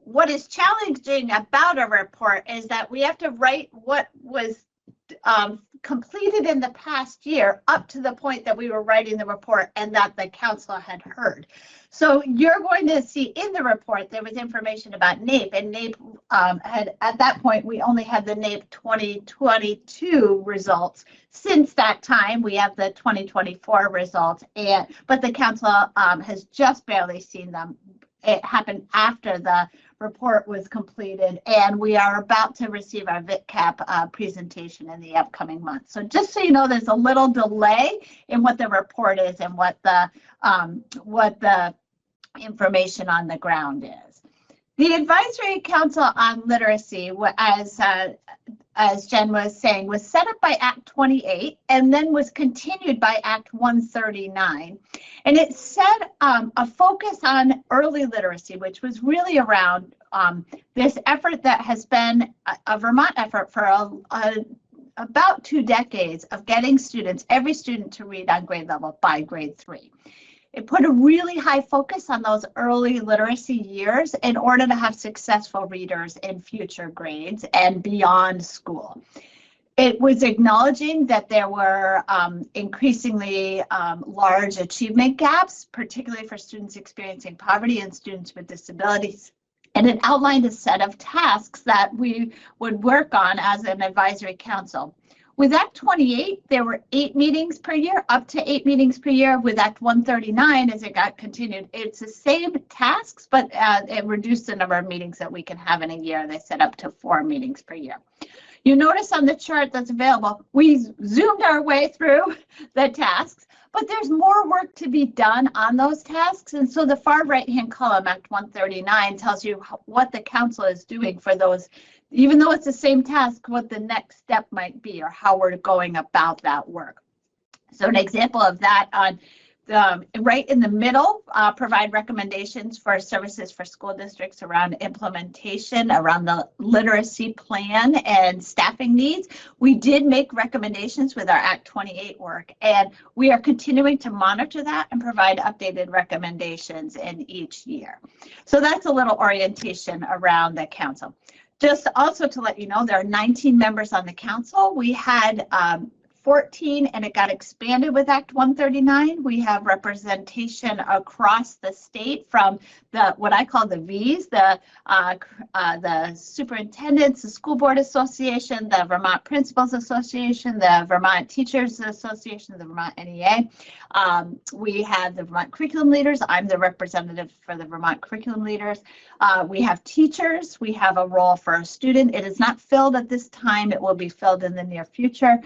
what is challenging about a report is that we have to write what was completed in the past year up to the point that we were writing the report and that the council had heard. So you're going to see in the report there was information about NAEP, and NAEP had, at that point, we only had the NAEP 2022 results. Since that time, we have the 2024 results, but the council has just barely seen them. It happened after the report was completed, and we are about to receive our VITCAP presentation in the upcoming month. So just so you know, there's a little delay in what the report is and what the information on the ground is. The Advisory Council on Literacy, as Jen was saying, was set up by Act 28 and then was continued by Act 139. And it set a focus on early literacy, which was really around this effort that has been a Vermont effort for about 2 decades of getting students, every student, to read on grade level by grade 3. It put a really high focus on those early literacy years in order to have successful readers in future grades and beyond school. It was acknowledging that there were increasingly large achievement gaps, particularly for students experiencing poverty and students with disabilities. And it outlined a set of tasks that we would work on as an advisory council. With Act 28, there were 8 meetings per year, up to 8 meetings per year. With Act 139, as it got continued, it's the same tasks, but it reduced the number of meetings that we can have in a year. They set up to 4 meetings per year. You notice on the chart that's available, we zoomed our way through the tasks, but there's more work to be done on those tasks. And so the far right-hand column, Act 139, tells you what the council is doing for those, even though it's the same task, what the next step might be or how we're going about that work. So an example of that on right in the middle, provide recommendations for services for school districts around implementation, around the literacy plan and staffing needs. We did make recommendations with our Act 28 work, and we are continuing to monitor that and provide updated recommendations in each year. So that's a little orientation around the council. Just also to let you know, there are 19 members on the council. We had 14 and it got expanded with Act 139. We have representation across the state from the what I call the V's, the superintendents, the school board association, the Vermont Principals Association, the Vermont Teachers Association, the Vermont NEA. We have the Vermont curriculum leaders. I'm the representative for the Vermont curriculum leaders. We have teachers. We have a role for a student. It is not filled at this time. It will be filled in the near future.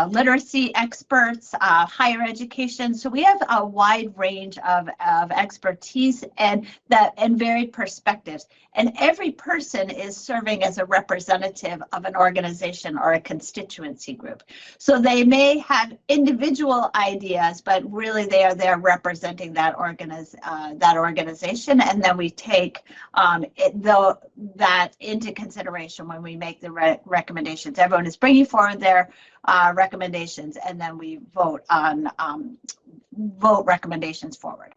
Literacy experts, higher education. So we have a wide range of expertise and varied perspectives. And every person is serving as a representative of an organization or a constituency group. So they may have individual ideas, but really they are there representing that organization. And then we take that into consideration when we make the recommendations. Everyone is bringing forward their recommendations, and then we vote recommendations forward.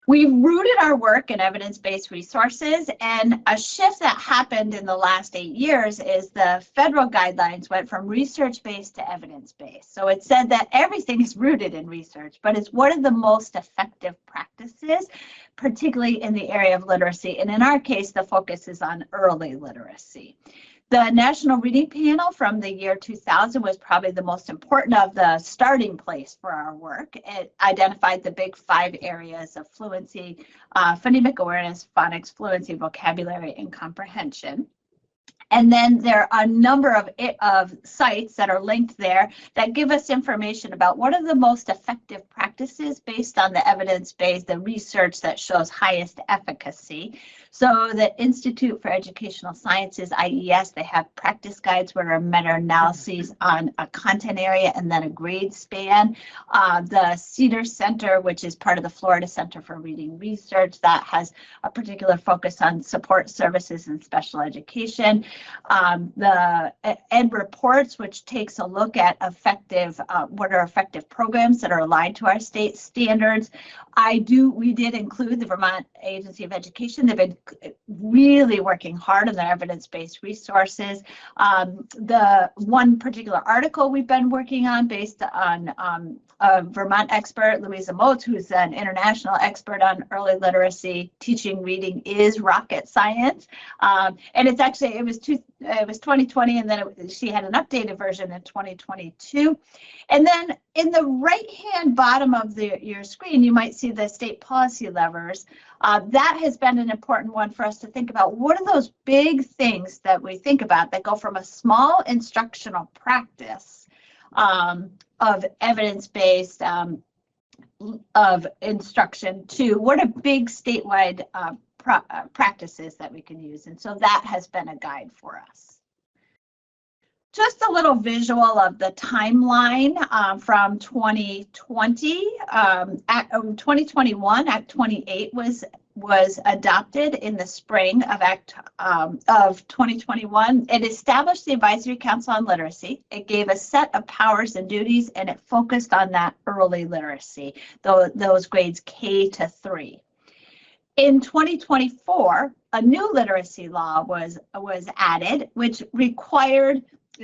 We've rooted our work in evidence-based resources, and a shift that happened in the last 8 years is the federal guidelines went from research-based to evidence-based. So it said that everything is rooted in research, but it's what are the most effective practices, particularly in the area of literacy. And in our case, the focus is on early literacy. The National Reading Panel from the year 2000 was probably the most important of the starting place for our work. It identified the big 5 areas of fluency, phonemic awareness, phonics, fluency, vocabulary, and comprehension. And then there are a number of sites that are linked there that give us information about what are the most effective practices based on the evidence-based, the research that shows highest efficacy. So the Institute for Educational Sciences, IES, they have practice guides where are meta-analyses on a content area and then a grade span. The Cedar Center, which is part of the Florida Center for Reading Research, that has a particular focus on support services and special education. The Ed Reports, which takes a look at what are effective programs that are aligned to our state standards. We did include the Vermont Agency of Education. They've been really working hard on their evidence-based resources. The one particular article we've been working on based on a Vermont expert, Louisa Motes, who's an international expert on early literacy, teaching reading is rocket science. And it's actually, it was 2020, and then she had an updated version in 2022. And then in the right-hand bottom of your screen, you might see the state policy levers. That has been an important one for us to think about. What are those big things that we think about that go from a small instructional practice of evidence-based instruction to what are big statewide practices that we can use. And so that has been a guide for us. Just a little visual of the timeline from 2020. 2021, Act 28 was adopted in the spring of 2021. It established the Advisory Council on Literacy. It gave a set of powers and duties, and it focused on that early literacy, those grades K to 3. In 2024, a new literacy law was added, which required,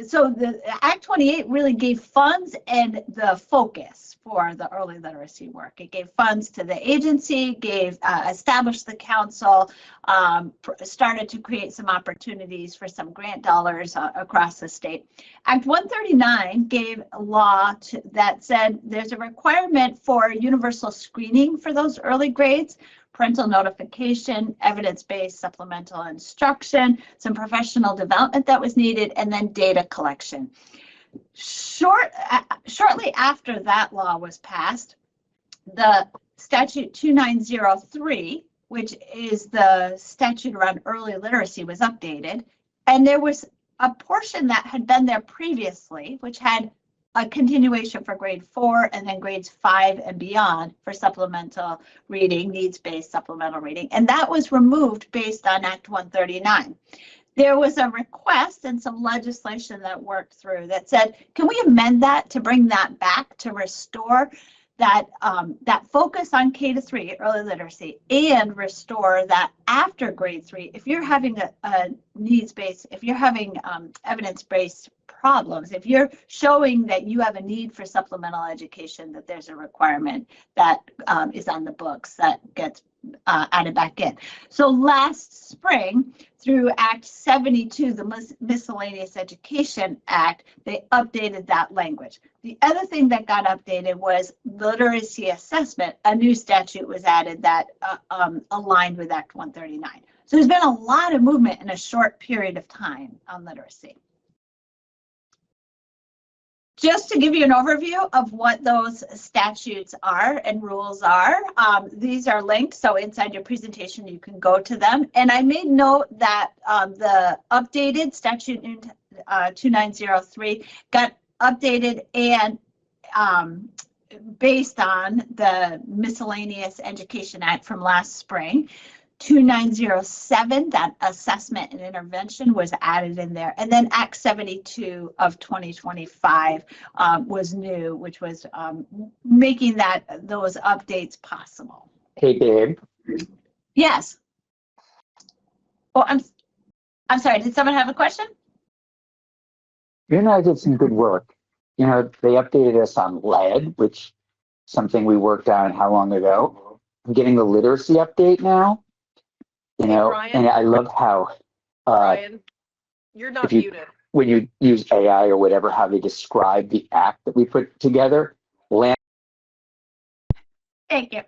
so the Act 28 really gave funds and the focus for the early literacy work. It gave funds to the agency, established the council, started to create some opportunities for some grant dollars across the state. Act 139 gave a law that said there's a requirement for universal screening for those early grades, parental notification, evidence-based supplemental instruction, some professional development that was needed, and then data collection. Shortly after that law was passed, the statute 2903, which is the statute around early literacy, was updated, and there was a portion that had been there previously, which had a continuation for grade 4 and then grades 5 and beyond for supplemental reading, needs-based supplemental reading. And that was removed based on Act 139. There was a request and some legislation that worked through that said, can we amend that to bring that back to restore that that focus on K to 3 early literacy and restore that after grade 3, if you're having a needs-based, if you're having evidence-based problems, if you're showing that you have a need for supplemental education, that there's a requirement that is on the books that gets added back in. So last spring, through Act 72, the Miscellaneous Education Act, they updated that language. The other thing that got updated was literacy assessment. A new statute was added that aligned with Act 139. So there's been a lot of movement in a short period of time on literacy. Just to give you an overview of what those statutes are and rules are, these are linked, so inside your presentation you can go to them. And I made note that the updated statute 2903 got updated and based on the Miscellaneous Education Act from last spring. 2907, that assessment and intervention, was added in there. And then Act 72 of 2025 was new, which was making those updates possible. Hey, babe. Yes. Oh, I'm sorry, did someone have a question? You and I did some good work. You know, they updated us on lead, which something we worked on how long ago. I'm getting the literacy update now. You know, Brian? and I love how Brian, you're not muted. When you use AI or whatever, how they describe the act that we put together. Thank you.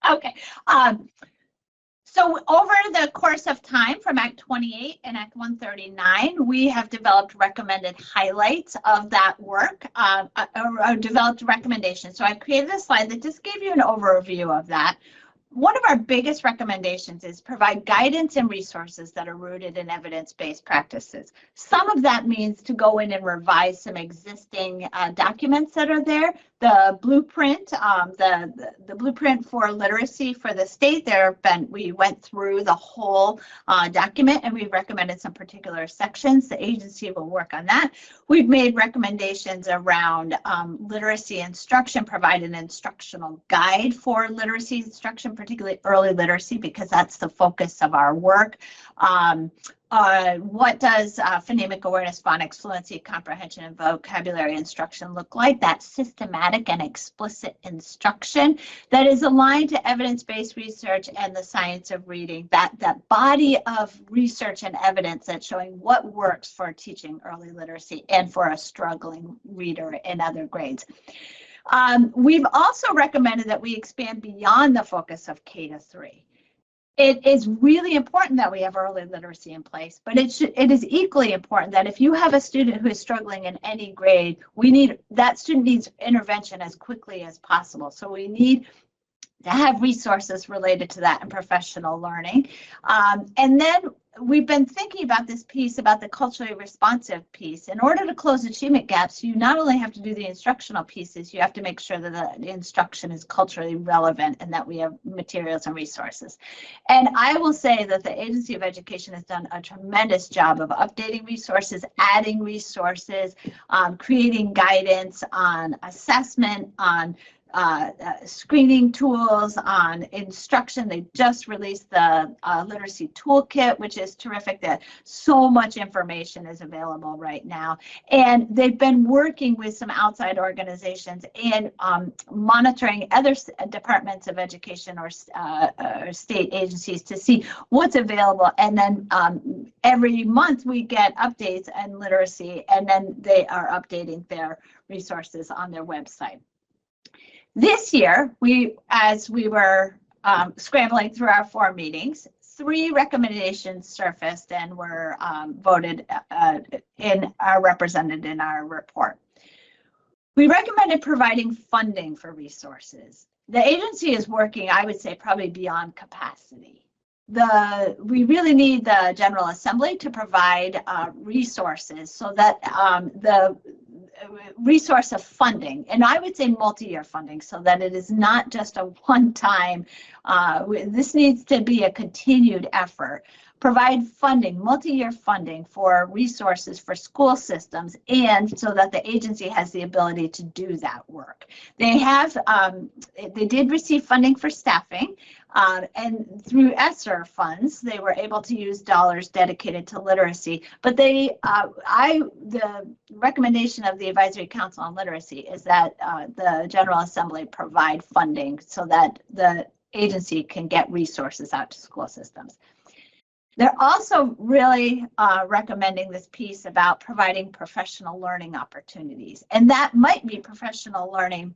Okay. So over the course of time from Act 28 and Act 139, we have developed recommended highlights of that work, or developed recommendations. So I created a slide that just gave you an overview of that. One of our biggest recommendations is provide guidance and resources that are rooted in evidence-based practices. Some of that means to go in and revise some existing documents that are there. The blueprint, the blueprint for literacy for the state, we went through the whole document and we've recommended some particular sections. The agency will work on that. We've made recommendations around literacy instruction, provide an instructional guide for literacy instruction, particularly early literacy, because that's the focus of our work. What does phonemic awareness, phonics, fluency, comprehension, and vocabulary instruction look like? That's systematic and explicit instruction that is aligned to evidence-based research and the science of reading. That body of research and evidence that's showing what works for teaching early literacy and for a struggling reader in other grades. We've also recommended that we expand beyond the focus of K to 3. it is really important that we have early literacy in place, but it is equally important that if you have a student who is struggling in any grade, that student needs intervention as quickly as possible. So we need to have resources related to that and professional learning. And then we've been thinking about this piece, about the culturally responsive piece. In order to close achievement gaps, you not only have to do the instructional pieces, you have to make sure that the instruction is culturally relevant and that we have materials and resources. And I will say that the Agency of Education has done a tremendous job of updating resources, adding resources, creating guidance on assessment, on screening tools, on instruction. They just released the literacy toolkit, which is terrific. That so much information is available right now. And they've been working with some outside organizations and monitoring other departments of education or state agencies to see what's available. And then every month we get updates on literacy, and then they are updating their resources on their website. This year, as we were scrambling through our 4 meetings, 3 recommendations surfaced and were voted represented in our report. We recommended providing funding for resources. The agency is working, I would say, probably beyond capacity. We really need the General Assembly to provide resources so that the resource of funding, and I would say multi-year funding, so that it is not just a one-time, this needs to be a continued effort. Provide funding, multi-year funding for resources for school systems, and so that the agency has the ability to do that work. They did receive funding for staffing, and through ESSER funds, they were able to use dollars dedicated to literacy. But the recommendation of the Advisory Council on Literacy is that the General Assembly provide funding so that the agency can get resources out to school systems. They're also really recommending this piece about providing professional learning opportunities. And that might be professional learning,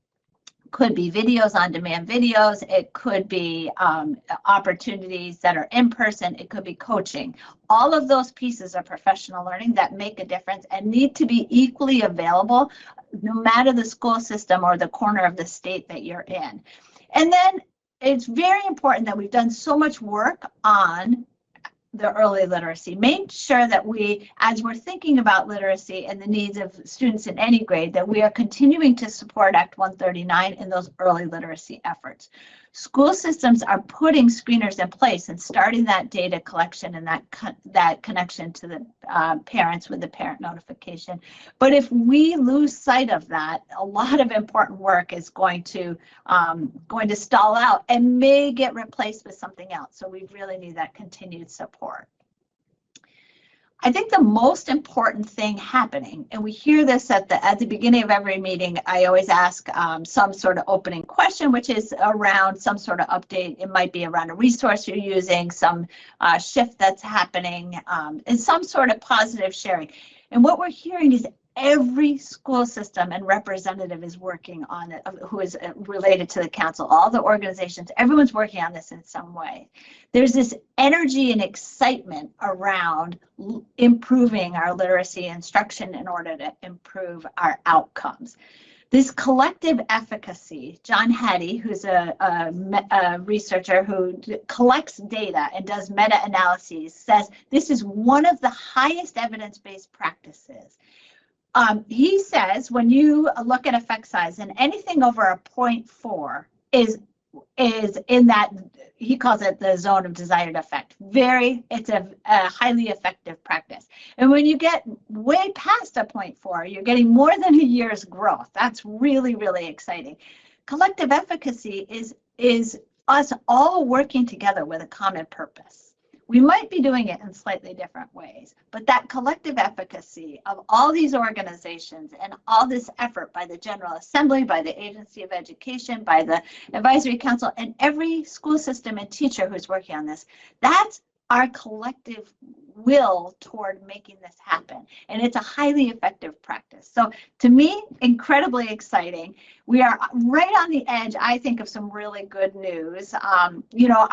could be videos, on-demand videos. It could be opportunities that are in person. It could be coaching. All of those pieces of professional learning that make a difference and need to be equally available no matter the school system or the corner of the state that you're in. And then it's very important that we've done so much work on the early literacy. Make sure that as we're thinking about literacy and the needs of students in any grade, that we are continuing to support Act 139 in those early literacy efforts. School systems are putting screeners in place and starting that data collection and that connection to the parents with the parent notification. But if we lose sight of that, a lot of important work is going to stall out and may get replaced with something else. So we really need that continued support. I think the most important thing happening, and we hear this at the beginning of every meeting, I always ask some sort of opening question, which is around some sort of update. It might be around a resource you're using, some shift that's happening, and some sort of positive sharing. And what we're hearing is every school system and representative is working on it, who is related to the council, all the organizations, everyone's working on this in some way. There's this energy and excitement around improving our literacy instruction in order to improve our outcomes. This collective efficacy, John Hattie, who's a researcher who collects data and does meta-analyses, says this is one of the highest evidence-based practices. He says when you look at effect size, and anything over a 0.4 is in that, he calls it the zone of desired effect. It's a highly effective practice. And when you get way past a 0.4, you're getting more than a year's growth. That's really, really exciting. Collective efficacy is us all working together with a common purpose. We might be doing it in slightly different ways, but that collective efficacy of all these organizations and all this effort by the General Assembly, by the Agency of Education, by the Advisory Council, and every school system and teacher who's working on this, that's our collective will toward making this happen. And it's a highly effective practice. So to me, incredibly exciting. We are right on the edge, I think, of some really good news. You know,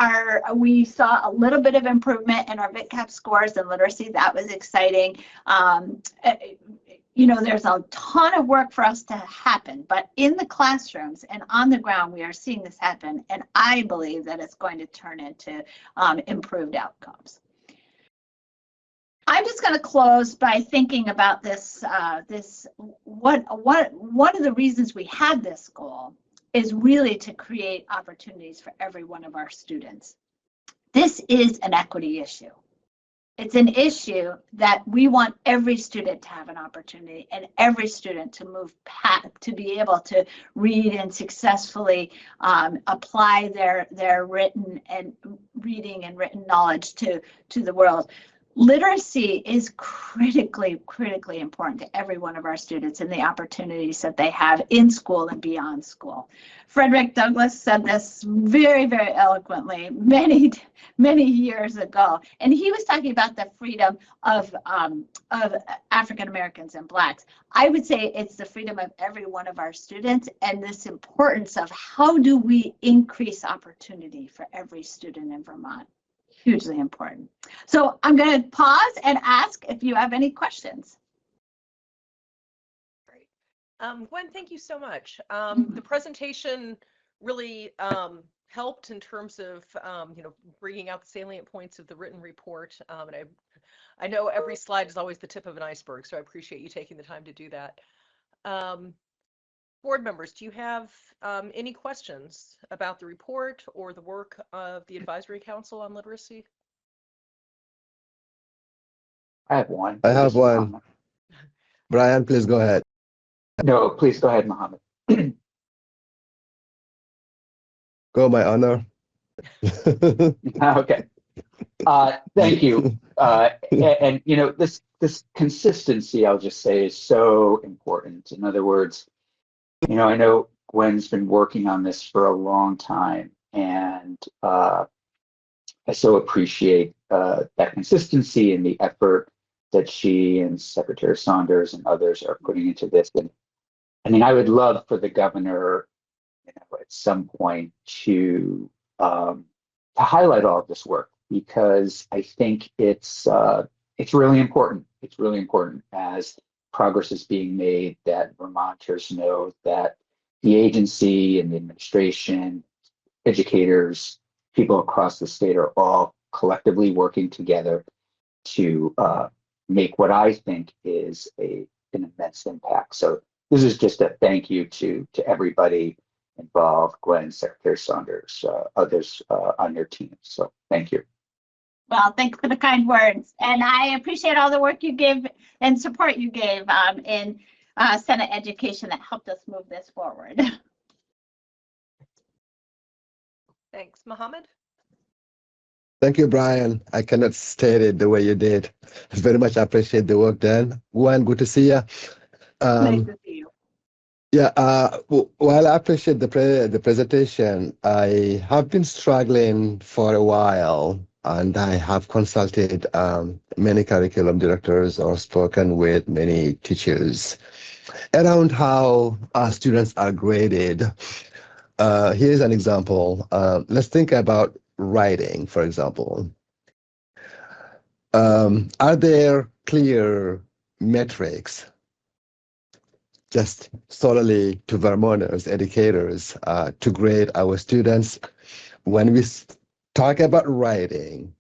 we saw a little bit of improvement in our VitCap scores and literacy. That was exciting. You know, there's a ton of work for us to happen, but in the classrooms and on the ground, we are seeing this happen. And I believe that it's going to turn into improved outcomes. I'm just going to close by thinking about this. One of the reasons we had this goal is really to create opportunities for every one of our students. This is an equity issue. It's an issue that we want every student to have an opportunity and every student to move past, to be able to read and successfully apply their written and reading and written knowledge to the world. Literacy is critically important to every one of our students and the opportunities that they have in school and beyond school. Frederick Douglass said this very, very eloquently many years ago, and he was talking about the freedom of African Americans and Blacks. I would say it's the freedom of every one of our students and this importance of how do we increase opportunity for every student in Vermont. Hugely important. So I'm going to pause and ask if you have any questions. Great. Gwen, thank you so much. The presentation really helped in terms of, you know, bringing out the salient points of the written report. And I know every slide is always the tip of an iceberg, so I appreciate you taking the time to do that. Board members, do you have any questions about the report or the work of the Advisory Council on Literacy? I have one. I have one. Brian, please go ahead. No, please go ahead, Mohammed. Go, my honor. Okay. Thank you. And you know, this consistency, I'll just say, is so important. In other words, you know, I know Gwen's been working on this for a long time, and I so appreciate that consistency and the effort that she and Secretary Saunders and others are putting into this. And I mean, I would love for the governor, you know, at some point to highlight all of this work, because I think it's really important. It's really important as progress is being made, that Vermonters know that the agency and the administration, educators, people across the state are all collectively working together to make what I think is an immense impact. So this is just a thank you to everybody involved, Gwen, Secretary Saunders, others on your team. So thank you. Well, thanks for the kind words. And I appreciate all the work you gave and support you gave in Senate Education that helped us move this forward. Thanks. Mohammed? Thank you, Brian. I cannot state it the way you did. Very much appreciate the work done. Gwen, good to see you. Nice to see you. Yeah, while I appreciate the presentation, I have been struggling for a while, and I have consulted many curriculum directors or spoken with many teachers around how our students are graded. Here's an example. Let's think about writing, for example. Are there clear metrics just solely to Vermonters, educators, to grade our students? When we talk about writing,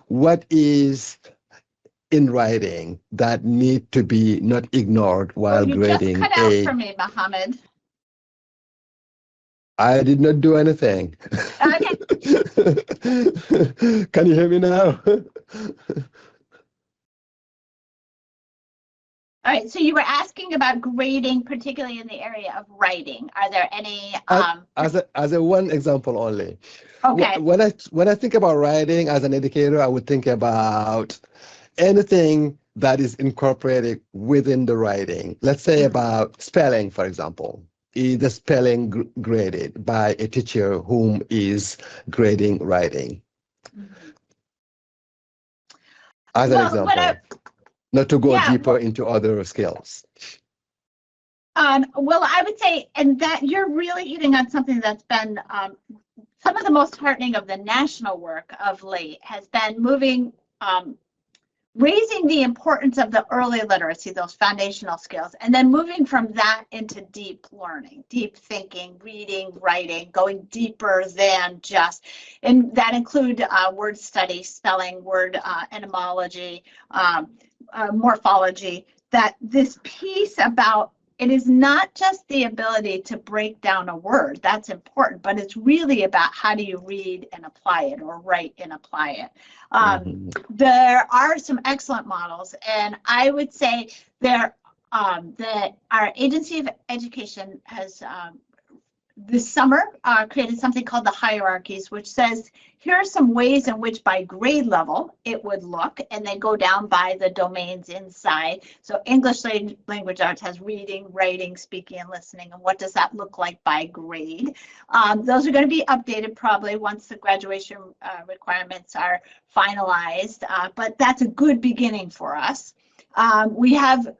what is in writing that need to be not ignored while grading? You just cut out for me, Mohammed. I did not do anything. Okay. Can you hear me now? All right, so you were asking about grading, particularly in the area of writing. Are there any? As a one example only. Okay. When I think about writing as an educator, I would think about anything that is incorporated within the writing. Let's say about spelling, for example. Is the spelling graded by a teacher whom is grading writing? As an Well, what example, not to go Yeah, deeper into other skills. Well, I would say, and that you're really hitting on something that's been some of the most heartening of the national work of late has been moving, raising the importance of the early literacy, those foundational skills, and then moving from that into deep learning, deep thinking, reading, writing, going deeper than just, and that include word study, spelling, word etymology, morphology, that this piece about it is not just the ability to break down a word, that's important, but it's really about how do you read and apply it or write and apply it. There are some excellent models, and I would say that our Agency of Education has this summer created something called the hierarchies, which says here are some ways in which by grade level it would look, and they go down by the domains inside. So English language arts has reading, writing, speaking, and listening, and what does that look like by grade? Those are going to be updated probably once the graduation requirements are finalized, but that's a good beginning for us. We have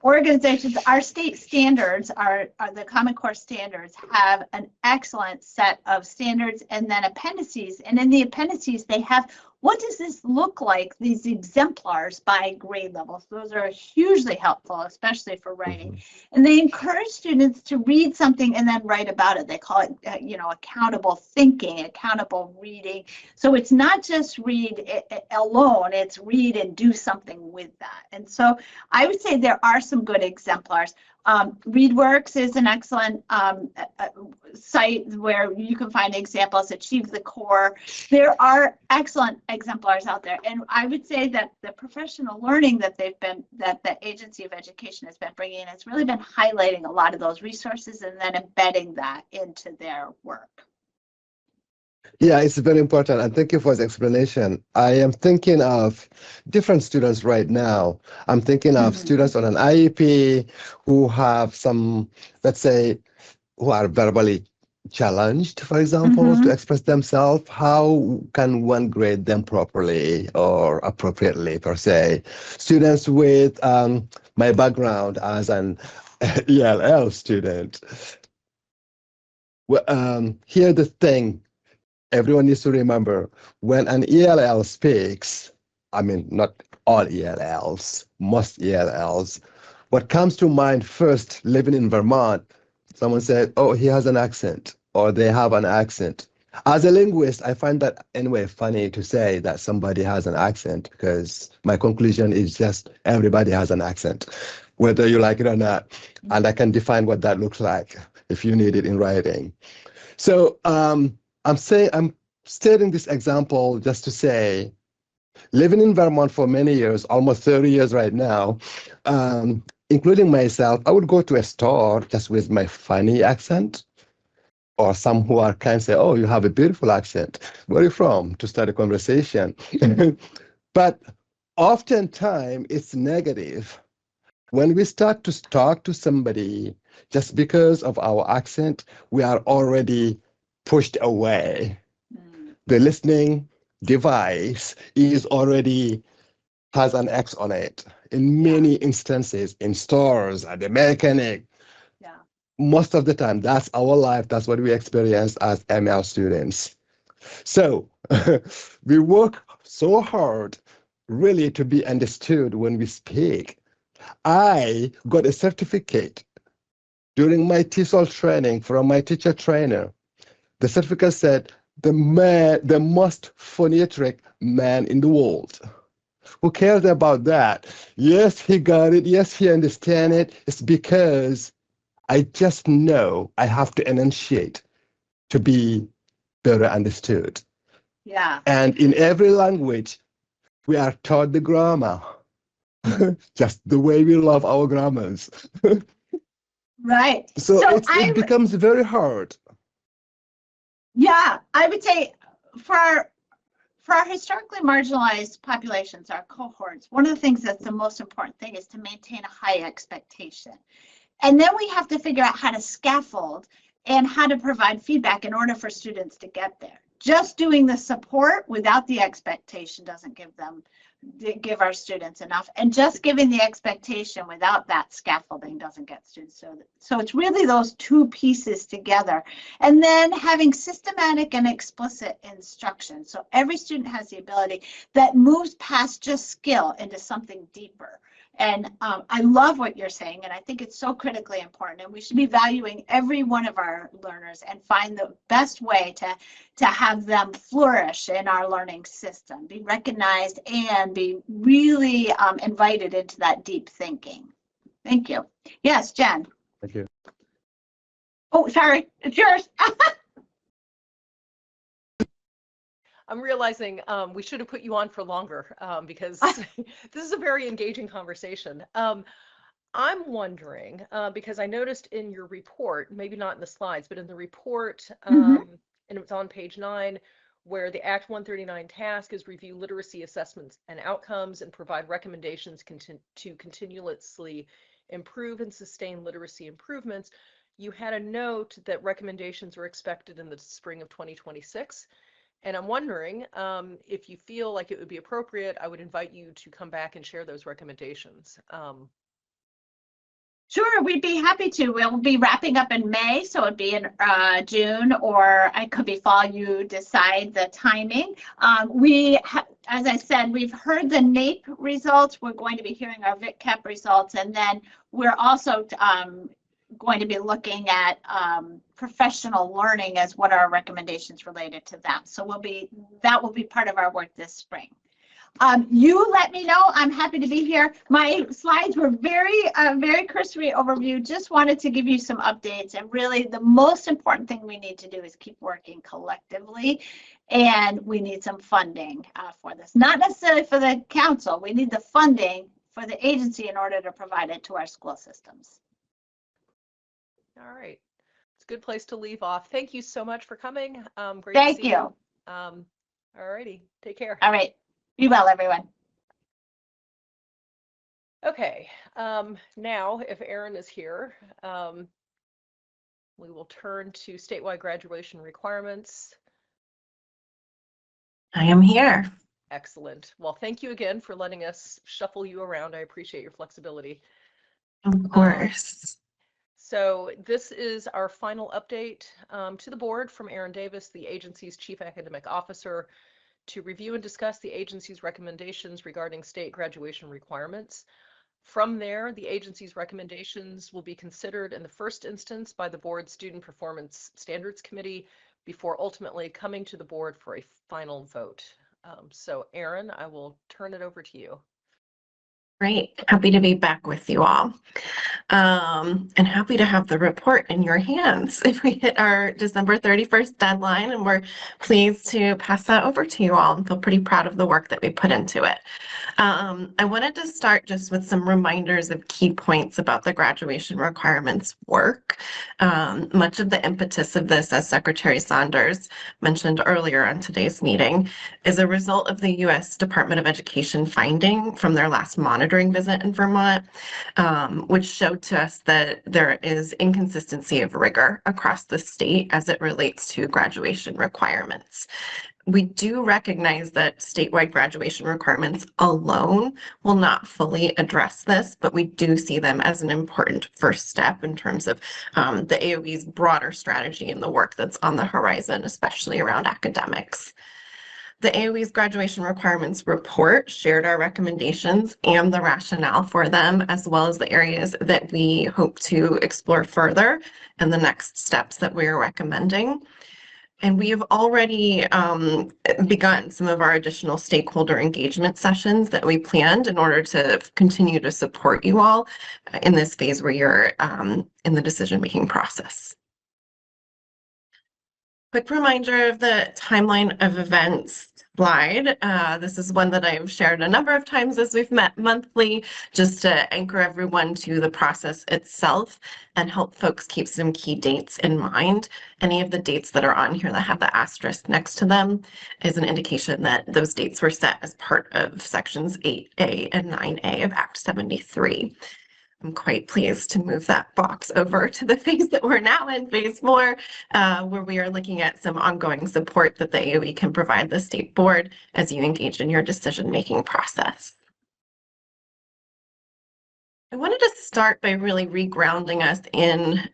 organizations, our state standards, are the Common Core standards, have an excellent set of standards and then appendices. And in the appendices, they have, what does this look like, these exemplars by grade levels. Those are hugely helpful, especially for writing. And they encourage students to read something and then write about it. They call it, accountable thinking, accountable reading. So it's not just read it alone, it's read and do something with that. And so I would say there are some good exemplars. ReadWorks is an excellent site where you can find examples, Achieve the Core. There are excellent exemplars out there. And I would say that the professional learning that the Agency of Education has been bringing in has really been highlighting a lot of those resources and then embedding that into their work. Yeah, it's very important, and thank you for the explanation. I am thinking of different students right now. I'm thinking of students on an IEP who have some, let's say, who are verbally challenged, for example, to express themselves. How can one grade them properly or appropriately, per se? Students with my background as an ELL student. Well, here's the thing. Everyone needs to remember, when an ELL speaks, I mean, not all ELLs, most ELLs, what comes to mind first, living in Vermont, someone said, oh, he has an accent, or they have an accent. As a linguist, I find that anyway funny to say that somebody has an accent, because my conclusion is just everybody has an accent, whether you like it or not. And I can define what that looks like if you need it in writing. So, I'm stating this example just to say, living in Vermont for many years, almost 30 years right now, including myself, I would go to a store just with my funny accent, or some who are kind say, oh, you have a beautiful accent. Where are you from? To start a conversation. But oftentimes it's negative. When we start to talk to somebody, just because of our accent, we are already pushed away. The listening device is already has an X on it. In many instances, in stores, at the mechanic, most of the time, that's our life. That's what we experience as ML students. So we work so hard really to be understood when we speak. I got a certificate during my TESOL training from my teacher trainer. The certificate said, the most phonetic man in the world. Who cares about that? Yes, he got it. Yes, he understands it. It's because I just know I have to enunciate to be better understood. Yeah. And in every language, we are taught the grammar, just the way we love our grammars. Right. So it becomes very hard. Yeah, I would say for our historically marginalized populations, our cohorts, one of the things that's the most important thing is to maintain a high expectation. And then we have to figure out how to scaffold and how to provide feedback in order for students to get there. Just doing the support without the expectation doesn't give them give our students enough. And just giving the expectation without that scaffolding doesn't get students. So it's really those two pieces together. And then having systematic and explicit instruction. So every student has the ability that moves past just skill into something deeper. And I love what you're saying, and I think it's so critically important. And we should be valuing every one of our learners and find the best way to have them flourish in our learning system, be recognized, and be really invited into that deep thinking. Thank you. Yes, Jen. Thank you. Oh, sorry, it's yours. I'm realizing we should have put you on for longer because this is a very engaging conversation. I'm wondering, because I noticed in your report, maybe not in the slides, but in the report, and it was on page 9, where the Act 139 task is review literacy assessments and outcomes and provide recommendations to continuously improve and sustain literacy improvements. You had a note that recommendations are expected in the spring of 2026. And I'm wondering if you feel like it would be appropriate, I would invite you to come back and share those recommendations. Sure, we'd be happy to. We'll be wrapping up in May, so it'd be in June, or it could be fall. You decide the timing. As I said, we've heard the NAEP results. We're going to be hearing our VICCAP results, and then we're also going to be looking at professional learning as what are our recommendations related to that. So that will be part of our work this spring. You let me know. I'm happy to be here. My slides were very cursory overview. Just wanted to give you some updates. And really, the most important thing we need to do is keep working collectively. And we need some funding for this. Not necessarily for the council. We need the funding for the agency in order to provide it to our school systems. All right. It's a good place to leave off. Thank you so much for coming. Great Thank to see you. All righty. Take care. All right. Be well, everyone. Okay. Now, if Erin is here, we will turn to statewide graduation requirements. I am here. Excellent. Well, thank you again for letting us shuffle you around. I appreciate your flexibility. Of course. So this is our final update to the board from Erin Davis, the agency's Chief Academic Officer, to review and discuss the agency's recommendations regarding state graduation requirements. From there, the agency's recommendations will be considered in the first instance by the board's Student Performance Standards Committee before ultimately coming to the board for a final vote. So Erin, I will turn it over to you. Great. Happy to be back with you all. And happy to have the report in your hands if we hit our December 31st deadline, and we're pleased to pass that over to you all and feel pretty proud of the work that we put into it. I wanted to start just with some reminders of key points about the graduation requirements work. Much of the impetus of this, as Secretary Saunders mentioned earlier on today's meeting, is a result of the U.S. Department of Education finding from their last monitoring visit in Vermont, which showed to us that there is inconsistency of rigor across the state as it relates to graduation requirements. We do recognize that statewide graduation requirements alone will not fully address this, but we do see them as an important first step in terms of the AOE's broader strategy and the work that's on the horizon, especially around academics. The AOE's graduation requirements report shared our recommendations and the rationale for them, as well as the areas that we hope to explore further and the next steps that we are recommending. And we have already begun some of our additional stakeholder engagement sessions that we planned in order to continue to support you all in this phase where you're in the decision-making process. Quick reminder of the timeline of events slide. This is one that I've shared a number of times as we've met monthly, just to anchor everyone to the process itself and help folks keep some key dates in mind. Any of the dates that are on here that have the asterisk next to them is an indication that those dates were set as part of sections 8A and 9A of Act 73. I'm quite pleased to move that box over to the phase that we're now in, phase 4, where we are looking at some ongoing support that the AOE can provide the state board as you engage in your decision-making process. I wanted to start by really regrounding us in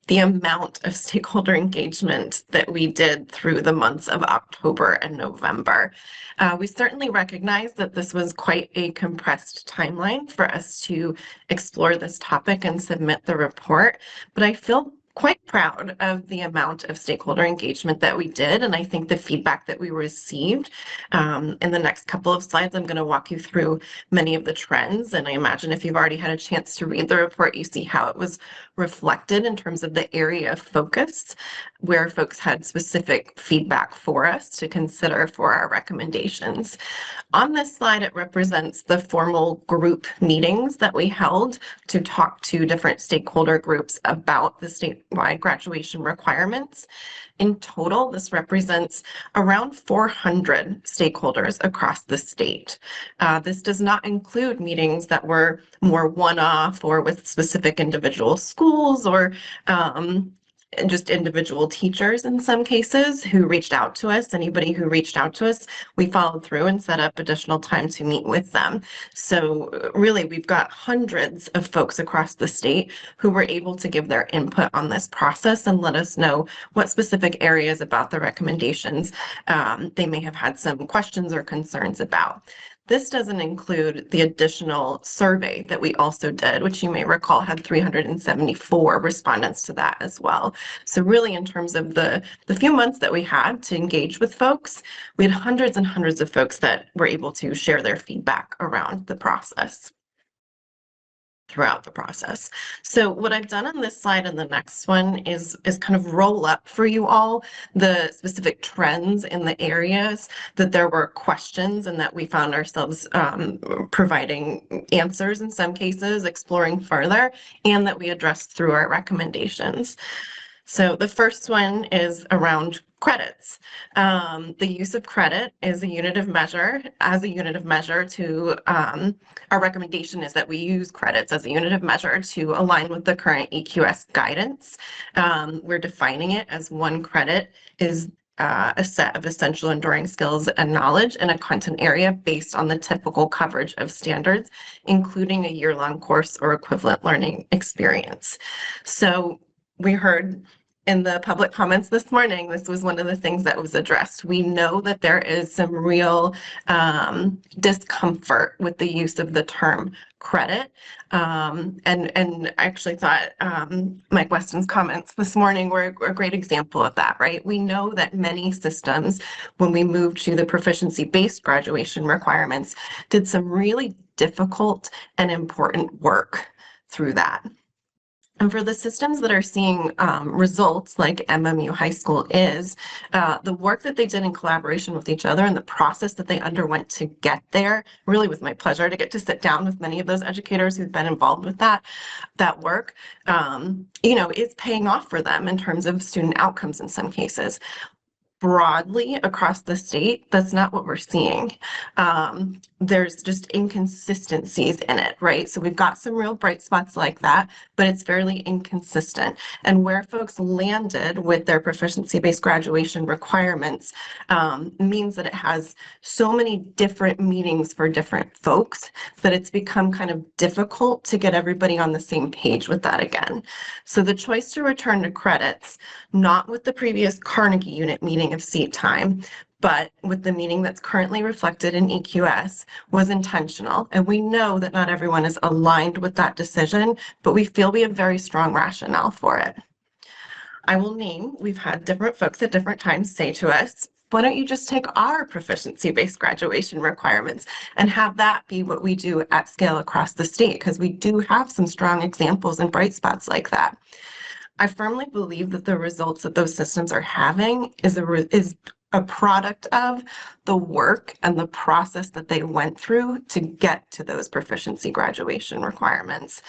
the amount of stakeholder engagement that we did through the months of October and November. We certainly recognize that this was quite a compressed timeline for us to explore this topic and submit the report, but I feel quite proud of the amount of stakeholder engagement that we did, and I think the feedback that we received. In the next couple of slides, I'm going to walk you through many of the trends, and I imagine if you've already had a chance to read the report, you see how it was reflected in terms of the area of focus, where folks had specific feedback for us to consider for our recommendations. On this slide, it represents the formal group meetings that we held to talk to different stakeholder groups about the statewide graduation requirements. In total, this represents around 400 stakeholders across the state. This does not include meetings that were more one-off or with specific individual schools or just individual teachers in some cases who reached out to us. Anybody who reached out to us, we followed through and set up additional time to meet with them. So really, we've got hundreds of folks across the state who were able to give their input on this process and let us know what specific areas about the recommendations they may have had some questions or concerns about. This doesn't include the additional survey that we also did, which you may recall had 374 respondents to that as well. So really, in terms of the few months that we had to engage with folks, we had hundreds and hundreds of folks that were able to share their feedback around the process. Throughout the process. So what I've done on this slide and the next one is kind of roll up for you all the specific trends in the areas that there were questions and that we found ourselves providing answers in some cases, exploring further, and that we addressed through our recommendations. So the first one is around credits. The use of credit is a unit of measure. As a unit of measure to, our recommendation is that we use credits as a unit of measure to align with the current EQS guidance. We're defining it as 1 credit is a set of essential enduring skills and knowledge in a content area based on the typical coverage of standards, including a year-long course or equivalent learning experience. So we heard in the public comments this morning, this was one of the things that was addressed. We know that there is some real discomfort with the use of the term credit. And I actually thought Mike Weston's comments this morning were a great example of that, right? We know that many systems, when we moved to the proficiency-based graduation requirements, did some really difficult and important work through that. And for the systems that are seeing results like MMU High School is, the work that they did in collaboration with each other and the process that they underwent to get there, really was my pleasure to get to sit down with many of those educators who've been involved with that work, you know, is paying off for them in terms of student outcomes in some cases. Broadly across the state, that's not what we're seeing. There's just inconsistencies in it, right? So we've got some real bright spots like that, but it's fairly inconsistent. And where folks landed with their proficiency-based graduation requirements means that it has so many different meanings for different folks that it's become kind of difficult to get everybody on the same page with that again. So the choice to return to credits, not with the previous Carnegie unit meeting of seat time, but with the meaning that's currently reflected in EQS, was intentional. And we know that not everyone is aligned with that decision, but we feel we have very strong rationale for it. I will name, we've had different folks at different times say to us, why don't you just take our proficiency-based graduation requirements and have that be what we do at scale across the state? Because we do have some strong examples and bright spots like that. I firmly believe that the results that those systems are having is a product of the work and the process that they went through to get to those proficiency graduation requirements.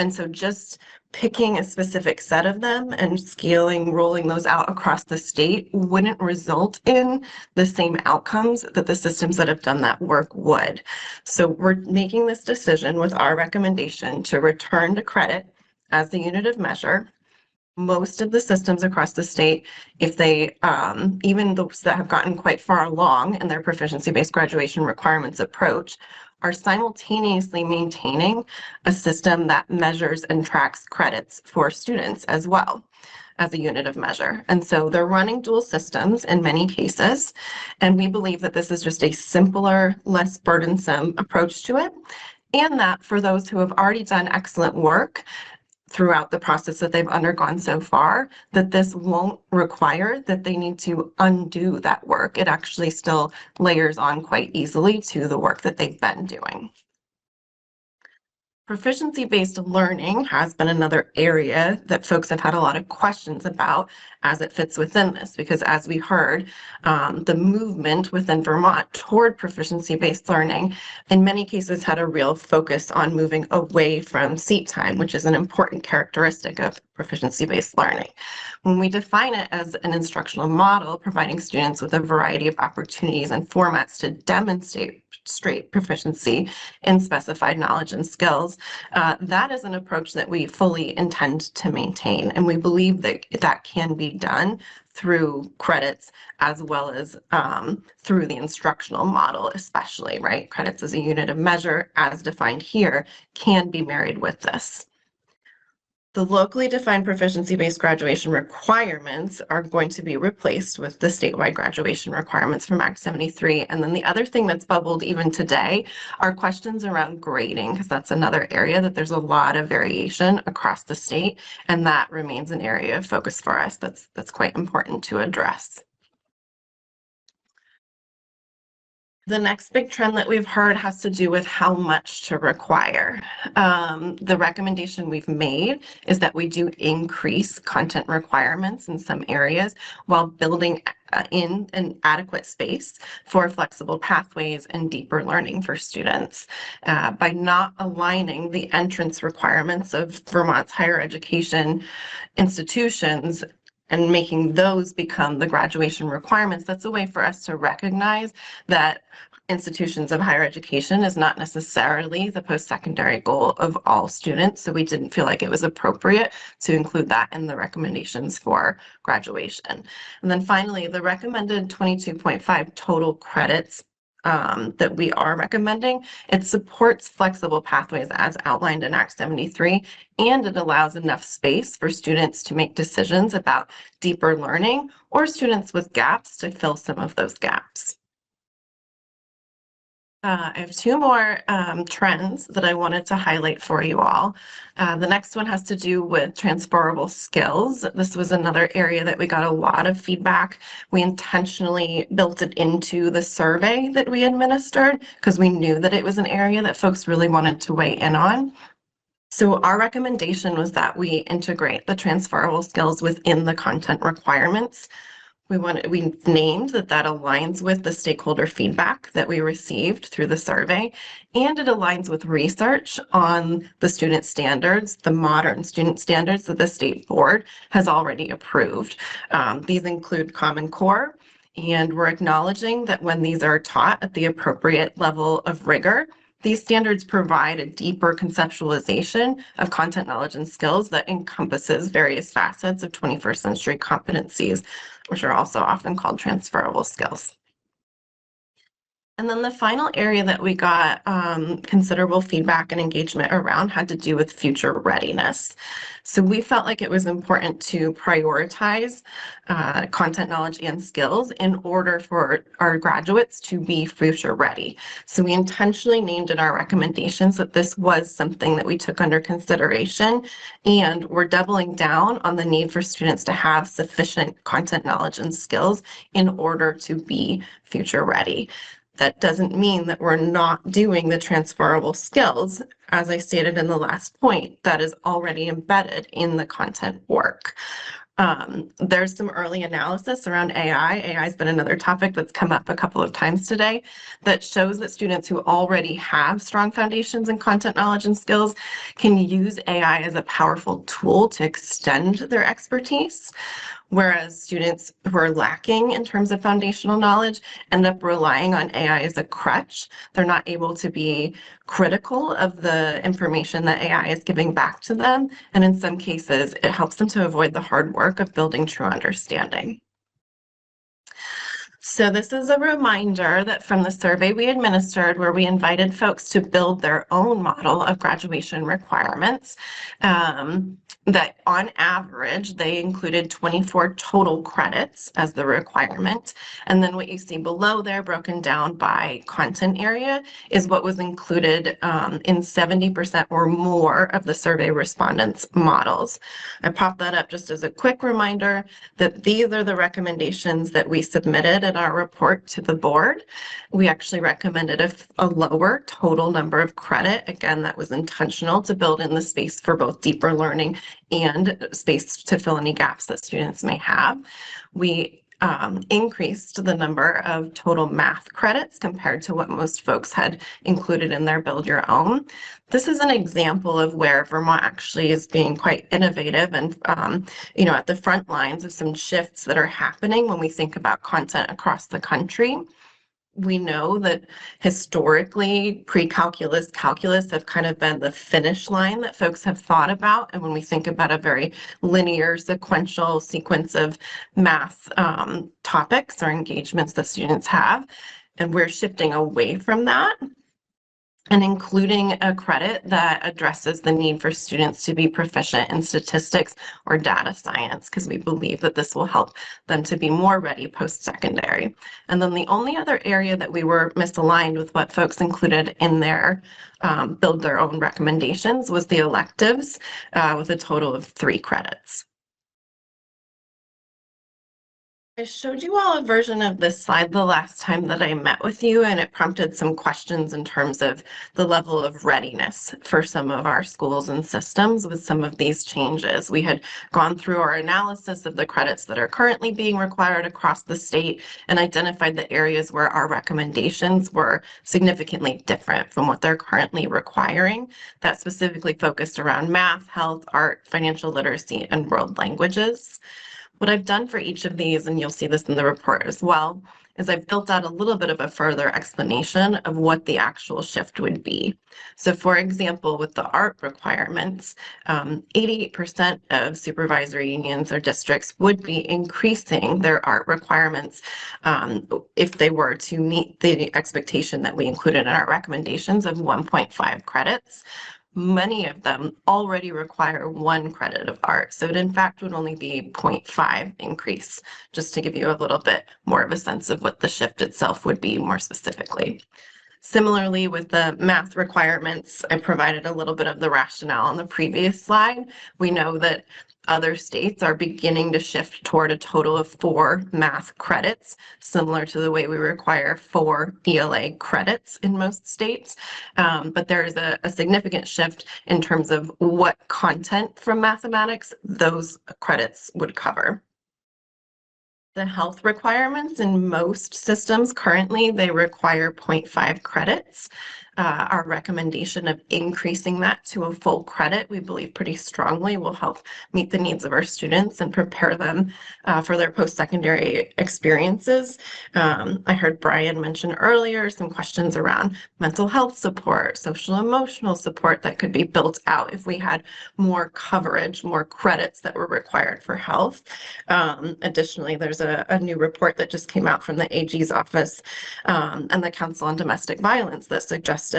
And so just picking a specific set of them and scaling, rolling those out across the state wouldn't result in the same outcomes that the systems that have done that work would. So we're making this decision with our recommendation to return to credit as the unit of measure. Most of the systems across the state, if they, even those that have gotten quite far along in their proficiency-based graduation requirements approach, are simultaneously maintaining a system that measures and tracks credits for students as well as a unit of measure. And so they're running dual systems in many cases, and we believe that this is just a simpler, less burdensome approach to it, and that for those who have already done excellent work throughout the process that they've undergone so far, that this won't require that they need to undo that work. It actually still layers on quite easily to the work that they've been doing. Proficiency-based learning has been another area that folks have had a lot of questions about as it fits within this, because as we heard, the movement within Vermont toward proficiency-based learning in many cases had a real focus on moving away from seat time, which is an important characteristic of proficiency-based learning. When we define it as an instructional model, providing students with a variety of opportunities and formats to demonstrate proficiency in specified knowledge and skills, that is an approach that we fully intend to maintain. And we believe that that can be done through credits as well as through the instructional model, especially, right? Credits as a unit of measure, as defined here, can be married with this. The locally defined proficiency-based graduation requirements are going to be replaced with the statewide graduation requirements from Act 73. And then the other thing that's bubbled even today are questions around grading, because that's another area that there's a lot of variation across the state, and that remains an area of focus for us that's quite important to address. The next big trend that we've heard has to do with how much to require. The recommendation we've made is that we do increase content requirements in some areas while building in an adequate space for flexible pathways and deeper learning for students. By not aligning the entrance requirements of Vermont's higher education institutions and making those become the graduation requirements, that's a way for us to recognize that institutions of higher education is not necessarily the post-secondary goal of all students. So we didn't feel like it was appropriate to include that in the recommendations for graduation. And then finally, the recommended 22.5 total credits that we are recommending, it supports flexible pathways as outlined in Act 73, and it allows enough space for students to make decisions about deeper learning or students with gaps to fill some of those gaps. I have two more trends that I wanted to highlight for you all. The next one has to do with transferable skills. This was another area that we got a lot of feedback. We intentionally built it into the survey that we administered because we knew that it was an area that folks really wanted to weigh in on. So our recommendation was that we integrate the transferable skills within the content requirements. We named that aligns with the stakeholder feedback that we received through the survey, and it aligns with research on the student standards, the modern student standards that the state board has already approved. These include Common Core, and we're acknowledging that when these are taught at the appropriate level of rigor, these standards provide a deeper conceptualization of content knowledge and skills that encompasses various facets of 21st century competencies, which are also often called transferable skills. And then the final area that we got considerable feedback and engagement around had to do with future readiness. So we felt like it was important to prioritize content knowledge and skills in order for our graduates to be future ready. So we intentionally named in our recommendations that this was something that we took under consideration, and we're doubling down on the need for students to have sufficient content knowledge and skills in order to be future ready. That doesn't mean that we're not doing the transferable skills, as I stated in the last point, that is already embedded in the content work. There's some early analysis around AI. AI has been another topic that's come up a couple of times today that shows that students who already have strong foundations in content knowledge and skills can use AI as a powerful tool to extend their expertise, whereas students who are lacking in terms of foundational knowledge end up relying on AI as a crutch. They're not able to be critical of the information that AI is giving back to them, and in some cases, it helps them to avoid the hard work of building true understanding. So this is a reminder that from the survey we administered, where we invited folks to build their own model of graduation requirements, that on average, they included 24 total credits as the requirement. And then what you see below there, broken down by content area, is what was included in 70% or more of the survey respondents' models. I popped that up just as a quick reminder that these are the recommendations that we submitted in our report to the board. We actually recommended a lower total number of credit. Again, that was intentional to build in the space for both deeper learning and space to fill any gaps that students may have. We increased the number of total math credits compared to what most folks had included in their Build Your Own. This is an example of where Vermont actually is being quite innovative and, at the front lines of some shifts that are happening when we think about content across the country. We know that historically pre-calculus, calculus have kind of been the finish line that folks have thought about. And when we think about a very linear sequential sequence of math topics or engagements that students have, and we're shifting away from that and including a credit that addresses the need for students to be proficient in statistics or data science, because we believe that this will help them to be more ready post-secondary. And then the only other area that we were misaligned with what folks included in their build their own recommendations was the electives with a total of 3 credits. I showed you all a version of this slide the last time that I met with you, and it prompted some questions in terms of the level of readiness for some of our schools and systems with some of these changes. We had gone through our analysis of the credits that are currently being required across the state and identified the areas where our recommendations were significantly different from what they're currently requiring. That specifically focused around math, health, art, financial literacy, and world languages. What I've done for each of these, and you'll see this in the report as well, is I've built out a little bit of a further explanation of what the actual shift would be. So for example, with the art requirements, 88% of supervisory unions or districts would be increasing their art requirements if they were to meet the expectation that we included in our recommendations of 1.5 credits. Many of them already require 1 credit of art. So it in fact would only be 0.5 increase, just to give you a little bit more of a sense of what the shift itself would be more specifically. Similarly, with the math requirements, I provided a little bit of the rationale on the previous slide. We know that other states are beginning to shift toward a total of 4 math credits, similar to the way we require 4 ELA credits in most states. But there is a significant shift in terms of what content from mathematics those credits would cover. The health requirements in most systems currently, they require 0.5 credits. Our recommendation of increasing that to a full credit, we believe pretty strongly will help meet the needs of our students and prepare them for their post-secondary experiences. I heard Brian mention earlier some questions around mental health support, social emotional support that could be built out if we had more coverage, more credits that were required for health. Additionally, there's a new report that just came out from the AG's office and the Council on Domestic Violence that suggested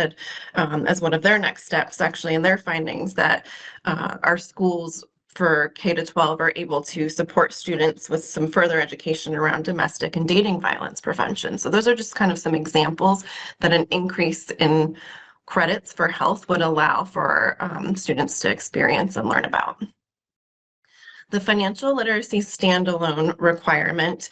as one of their next steps, actually in their findings, that our schools for K-12 are able to support students with some further education around domestic and dating violence prevention. So those are just kind of some examples that an increase in credits for health would allow for students to experience and learn about. The financial literacy standalone requirement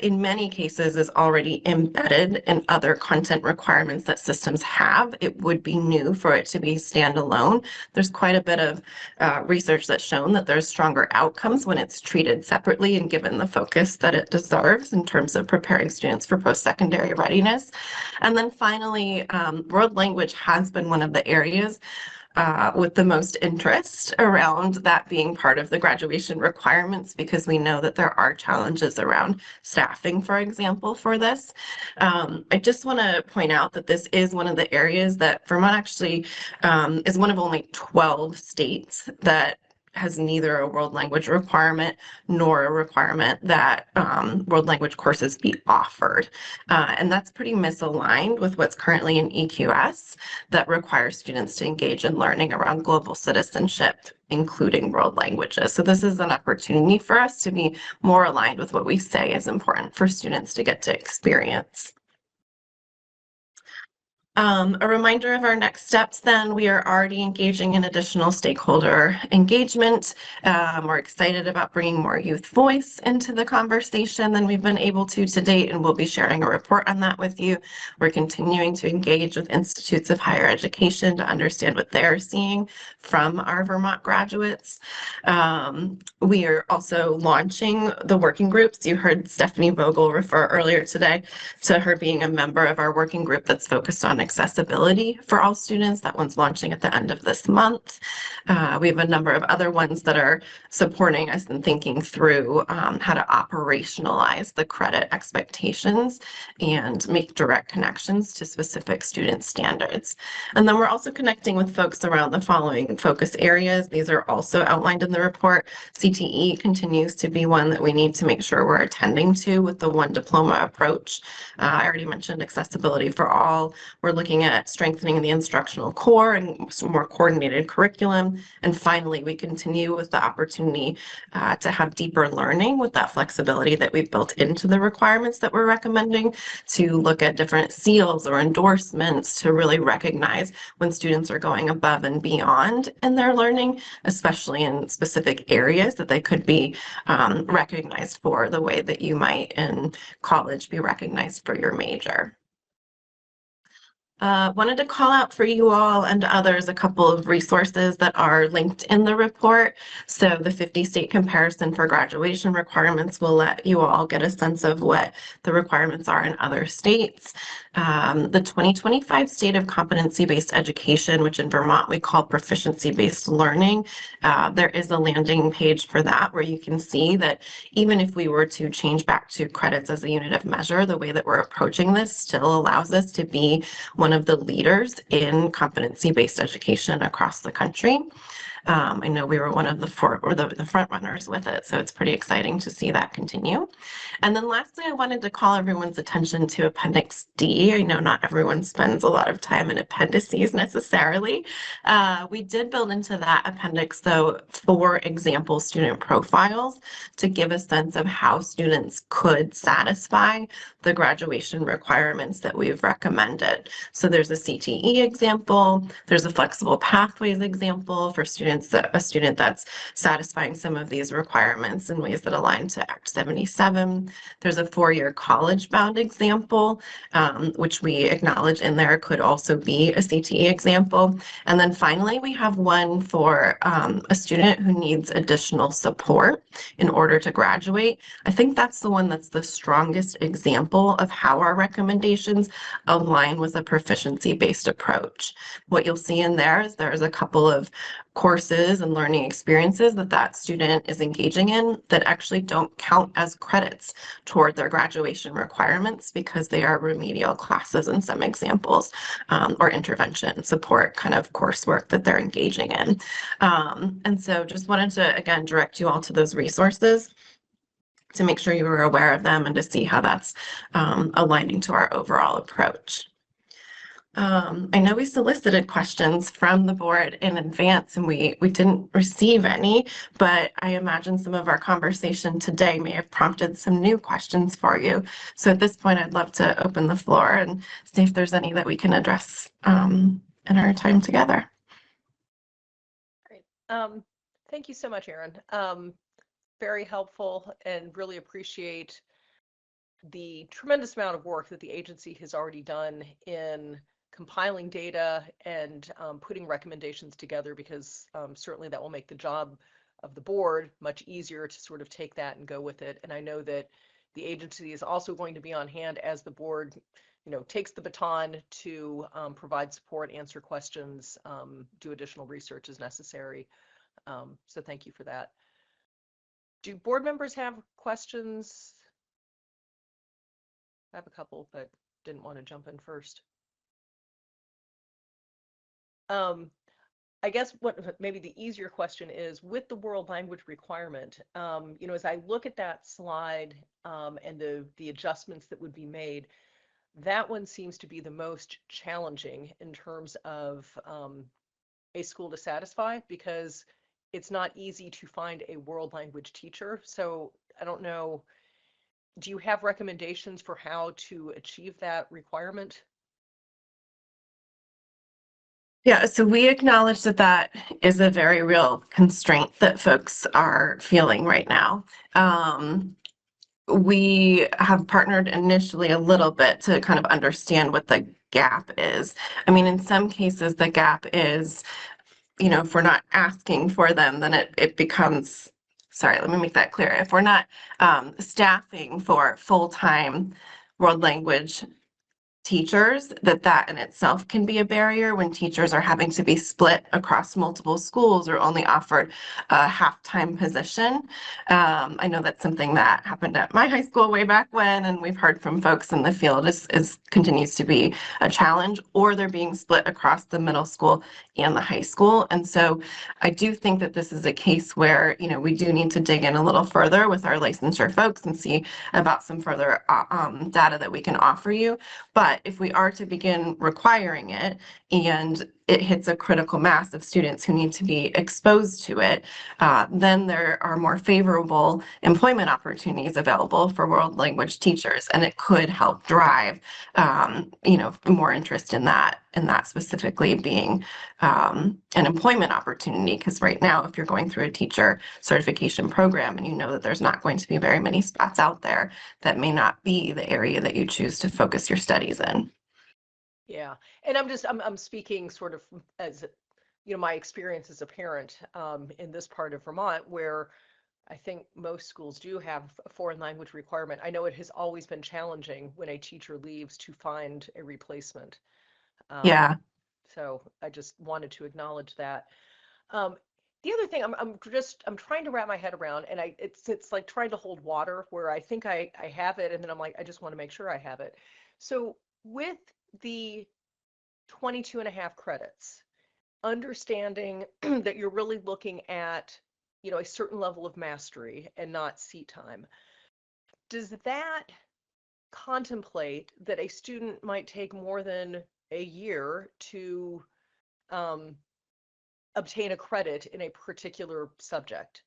in many cases is already embedded in other content requirements that systems have. It would be new for it to be standalone. There's quite a bit of research that's shown that there's stronger outcomes when it's treated separately and given the focus that it deserves in terms of preparing students for post-secondary readiness. And then finally, world language has been one of the areas with the most interest around that being part of the graduation requirements, because we know that there are challenges around staffing, for example, for this. I just want to point out that this is one of the areas that Vermont actually is one of only 12 states that has neither a world language requirement nor a requirement that world language courses be offered. And that's pretty misaligned with what's currently in EQS that requires students to engage in learning around global citizenship, including world languages. So this is an opportunity for us to be more aligned with what we say is important for students to get to experience. A reminder of our next steps then, we are already engaging in additional stakeholder engagement. We're excited about bringing more youth voice into the conversation than we've been able to date, and we'll be sharing a report on that with you. We're continuing to engage with institutes of higher education to understand what they're seeing from our Vermont graduates. We are also launching the working groups. You heard Stephanie Vogel refer earlier today to her being a member of our working group that's focused on accessibility for all students. That one's launching at the end of this month. We have a number of other ones that are supporting us in thinking through how to operationalize the credit expectations and make direct connections to specific student standards. And then we're also connecting with folks around the following focus areas. These are also outlined in the report. CTE continues to be one that we need to make sure we're attending to with the one diploma approach. I already mentioned accessibility for all. We're looking at strengthening the instructional core and some more coordinated curriculum. And finally, we continue with the opportunity to have deeper learning with that flexibility that we've built into the requirements that we're recommending, to look at different seals or endorsements to really recognize when students are going above and beyond in their learning, especially in specific areas that they could be recognized for, the way that you might in college be recognized for your major. Wanted to call out for you all and others a couple of resources that are linked in the report. So the 50-state comparison for graduation requirements will let you all get a sense of what the requirements are in other states. The 2025 State of Competency-Based Education, which in Vermont we call Proficiency-Based Learning. There is a landing page for that where you can see that even if we were to change back to credits as a unit of measure, the way that we're approaching this still allows us to be one of the leaders in competency-based education across the country. I know we were one of the front runners with it, so it's pretty exciting to see that continue. And then lastly, I wanted to call everyone's attention to Appendix D. I know not everyone spends a lot of time in appendices necessarily. We did build into that appendix, though, 4 example student profiles to give a sense of how students could satisfy the graduation requirements that we've recommended. So there's a CTE example, there's a flexible pathways example for students, a student that's satisfying some of these requirements in ways that align to Act 77. There's a 4-year college-bound example, which we acknowledge in there could also be a CTE example. And then finally, we have one for a student who needs additional support in order to graduate. I think that's the one that's the strongest example of how our recommendations align with a proficiency-based approach. What you'll see in there is there's a couple of courses and learning experiences that that student is engaging in that actually don't count as credits toward their graduation requirements because they are remedial classes in some examples, or intervention support kind of coursework that they're engaging in. And so just wanted to, again, direct you all to those resources to make sure you were aware of them and to see how that's aligning to our overall approach. I know we solicited questions from the board in advance and we didn't receive any, but I imagine some of our conversation today may have prompted some new questions for you. So at this point, I'd love to open the floor and see if there's any that we can address in our time together. Great. Thank you so much, Erin. very helpful and really appreciate the tremendous amount of work that the agency has already done in compiling data and putting recommendations together, because certainly that will make the job of the board much easier to sort of take that and go with it. And I know that the agency is also going to be on hand as the board, takes the baton to provide support, answer questions, do additional research as necessary. So thank you for that. Do board members have questions? I have a couple, but didn't want to jump in first. I guess what maybe the easier question is, with the world language requirement, as I look at that slide and the adjustments that would be made, that one seems to be the most challenging in terms of a school to satisfy, because it's not easy to find a world language teacher. So I don't know, do you have recommendations for how to achieve that requirement? Yeah, so we acknowledge that that is a very real constraint that folks are feeling right now. We have partnered initially a little bit to kind of understand what the gap is. I mean, in some cases, the gap is, if we're not asking for them, then it becomes, sorry, let me make that clear. If we're not staffing for full-time world language teachers, that in itself can be a barrier when teachers are having to be split across multiple schools or only offered a half-time position. I know that's something that happened at my high school way back when, and we've heard from folks in the field is continues to be a challenge, or they're being split across the middle school and the high school. And so I do think that this is a case where, we do need to dig in a little further with our licensure folks and see about some further data that we can offer you. But if we are to begin requiring it and it hits a critical mass of students who need to be exposed to it, then there are more favorable employment opportunities available for world language teachers, and it could help drive, more interest in that specifically being an employment opportunity. Because right now, if you're going through a teacher certification program and you know that there's not going to be very many spots out there, that may not be the area that you choose to focus your studies in. Yeah, and I'm speaking sort of as, my experience as a parent in this part of Vermont, where I think most schools do have a foreign language requirement. I know it has always been challenging when a teacher leaves to find a replacement. Yeah. So I just wanted to acknowledge that. The other thing I'm trying to wrap my head around, and it's like trying to hold water, where I think I have it, and then I'm like, I just want to make sure I have it. So with the 22.5 credits, understanding that you're really looking at, a certain level of mastery and not seat time, does that contemplate that a student might take more than a year to obtain a credit in a particular subject?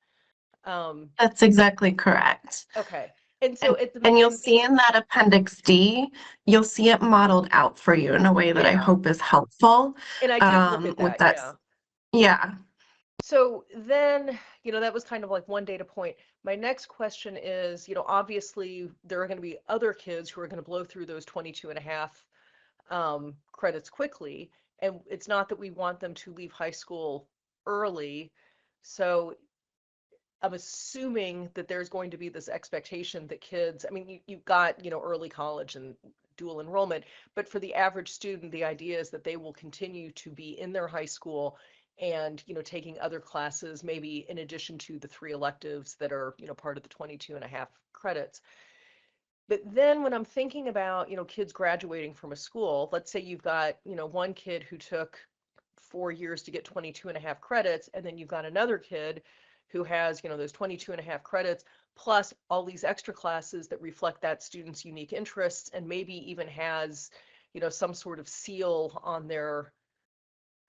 That's exactly correct. Okay. And so and you'll see in that Appendix D, you'll see it modeled out for you in a way that I hope is helpful. And I did look at that, yeah. So then, that was kind of like one data point. My next question is, obviously there are going to be other kids who are going to blow through those 22.5 credits quickly. And it's not that we want them to leave high school early. So I'm assuming that there's going to be this expectation that kids, I mean, you've got, early college and dual enrollment, but for the average student, the idea is that they will continue to be in their high school and, taking other classes, maybe in addition to the 3 electives that are, part of the 22.5 credits. But then when I'm thinking about, kids graduating from a school, let's say you've got, one kid who took 4 years to get 22.5 credits, and then you've got another kid who has, those 22.5 credits, plus all these extra classes that reflect that student's unique interests, and maybe even has, some sort of seal on their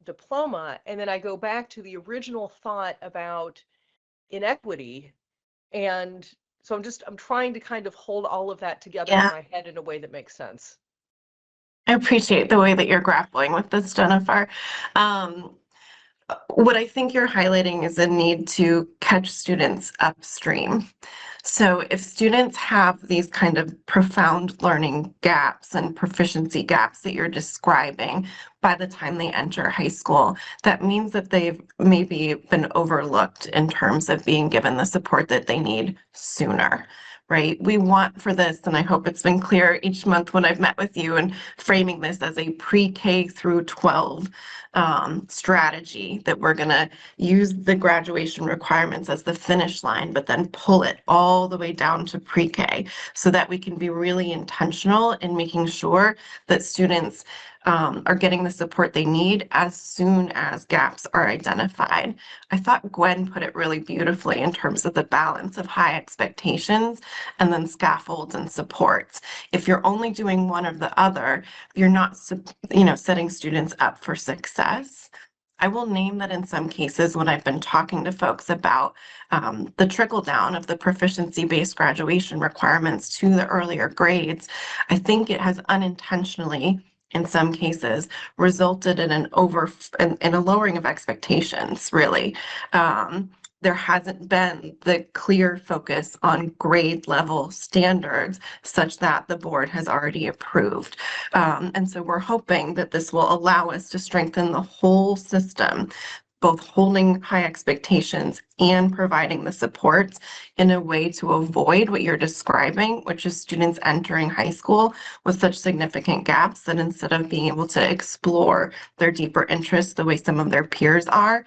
diploma. And then I go back to the original thought about inequity. And so I'm trying to kind of hold all of that together in my head in a way that makes sense. I appreciate the way that you're grappling with this, Jennifer. what I think you're highlighting is a need to catch students upstream. So if students have these kind of profound learning gaps and proficiency gaps that you're describing by the time they enter high school, that means that they've maybe been overlooked in terms of being given the support that they need sooner. Right? We want for this, and I hope it's been clear each month when I've met with you and framing this as a pre-K through 12 strategy, that we're going to use the graduation requirements as the finish line, but then pull it all the way down to pre-K so that we can be really intentional in making sure that students are getting the support they need as soon as gaps are identified. I thought Gwen put it really beautifully in terms of the balance of high expectations and then scaffolds and supports. If you're only doing one or the other, you're not, setting students up for success. I will name that in some cases when I've been talking to folks about the trickle down of the proficiency-based graduation requirements to the earlier grades, I think it has unintentionally, in some cases, resulted in in a lowering of expectations, really. There hasn't been the clear focus on grade level standards such that the board has already approved. And so we're hoping that this will allow us to strengthen the whole system, both holding high expectations and providing the supports in a way to avoid what you're describing, which is students entering high school with such significant gaps that instead of being able to explore their deeper interests the way some of their peers are,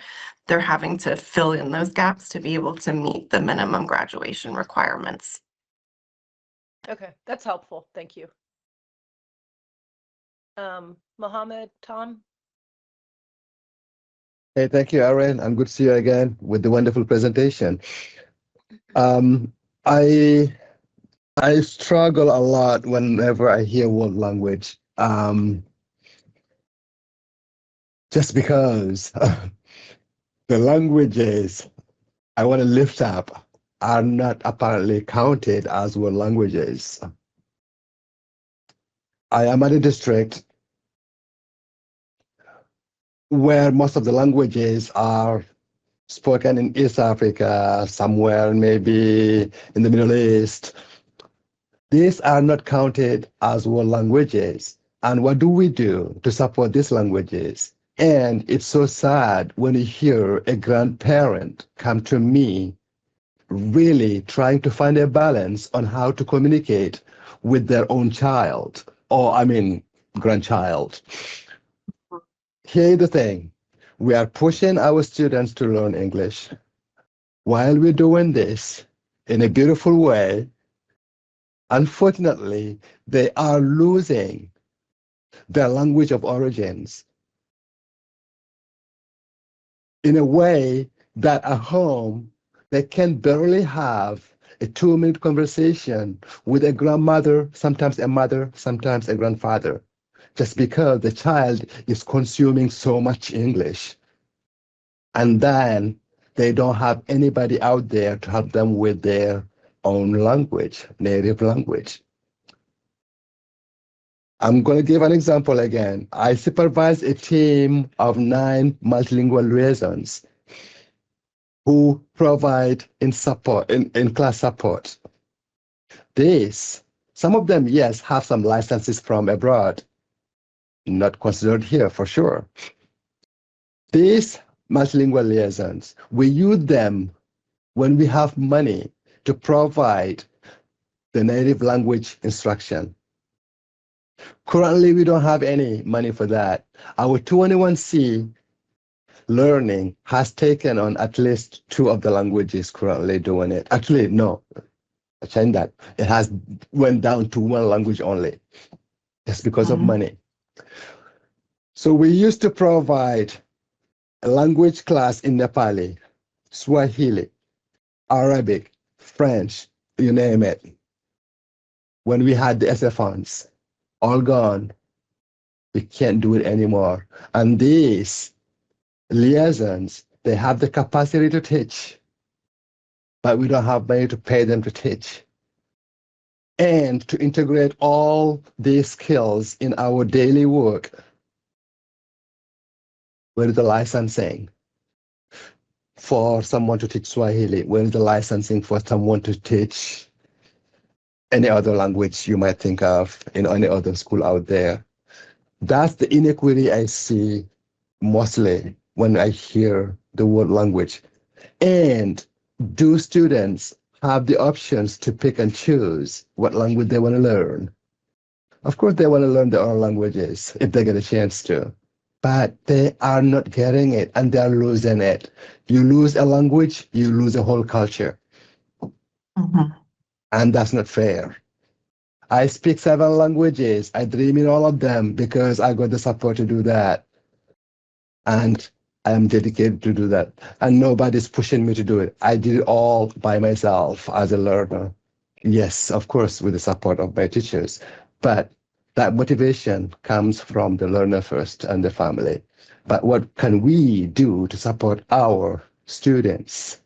they're having to fill in those gaps to be able to meet the minimum graduation requirements. Okay, that's helpful. Thank you. Mohammed, Tom? Hey, thank you, Erin. I'm good to see you again with the wonderful presentation. I struggle a lot whenever I hear world language, just because the languages I want to lift up are not apparently counted as world languages. I am at a district where most of the languages are spoken in East Africa, somewhere maybe in the Middle East. These are not counted as world languages. And what do we do to support these languages? And it's so sad when you hear a grandparent come to me really trying to find a balance on how to communicate with their own child, or grandchild. Here's the thing. We are pushing our students to learn English. While we're doing this in a beautiful way, unfortunately, they are losing their language of origins in a way that at home, they can barely have a 2-minute conversation with a grandmother, sometimes a mother, sometimes a grandfather, just because the child is consuming so much English. And then they don't have anybody out there to help them with their own language, native language. I'm going to give an example again. I supervise a team of 9 multilingual liaisons who provide in class support. Some of them, yes, have some licenses from abroad, not considered here for sure. These multilingual liaisons, we use them when we have money to provide the native language instruction. Currently, we don't have any money for that. Our 221C learning has taken on at least 2 of the languages currently doing it. Actually, no, I changed that. It has went down to 1 language only, just because of money. So we used to provide a language class in Nepali, Swahili, Arabic, French, you name it. When we had the SF funds, all gone. We can't do it anymore. And these liaisons, they have the capacity to teach, but we don't have money to pay them to teach. And to integrate all these skills in our daily work, where is the licensing? for someone to teach Swahili? Where is the licensing for someone to teach any other language you might think of in any other school out there? That's the inequity I see mostly when I hear the word language. And do students have the options to pick and choose what language they want to learn? Of course, they want to learn their own languages if they get a chance to, but they are not getting it and they're losing it. You lose a language, you lose a whole culture. And that's not fair. I speak 7 languages. I dream in all of them because I got the support to do that. And I am dedicated to do that. And nobody's pushing me to do it. I did it all by myself as a learner. Yes, of course, with the support of my teachers. But that motivation comes from the learner first and the family. But what can we do to support our students'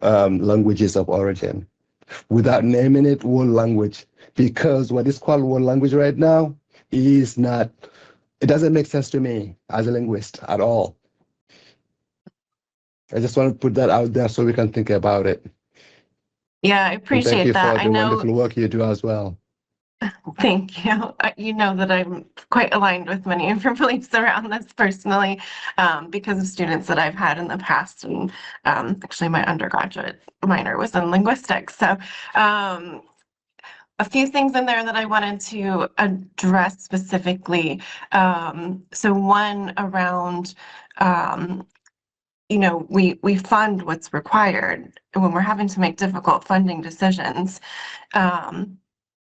languages of origin without naming it world language? Because what is called world language right now is not, it doesn't make sense to me as a linguist at all. I just want to put that out there so we can think about it. Yeah, I And thank appreciate you that. for I the know. wonderful work you do as well. Thank you. You know that I'm quite aligned with many of your beliefs around this personally, because of students that I've had in the past. And actually, my undergraduate minor was in linguistics. So a few things in there that I wanted to address specifically. So one around, you know, we fund what's required when we're having to make difficult funding decisions.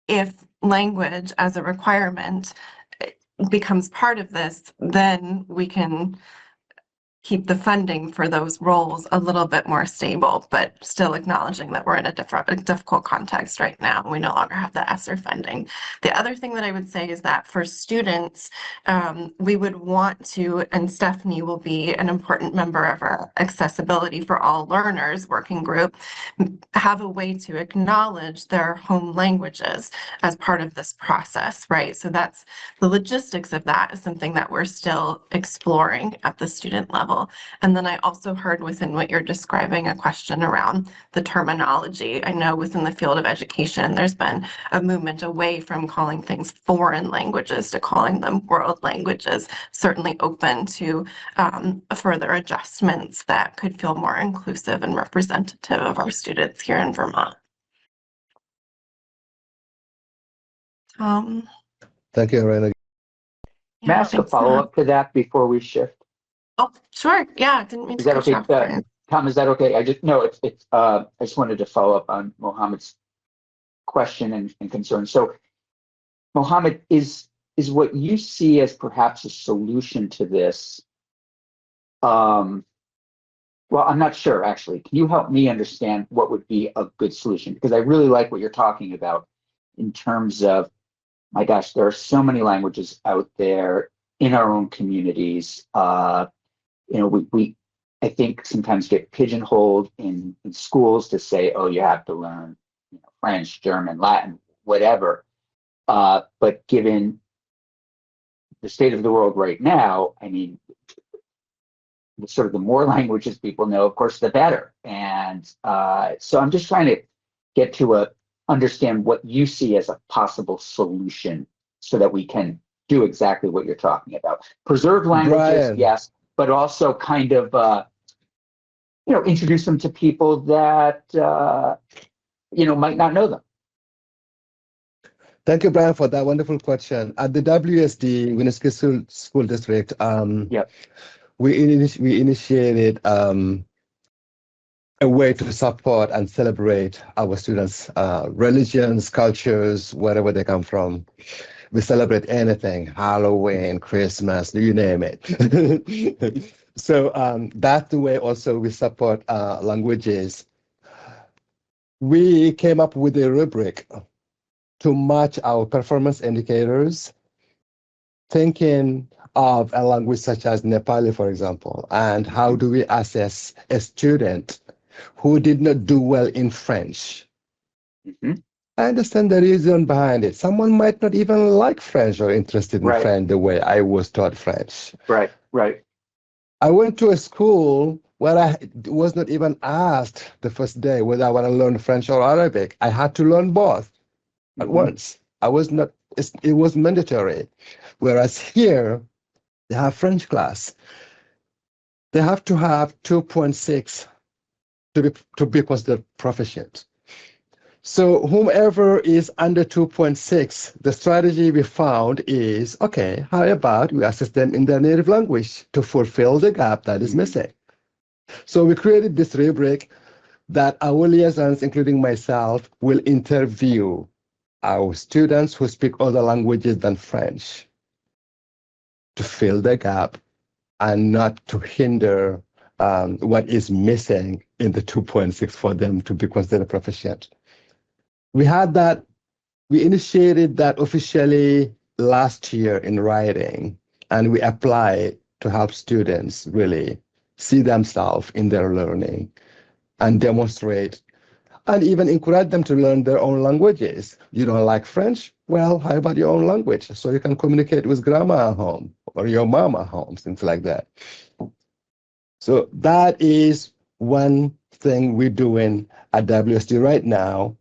If language as a requirement becomes part of this, then we can keep the funding for those roles a little bit more stable, but still acknowledging that we're in a difficult context right now. We no longer have the ESSER funding. The other thing that I would say is that for students, we would want to, and Stephanie will be an important member of our Accessibility for All Learners working group, have a way to acknowledge their home languages as part of this process, right? So that's the logistics of that is something that we're still exploring at the student level. And then I also heard within what you're describing a question around the terminology. I know within the field of education, there's been a movement away from calling things foreign languages to calling them world languages, certainly open to further adjustments that could feel more inclusive and representative of our students here in Vermont. Thank you, Erin. May I ask a follow-up to that before we shift? Oh, sure. Yeah, didn't mean Is to that cut you okay? off. Tom, is that okay? I just wanted to follow up on Mohammed's question and concern. So, Mohammed, is what you see as perhaps a solution to this? Well, I'm not sure, actually. Can you help me understand what would be a good solution? Because I really like what you're talking about in terms of, my gosh, there are so many languages out there in our own communities. You know, we I think sometimes get pigeonholed in schools to say, oh, you have to learn, you know, French, German, Latin, whatever. But given the state of the world right now, I mean, sort of the more languages people know, of course, the better. And so I'm just trying to get to understand what you see as a possible solution so that we can do exactly what you're talking about. Preserve languages, Brian. Yes, but also kind of, you know, introduce them to people that, you know, might not know them. Thank you, Brian, for that wonderful question. At the WSD, Winooski School District, we initiated a way to support and celebrate our students' religions, cultures, wherever they come from. We celebrate anything, Halloween, Christmas, you name it. So that's the way also we support languages. We came up with a rubric to match our performance indicators, thinking of a language such as Nepali, for example, and how do we assess a student who did not do well in French. I understand the reason behind it. Someone might not even like French or interested in French the way I was taught French. Right. I went to a school Well, I was not even asked the first day whether I want to learn French or Arabic. I had to learn both at once. I was not, it was mandatory. Whereas here, they have French class. They have to have 2.6 to be considered proficient. So whomever is under 2.6, the strategy we found is, okay, how about we assist them in their native language to fulfill the gap that is missing? So we created this rubric that our liaisons, including myself, will interview our students who speak other languages than French to fill the gap and not to hinder what is missing in the 2.6 for them to be considered proficient. We initiated that officially last year in writing, and we apply to help students really see themselves in their learning and demonstrate and even encourage them to learn their own languages. You don't like French? Well, how about your own language? So you can communicate with grandma at home or your mom at home, things like that. So that is one thing we're doing at WSD right now.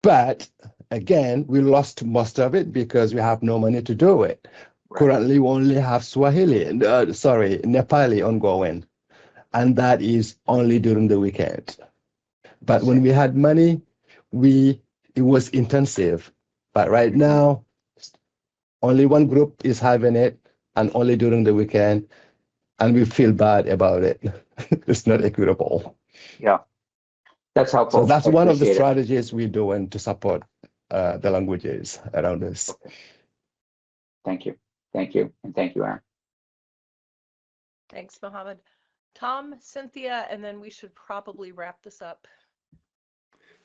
But again, we lost most of it because we have no money to do it. Right. Currently, we only have Nepali ongoing, and that is only during the weekend. But when we had money, it was intensive. But right now, only one group is having it, and only during the weekend, and we feel bad about it. It's not equitable. Yeah, that's helpful. So that's one of the strategies we're doing to support the languages around this. Okay. Thank you. Thank you. And thank you, Erin. Thanks, Mohammed. Tom, Cynthia, and then we should probably wrap this up.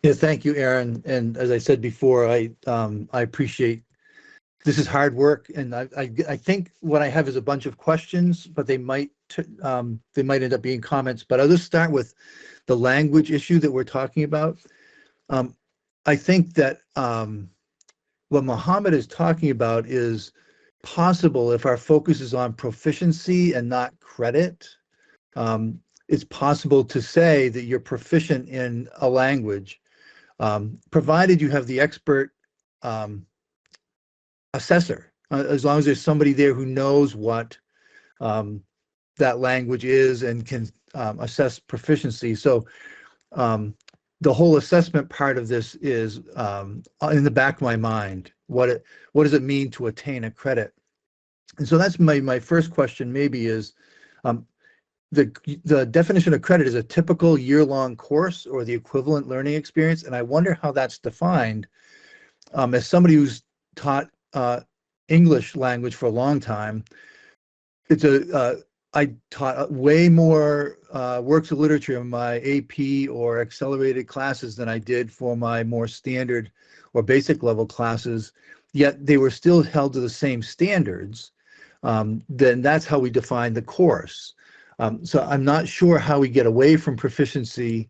Yeah, thank you, Erin. And as I said before, I appreciate this is hard work, and I think what I have is a bunch of questions, but they might end up being comments. But I'll just start with the language issue that we're talking about. I think that what Mohammed is talking about is possible if our focus is on proficiency and not credit. It's possible to say that you're proficient in a language, provided you have the expert assessor, as long as there's somebody there who knows what that language is and can assess proficiency. So the whole assessment part of this is in the back of my mind. What does it mean to attain a credit? And so that's my first question maybe is, the definition of credit is a typical year-long course or the equivalent learning experience, and I wonder how that's defined. As somebody who's taught English language for a long time, I taught way more works of literature in my AP or accelerated classes than I did for my more standard or basic level classes, yet they were still held to the same standards. Then that's how we define the course. So I'm not sure how we get away from proficiency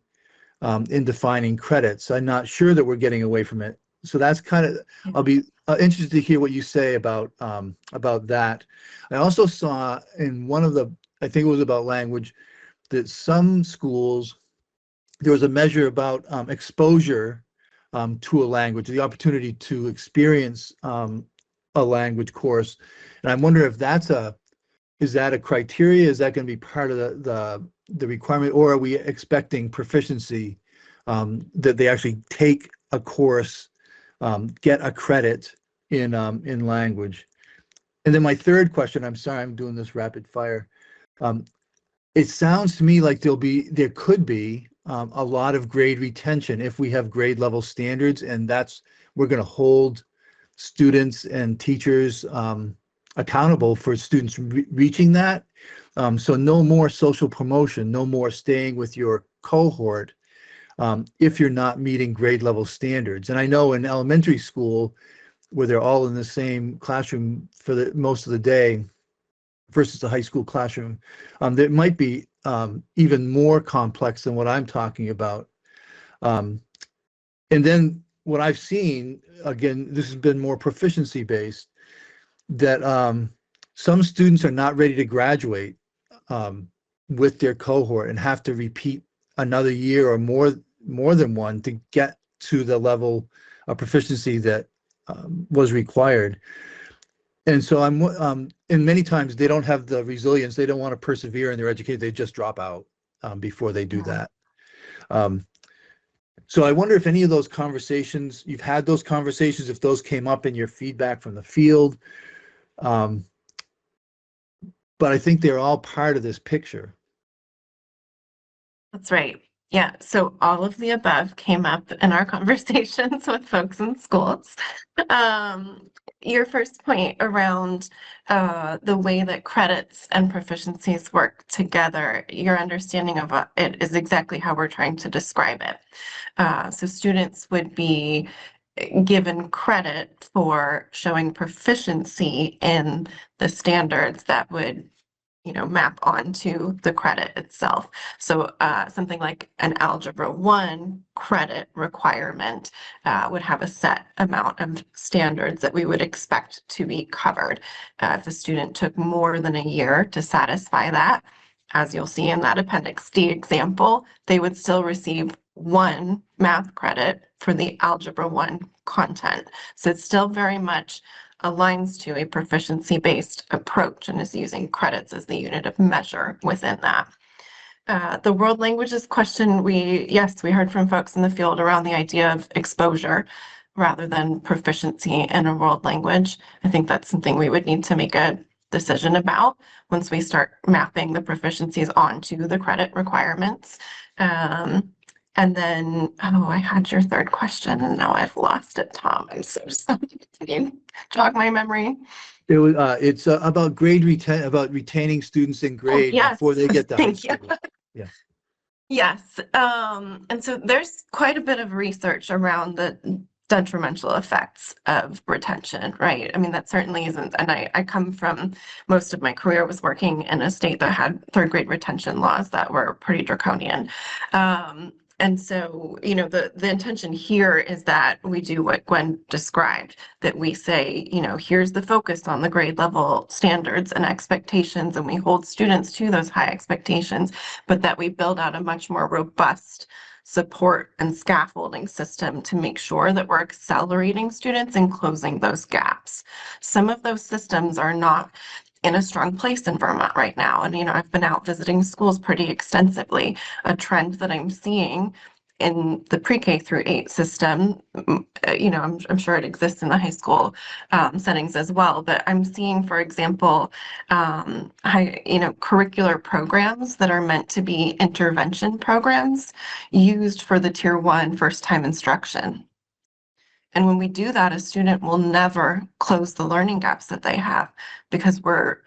in defining credits. I'm not sure that we're getting away from it. So that's kind of, I'll be interested to hear what you say about that. I also saw in one of the, I think it was about language, that some schools, there was a measure about exposure to a language, the opportunity to experience a language course. And I wonder if that's is that a criteria? Is that going to be part of the requirement, or are we expecting proficiency, that they actually take a course, get a credit in language? And then my third question, I'm sorry, I'm doing this rapid fire. It sounds to me like there could be a lot of grade retention if we have grade level standards, and we're going to hold students and teachers accountable for students reaching that. So no more social promotion, no more staying with your cohort if you're not meeting grade level standards. And I know in elementary school, where they're all in the same classroom for most of the day versus the high school classroom, that might be even more complex than what I'm talking about. And then what I've seen, again, this has been more proficiency based, that some students are not ready to graduate with their cohort and have to repeat another year or more than one to get to the level of proficiency that was required. And so and many times they don't have the resilience. They don't want to persevere in their education. They just drop out before they do that. So I wonder if any of those conversations, you've had those conversations, if those came up in your feedback from the field. But I think they're all part of this picture. That's right. Yeah, so all of the above came up in our conversations with folks in schools. Your first point around the way that credits and proficiencies work together, your understanding of it is exactly how we're trying to describe it. So students would be given credit for showing proficiency in the standards that would map onto the credit itself. So something like an Algebra 1 credit requirement would have a set amount of standards that we would expect to be covered. If a student took more than a year to satisfy that, as you'll see in that Appendix D example, they would still receive 1 math credit for the Algebra 1 content. So it's still very much aligns to a proficiency-based approach and is using credits as the unit of measure within that. The world languages question, we heard from folks in the field around the idea of exposure rather than proficiency in a world language. I think that's something we would need to make a decision about once we start mapping the proficiencies onto the credit requirements. And then, I had your third question and now I've lost it, Tom. I'm so sorry. Can you jog my memory? It was, it's about about retaining students in grade before they get to high school. Yeah. Yes. And so there's quite a bit of research around the detrimental effects of retention, right? I mean, that certainly isn't, and I come from, most of my career was working in a state that had 3rd grade retention laws that were pretty draconian. And so, the intention here is that we do what Gwen described, that we say, here's the focus on the grade level standards and expectations, and we hold students to those high expectations, but that we build out a much more robust support and scaffolding system to make sure that we're accelerating students and closing those gaps. Some of those systems are not in a strong place in Vermont right now. And, I've been out visiting schools pretty extensively. A trend that I'm seeing in the pre-K through 8 system, I'm sure it exists in the high school settings as well, but I'm seeing, for example, curricular programs that are meant to be intervention programs used for the Tier 1 first-time instruction. And when we do that, a student will never close the learning gaps that they have because we're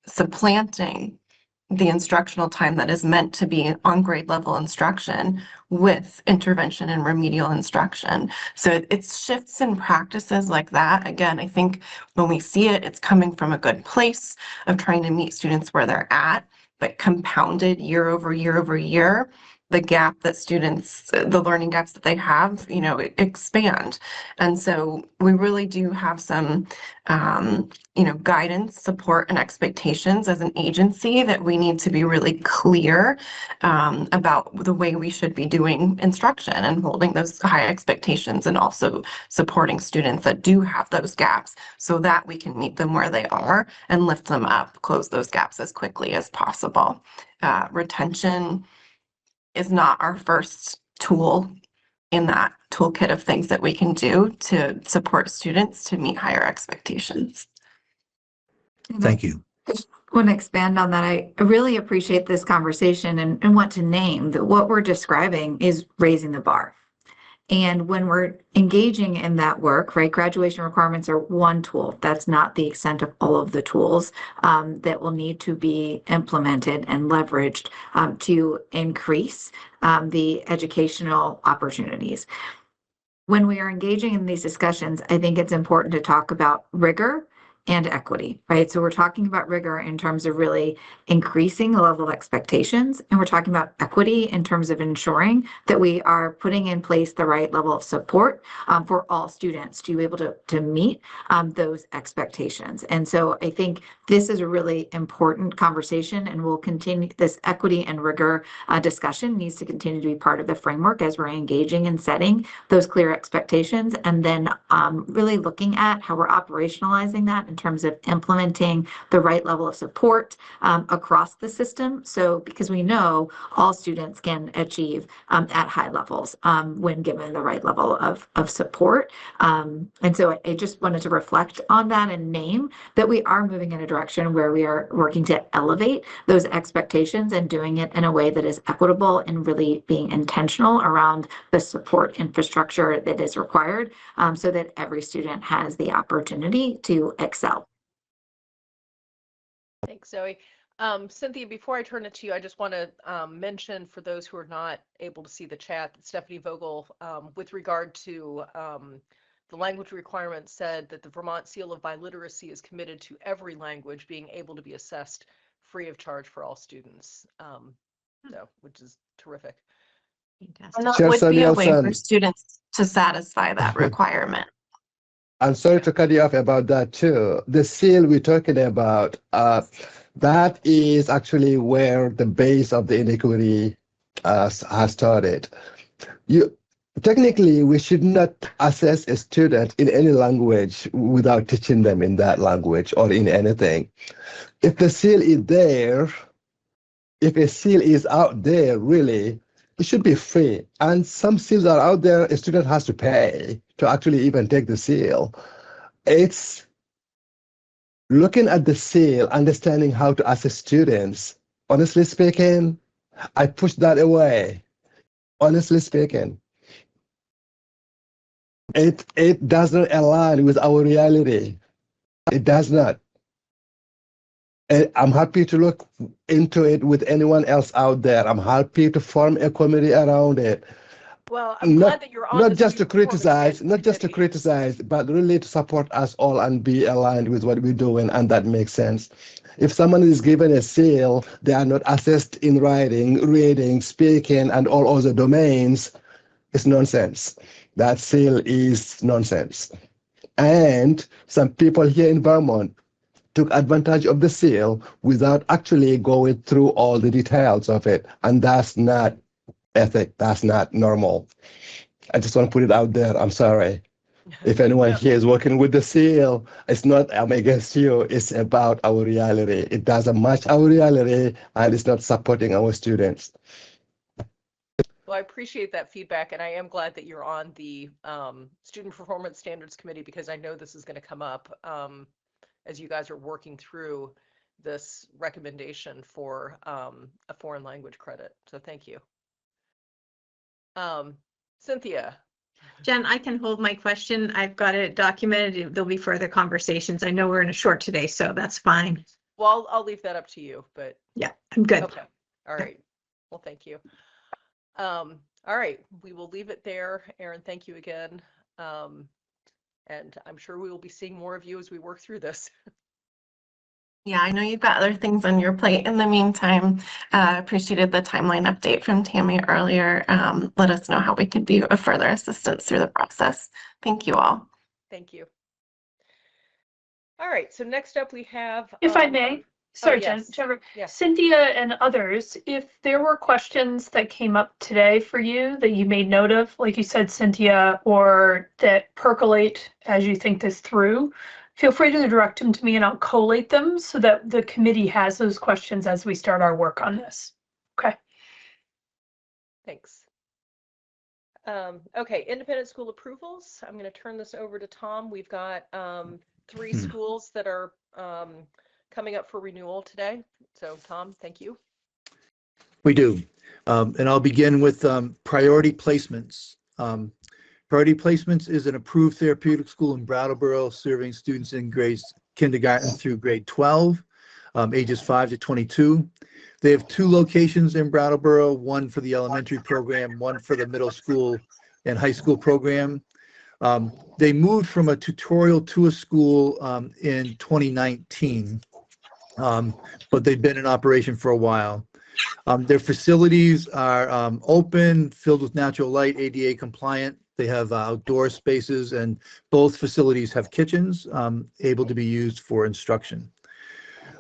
supplanting the instructional time that is meant to be on grade level instruction with intervention and remedial instruction. So it's shifts in practices like that. Again, I think when we see it, it's coming from a good place of trying to meet students where they're at, but compounded year over year over year. The gap that students, the learning gaps that they have, expand. And so we really do have some, guidance, support, and expectations as an agency that we need to be really clear about the way we should be doing instruction and holding those high expectations and also supporting students that do have those gaps so that we can meet them where they are and lift them up, close those gaps as quickly as possible. Retention is not our first tool in that toolkit of things that we can do to support students to meet higher expectations. Thank you. I just want to expand on that. I really appreciate this conversation and want to name that what we're describing is raising the bar. And when we're engaging in that work, right, graduation requirements are one tool. That's not the extent of all of the tools that will need to be implemented and leveraged to increase the educational opportunities. When we are engaging in these discussions, I think it's important to talk about rigor and equity, right? So we're talking about rigor in terms of really increasing the level of expectations, and we're talking about equity in terms of ensuring that we are putting in place the right level of support for all students to be able to meet those expectations. And so I think this is a really important conversation, and we'll continue. This equity and rigor discussion needs to continue to be part of the framework as we're engaging and setting those clear expectations, and then really looking at how we're operationalizing that in terms of implementing the right level of support across the system. So because we know all students can achieve at high levels when given the right level of support. And so I just wanted to reflect on that and name that we are moving in a direction where we are working to elevate those expectations and doing it in a way that is equitable and really being intentional around the support infrastructure that is required so that every student has the opportunity to excel. Thanks, Zoe. Cynthia, before I turn it to you, I just want to mention for those who are not able to see the chat, that Stephanie Vogel, with regard to the language requirement, said that the Vermont Seal of Biliteracy is committed to every language being able to be assessed free of charge for all students, so which is terrific. And that would be a way for students to satisfy that requirement. I'm sorry to cut you off about that too. The seal we're talking about, that is actually where the base of the inequity has started. Technically, we should not assess a student in any language without teaching them in that language or in anything. If the seal is there, if a seal is out there, really, it should be free. And some seals are out there, a student has to pay to actually even take the seal. It's looking at the seal, understanding how to assess students. Honestly speaking, I push that away. Honestly speaking. It doesn't align with our reality. It does not. And I'm happy to look into it with anyone else out there. I'm happy to form a committee around it. Well, I'm glad that you're on Not the just to student performance criticize, not just to committee. criticize, but really to support us all and be aligned with what we're doing, and that makes sense. If someone is given a seal, they are not assessed in writing, reading, speaking, and all other domains, it's nonsense. That seal is nonsense. And some people here in Vermont took advantage of the seal without actually going through all the details of it. And that's not ethic. That's not normal. I just want to put it out there. I'm sorry. If anyone here is working with the seal, it's not I'm against you. It's about our reality. It doesn't match our reality, and it's not supporting our students. Well, I appreciate that feedback, and I am glad that you're on the Student Performance Standards Committee, because I know this is going to come up as you guys are working through this recommendation for a foreign language credit. So thank you. Cynthia. Jen, I can hold my question. I've got it documented. There'll be further conversations. I know we're in a short today, so that's fine. Well, I'll leave that up to you, but yeah, I'm good. Okay. All right. Well, thank you. All right, we will leave it there. Erin, thank you again. And I'm sure we will be seeing more of you as we work through this. Yeah, I know you've got other things on your plate in the meantime. Appreciated the timeline update from Tammy earlier. Let us know how we can be of further assistance through the process. Thank you all. Thank you. All right, so next up we have. If I may. Sorry, yes. Jennifer. Yes. Cynthia and others, if there were questions that came up today for you that you made note of, like you said, Cynthia, or that percolate as you think this through, feel free to direct them to me and I'll collate them so that the committee has those questions as we start our work on this. Okay. Thanks. Okay, independent school approvals. I'm going to turn this over to Tom. We've got 3 schools that are coming up for renewal today. So Tom, thank you. We do. And I'll begin with priority placements. Priority placements is an approved therapeutic school in Brattleboro serving students in grades kindergarten through grade 12, ages 5 to 22. They have 2 locations in Brattleboro, one for the elementary program, one for the middle school and high school program. They moved from a tutorial to a school in 2019, but they've been in operation for a while. Their facilities are open, filled with natural light, ADA compliant. They have outdoor spaces, and both facilities have kitchens able to be used for instruction.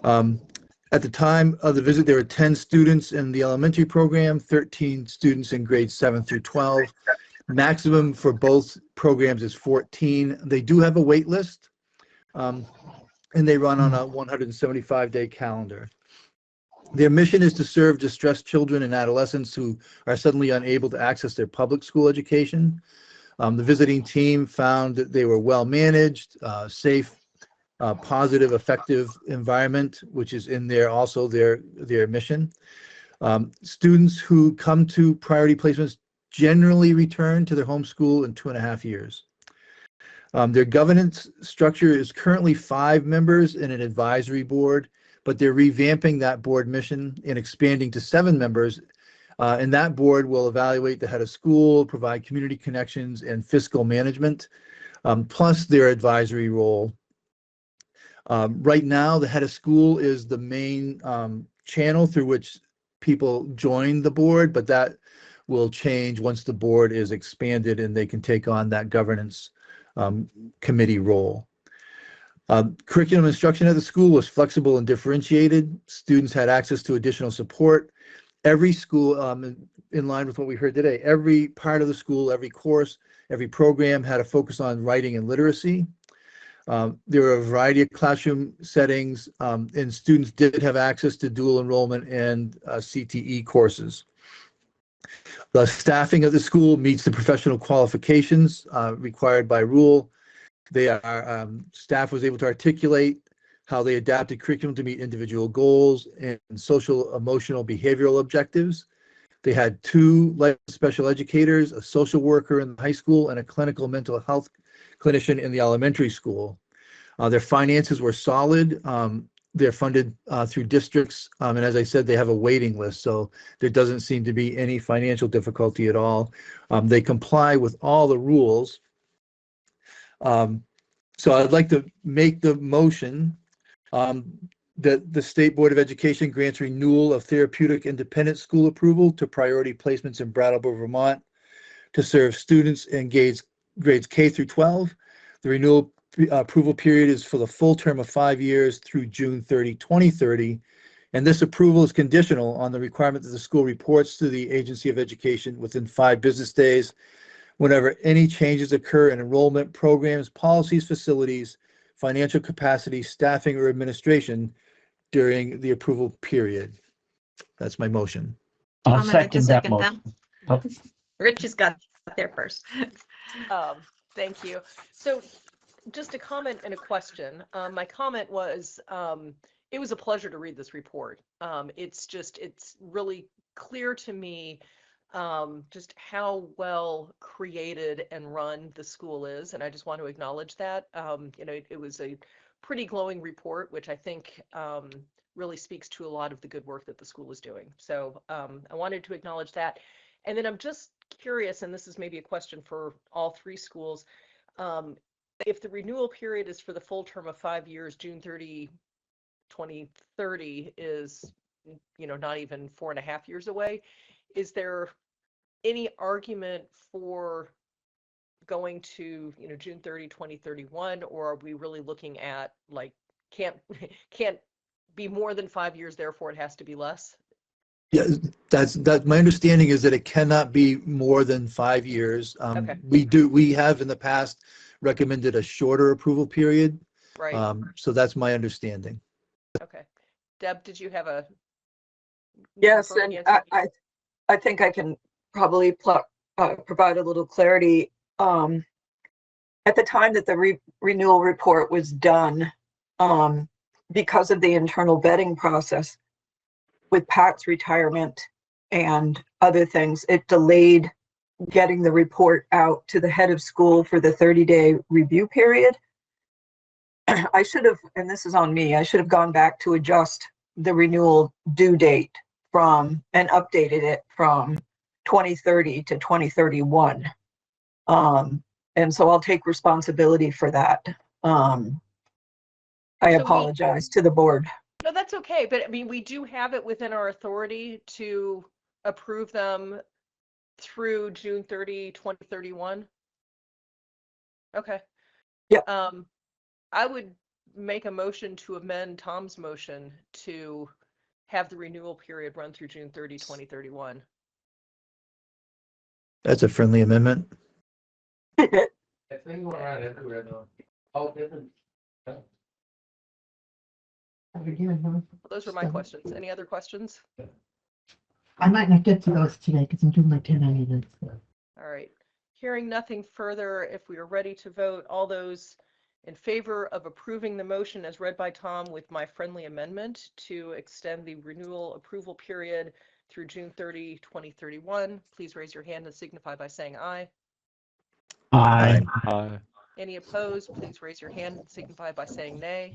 At the time of the visit, there were 10 students in the elementary program, 13 students in grades 7 through 12. Maximum for both programs is 14. They do have a wait list, and they run on a 175-day calendar. Their mission is to serve distressed children and adolescents who are suddenly unable to access their public school education. The visiting team found that they were well managed, safe, positive, effective environment, which is in there also their mission. Students who come to priority placements generally return to their home school in 2.5 years. Their governance structure is currently 5 members and an advisory board, but they're revamping that board mission and expanding to 7 members. And that board will evaluate the head of school, provide community connections and fiscal management, plus their advisory role. Right now, the head of school is the main channel through which people join the board, but that will change once the board is expanded and they can take on that governance committee role. Curriculum instruction at the school was flexible and differentiated. Students had access to additional support. Every school, in line with what we heard today, every part of the school, every course, every program had a focus on writing and literacy. There were a variety of classroom settings, and students did have access to dual enrollment and CTE courses. The staffing of the school meets the professional qualifications required by rule. Staff was able to articulate how they adapted curriculum to meet individual goals and social, emotional, behavioral objectives. They had 2 licensed special educators, a social worker in the high school, and a clinical mental health clinician in the elementary school. Their finances were solid. They're funded through districts, and as I said, they have a waiting list, so there doesn't seem to be any financial difficulty at all. They comply with all the rules. So I'd like to make the motion that the State Board of Education grants renewal of therapeutic independent school approval to priority placements in Brattleboro, Vermont, to serve students in grades K through 12. The renewal approval period is for the full term of 5 years through June 30, 2030. And this approval is conditional on the requirement that the school reports to the Agency of Education within 5 business days whenever any changes occur in enrollment, programs, policies, facilities, financial capacity, staffing, or administration during the approval period. That's my motion. I'll I'm gonna second that that. motion. Rich has got there first. Thank you. So just a comment and a question. My comment was, it was a pleasure to read this report. It's really clear to me just how well created and run the school is, and I just want to acknowledge that. It was a pretty glowing report, which I think really speaks to a lot of the good work that the school is doing. So I wanted to acknowledge that. And then I'm just curious, and this is maybe a question for all 3 schools, if the renewal period is for the full term of 5 years, June 30, 2030 is, not even 4.5 years away. Is there any argument for going to, June 30, 2031, or are we really looking at can't be more than 5 years, therefore it has to be less? Yeah, that's my understanding is that it cannot be more than 5 years. Okay. We have in the past recommended a shorter approval period. Right. So that's my understanding. Okay. Deb, did you have a? Yes, and I think I can probably provide a little clarity. At the time that the renewal report was done, because of the internal vetting process with Pat's retirement and other things, it delayed getting the report out to the head of school for the 30-day review period. I should have, and this is on me, I should have gone back to adjust the renewal due date and updated it from 2030 to 2031. And And so I'll take responsibility for that. I So apologize to the board. No, that's okay, but I mean, we do have it within our authority to approve them through June 30, 2031. Okay. Yeah. I would make a motion to amend Tom's motion to have the renewal period run through June 30, 2031. That's a friendly amendment. I think we're around everywhere though. All different. Those were my questions. Any other questions? I might not get to those today because I'm doing my 1099. All right. Hearing nothing further, if we are ready to vote, all those in favor of approving the motion as read by Tom with my friendly amendment to extend the renewal approval period through June 30, 2031, please raise your hand and signify by saying aye. Aye. Aye. Any opposed, please raise your hand and signify by saying nay.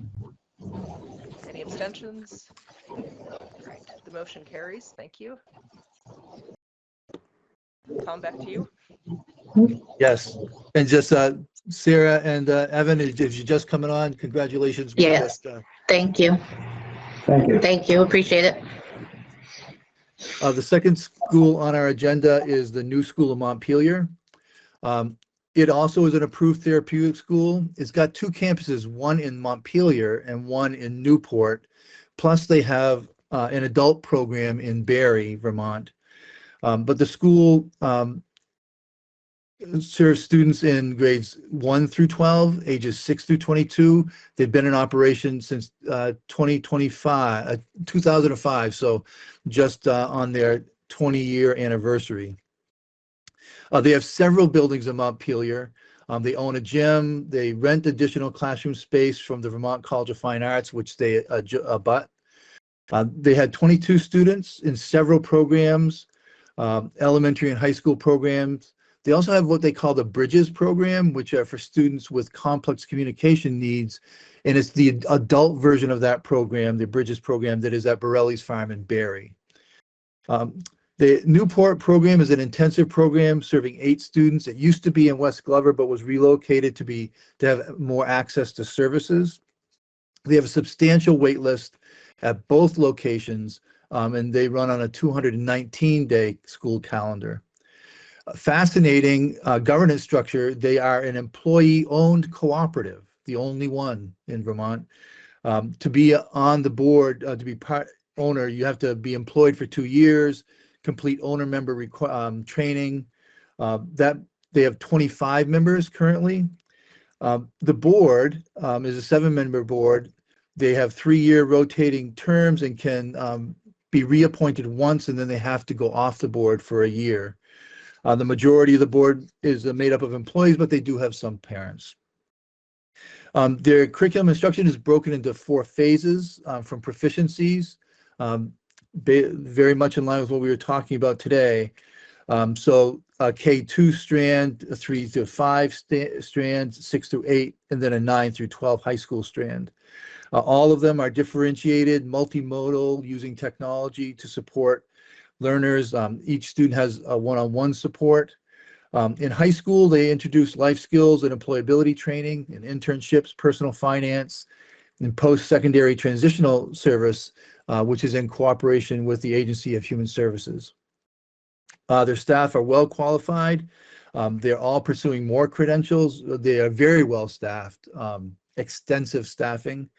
Any abstentions? All right, the motion carries. Thank you. Tom, back to you. Yes, and just Sarah and Evan, if you're just coming on, congratulations. We Yes. just, Thank you. Thank you. Thank you. Appreciate it. the second school on our agenda is the new school of Montpelier. It also is an approved therapeutic school. It's got two campuses, one in Montpelier and one in Newport. Plus they have an adult program in Barre, Vermont. But the school serves students in grades 1 through 12, ages 6 through 22. They've been in operation since 2005, so just on their 20-year anniversary. They have several buildings in Montpelier. They own a gym. They rent additional classroom space from the Vermont College of Fine Arts, which they abut. They had 22 students in several programs, elementary and high school programs. They also have what they call the Bridges program, which are for students with complex communication needs. And it's the adult version of that program, the Bridges program, that is at Borelli's Farm in Barre. The Newport program is an intensive program serving 8 students. It used to be in West Glover, but was relocated to have more access to services. They have a substantial wait list at both locations, and they run on a 219-day school calendar. Fascinating governance structure. They are an employee-owned cooperative, the only one in Vermont. To be on the board, to be part owner, you have to be employed for 2 years, complete owner member training. That they have 25 members currently. The board is a 7-member board. They have 3-year rotating terms and can be reappointed once, and then they have to go off the board for a year. The majority of the board is made up of employees, but they do have some parents. Their curriculum instruction is broken into 4 phases from proficiencies, very much in line with what we were talking about today. So K2 strand, 3 to 5 strands, 6 through 8, and then a 9 through 12 high school strand. All of them are differentiated, multimodal, using technology to support learners. Each student has a one-on-one support. In high school, they introduce life skills and employability training and internships, personal finance, and post-secondary transitional service, which is in cooperation with the Agency of Human Services. Their staff are well qualified. They're all pursuing more credentials. They are very well staffed, extensive staffing.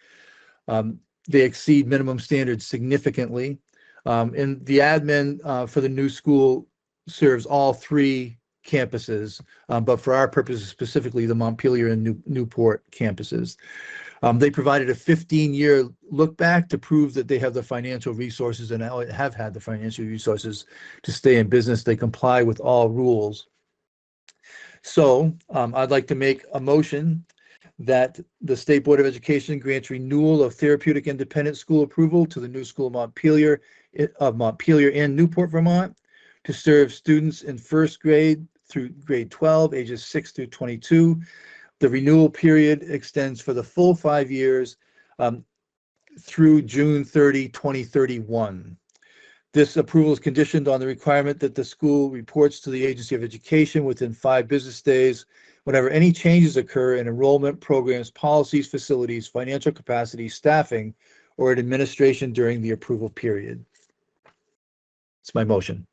They exceed minimum standards significantly. And the admin for the new school serves all 3 campuses, but for our purposes, specifically the Montpelier and Newport campuses. They provided a 15-year look back to prove that they have the financial resources and have had the financial resources to stay in business. They comply with all rules. So I'd like to make a motion that the State Board of Education grants renewal of therapeutic independent school approval to the new school of Montpelier and Newport, Vermont, to serve students in first grade through grade 12, ages 6 through 22. The renewal period extends for the full 5 years through June 30, 2031. This approval is conditioned on the requirement that the school reports to the Agency of Education within 5 business days whenever any changes occur in enrollment, programs, policies, facilities, financial capacity, staffing, or in administration during the approval period. It's my motion.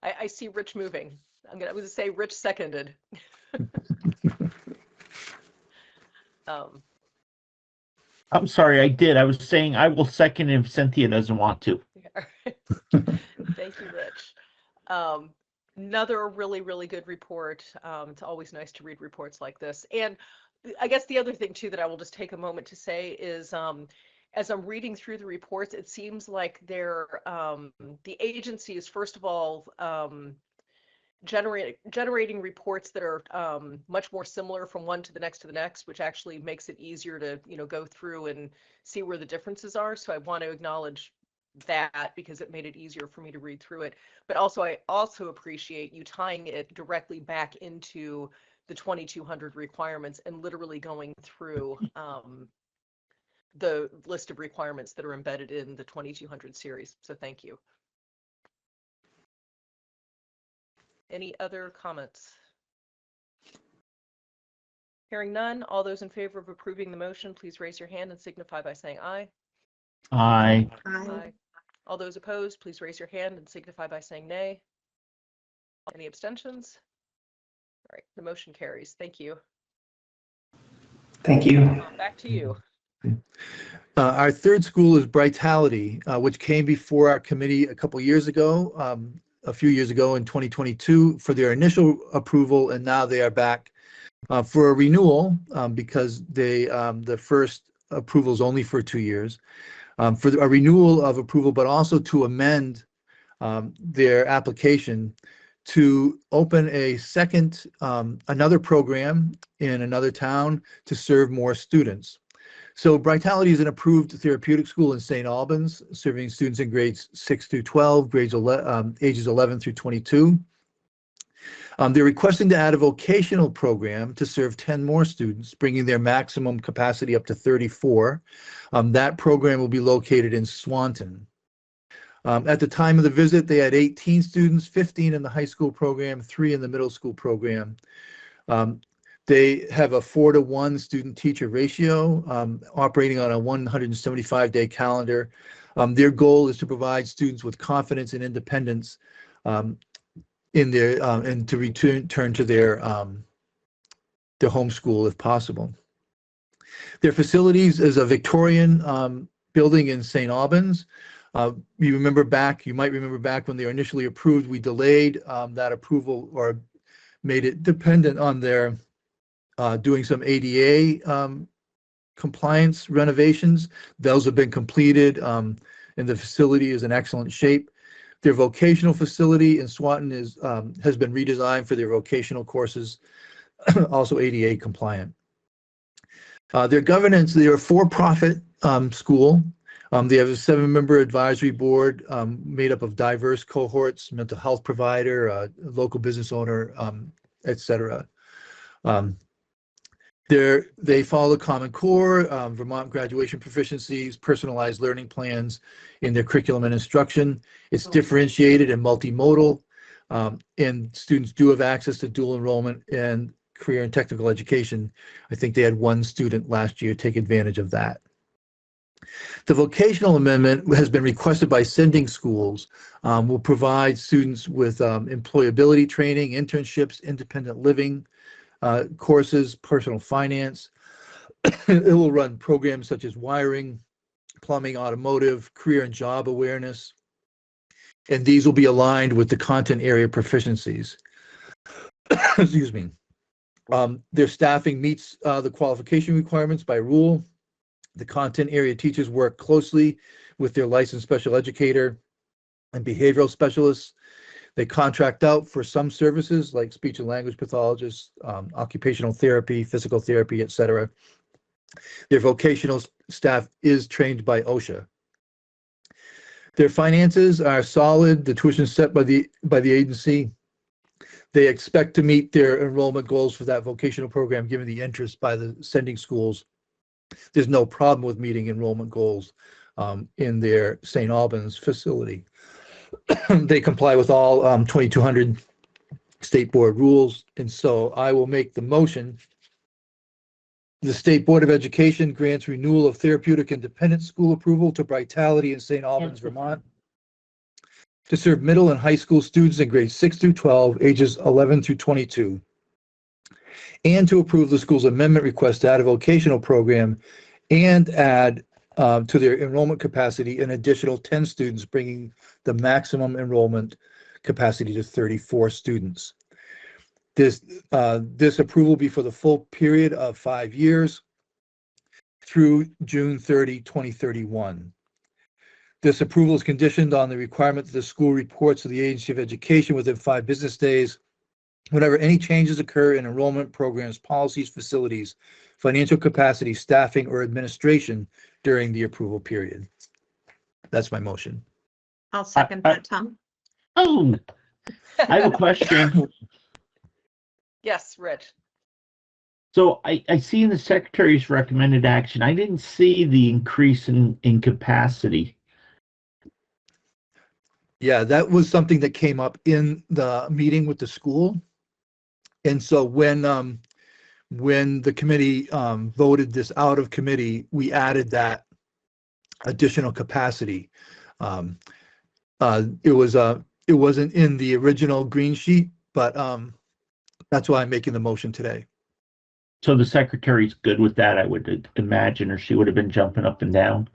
I see Rich moving. I'm gonna say Rich seconded. I'm sorry, I did. I was saying I will second if Cynthia doesn't want to. Thank you, Rich. Another really good report. It's always nice to read reports like this. And I guess the other thing too that I will just take a moment to say is as I'm reading through the reports, it seems like they're the agency is first of all generating reports that are much more similar from one to the next, which actually makes it easier to go through and see where the differences are. So I want to acknowledge that because it made it easier for me to read through it. But also I also appreciate you tying it directly back into the 2200 requirements and literally going through the list of requirements that are embedded in the 2200 series. So thank you. Any other comments? Hearing none, all those in favor of approving the motion, please raise your hand and signify by saying aye. Aye. Aye. All those opposed, please raise your hand and signify by saying nay. Any abstentions? All right, the motion carries. Thank you. Thank you. Back to you. Our third school is Brightality, which came before our committee a few years ago in 2022 for their initial approval, and now they are back for a renewal because the first approval is only for 2 years. For a renewal of approval, but also to amend their application to open a second, another program in another town to serve more students. So Brightality is an approved therapeutic school in St. Albans, serving students in grades 6 through 12, ages 11 through 22. They're requesting to add a vocational program to serve 10 more students, bringing their maximum capacity up to 34. That program will be located in Swanton. At the time of the visit, they had 18 students, 15 in the high school program, 3 in the middle school program. They have a 4-to-1 student-teacher ratio, operating on a 175-day calendar. Their goal is to provide students with confidence and independence in their and to return to their home school if possible. Their facilities is a Victorian building in St. Albans. You might remember back when they were initially approved, we delayed that approval or made it dependent on their doing some ADA compliance renovations. Those have been completed, and the facility is in excellent shape. Their vocational facility in Swanton has been redesigned for their vocational courses, also ADA compliant. Their governance, they are a for-profit school. They have a 7-member advisory board made up of diverse cohorts, mental health provider, local business owner, etc. They follow the Common Core, Vermont graduation proficiencies, personalized learning plans in their curriculum and instruction. It's differentiated and multimodal, and students do have access to dual enrollment and career and technical education. I think they had 1 student last year take advantage of that. The vocational amendment has been requested by sending schools, will provide students with employability training, internships, independent living, courses, personal finance. It will run programs such as wiring, plumbing, automotive, career and job awareness, and these will be aligned with the content area proficiencies. Excuse me. Their staffing meets the qualification requirements by rule. The content area teachers work closely with their licensed special educator and behavioral specialists. They contract out for some services like speech and language pathologists, occupational therapy, physical therapy, etc. Their vocational staff is trained by OSHA. Their finances are solid. The tuition is set by the agency. They expect to meet their enrollment goals for that vocational program given the interest by the sending schools. There's no problem with meeting enrollment goals in their St. Albans facility. They comply with all 2200 state board rules. And so I will make the motion. The State Board of Education grants renewal of therapeutic independent school approval to Britality in St. Albans, Vermont, to serve middle and high school students in grades 6 through 12, ages 11 through 22, and to approve the school's amendment request to add a vocational program and add to their enrollment capacity an additional 10 students, bringing the maximum enrollment capacity to 34 students. This approval will be for the full period of 5 years through June 30, 2031. This approval is conditioned on the requirement that the school reports to the Agency of Education within 5 business days whenever any changes occur in enrollment programs, policies, facilities, financial capacity, staffing, or administration during the approval period. That's my motion. I'll second that, Tom. Oh, I have a question. Yes, Rich. So I see in the secretary's recommended action, I didn't see the increase in capacity. Yeah, that was something that came up in the meeting with the school. And so when the committee voted this out of committee, we added that additional capacity. It wasn't in the original green sheet, but that's why I'm making the motion today. So the secretary's good with that, I would imagine, or she would have been jumping up and down.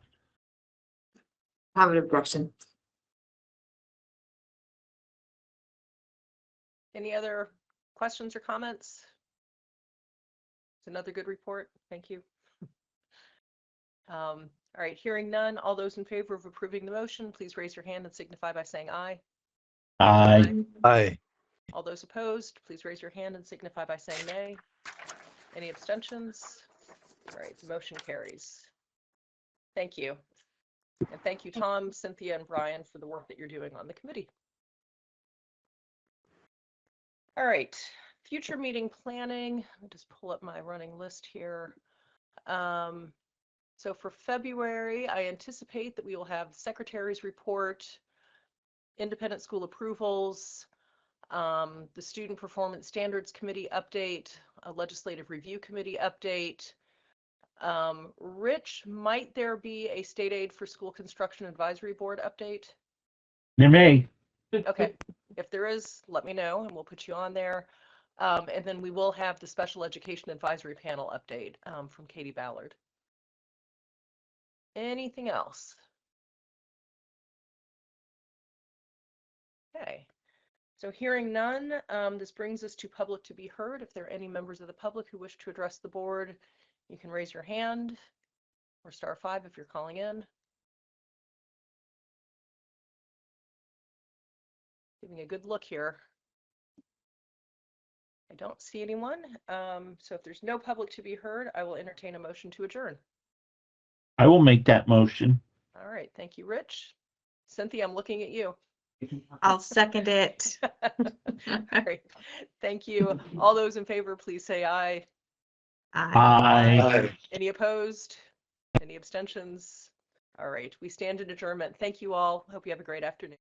Have an objection. Any other questions or comments? It's another good report. Thank you. All right, hearing none, all those in favor of approving the motion, please raise your hand and signify by saying aye. Aye. Aye. All those opposed, please raise your hand and signify by saying nay. Any abstentions? All right, the motion carries. Thank you. And thank you, Tom, Cynthia, and Brian for the work that you're doing on the committee. All right, future meeting planning. I'll just pull up my running list here. So for February, I anticipate that we will have secretary's report, independent school approvals, the Student Performance Standards Committee update, a legislative review committee update. Rich, might there be a state aid for school construction advisory board update? There may. Okay, if there is, let me know and we'll put you on there. And then we will have the special education advisory panel update from Katie Ballard. Anything else? Okay, so hearing none, this brings us to public to be heard. If there are any members of the public who wish to address the board, you can raise your hand or *5 if you're calling in. Giving a good look here. I don't see anyone. So if there's no public to be heard, I will entertain a motion to adjourn. I will make that motion. All right, thank you, Rich. Cynthia, I'm looking at you. I'll second it. All right, thank you. All those in favor, please say aye. Aye. Any opposed? Any abstentions? All right, we stand in adjournment. Thank you all. Hope you have a great afternoon.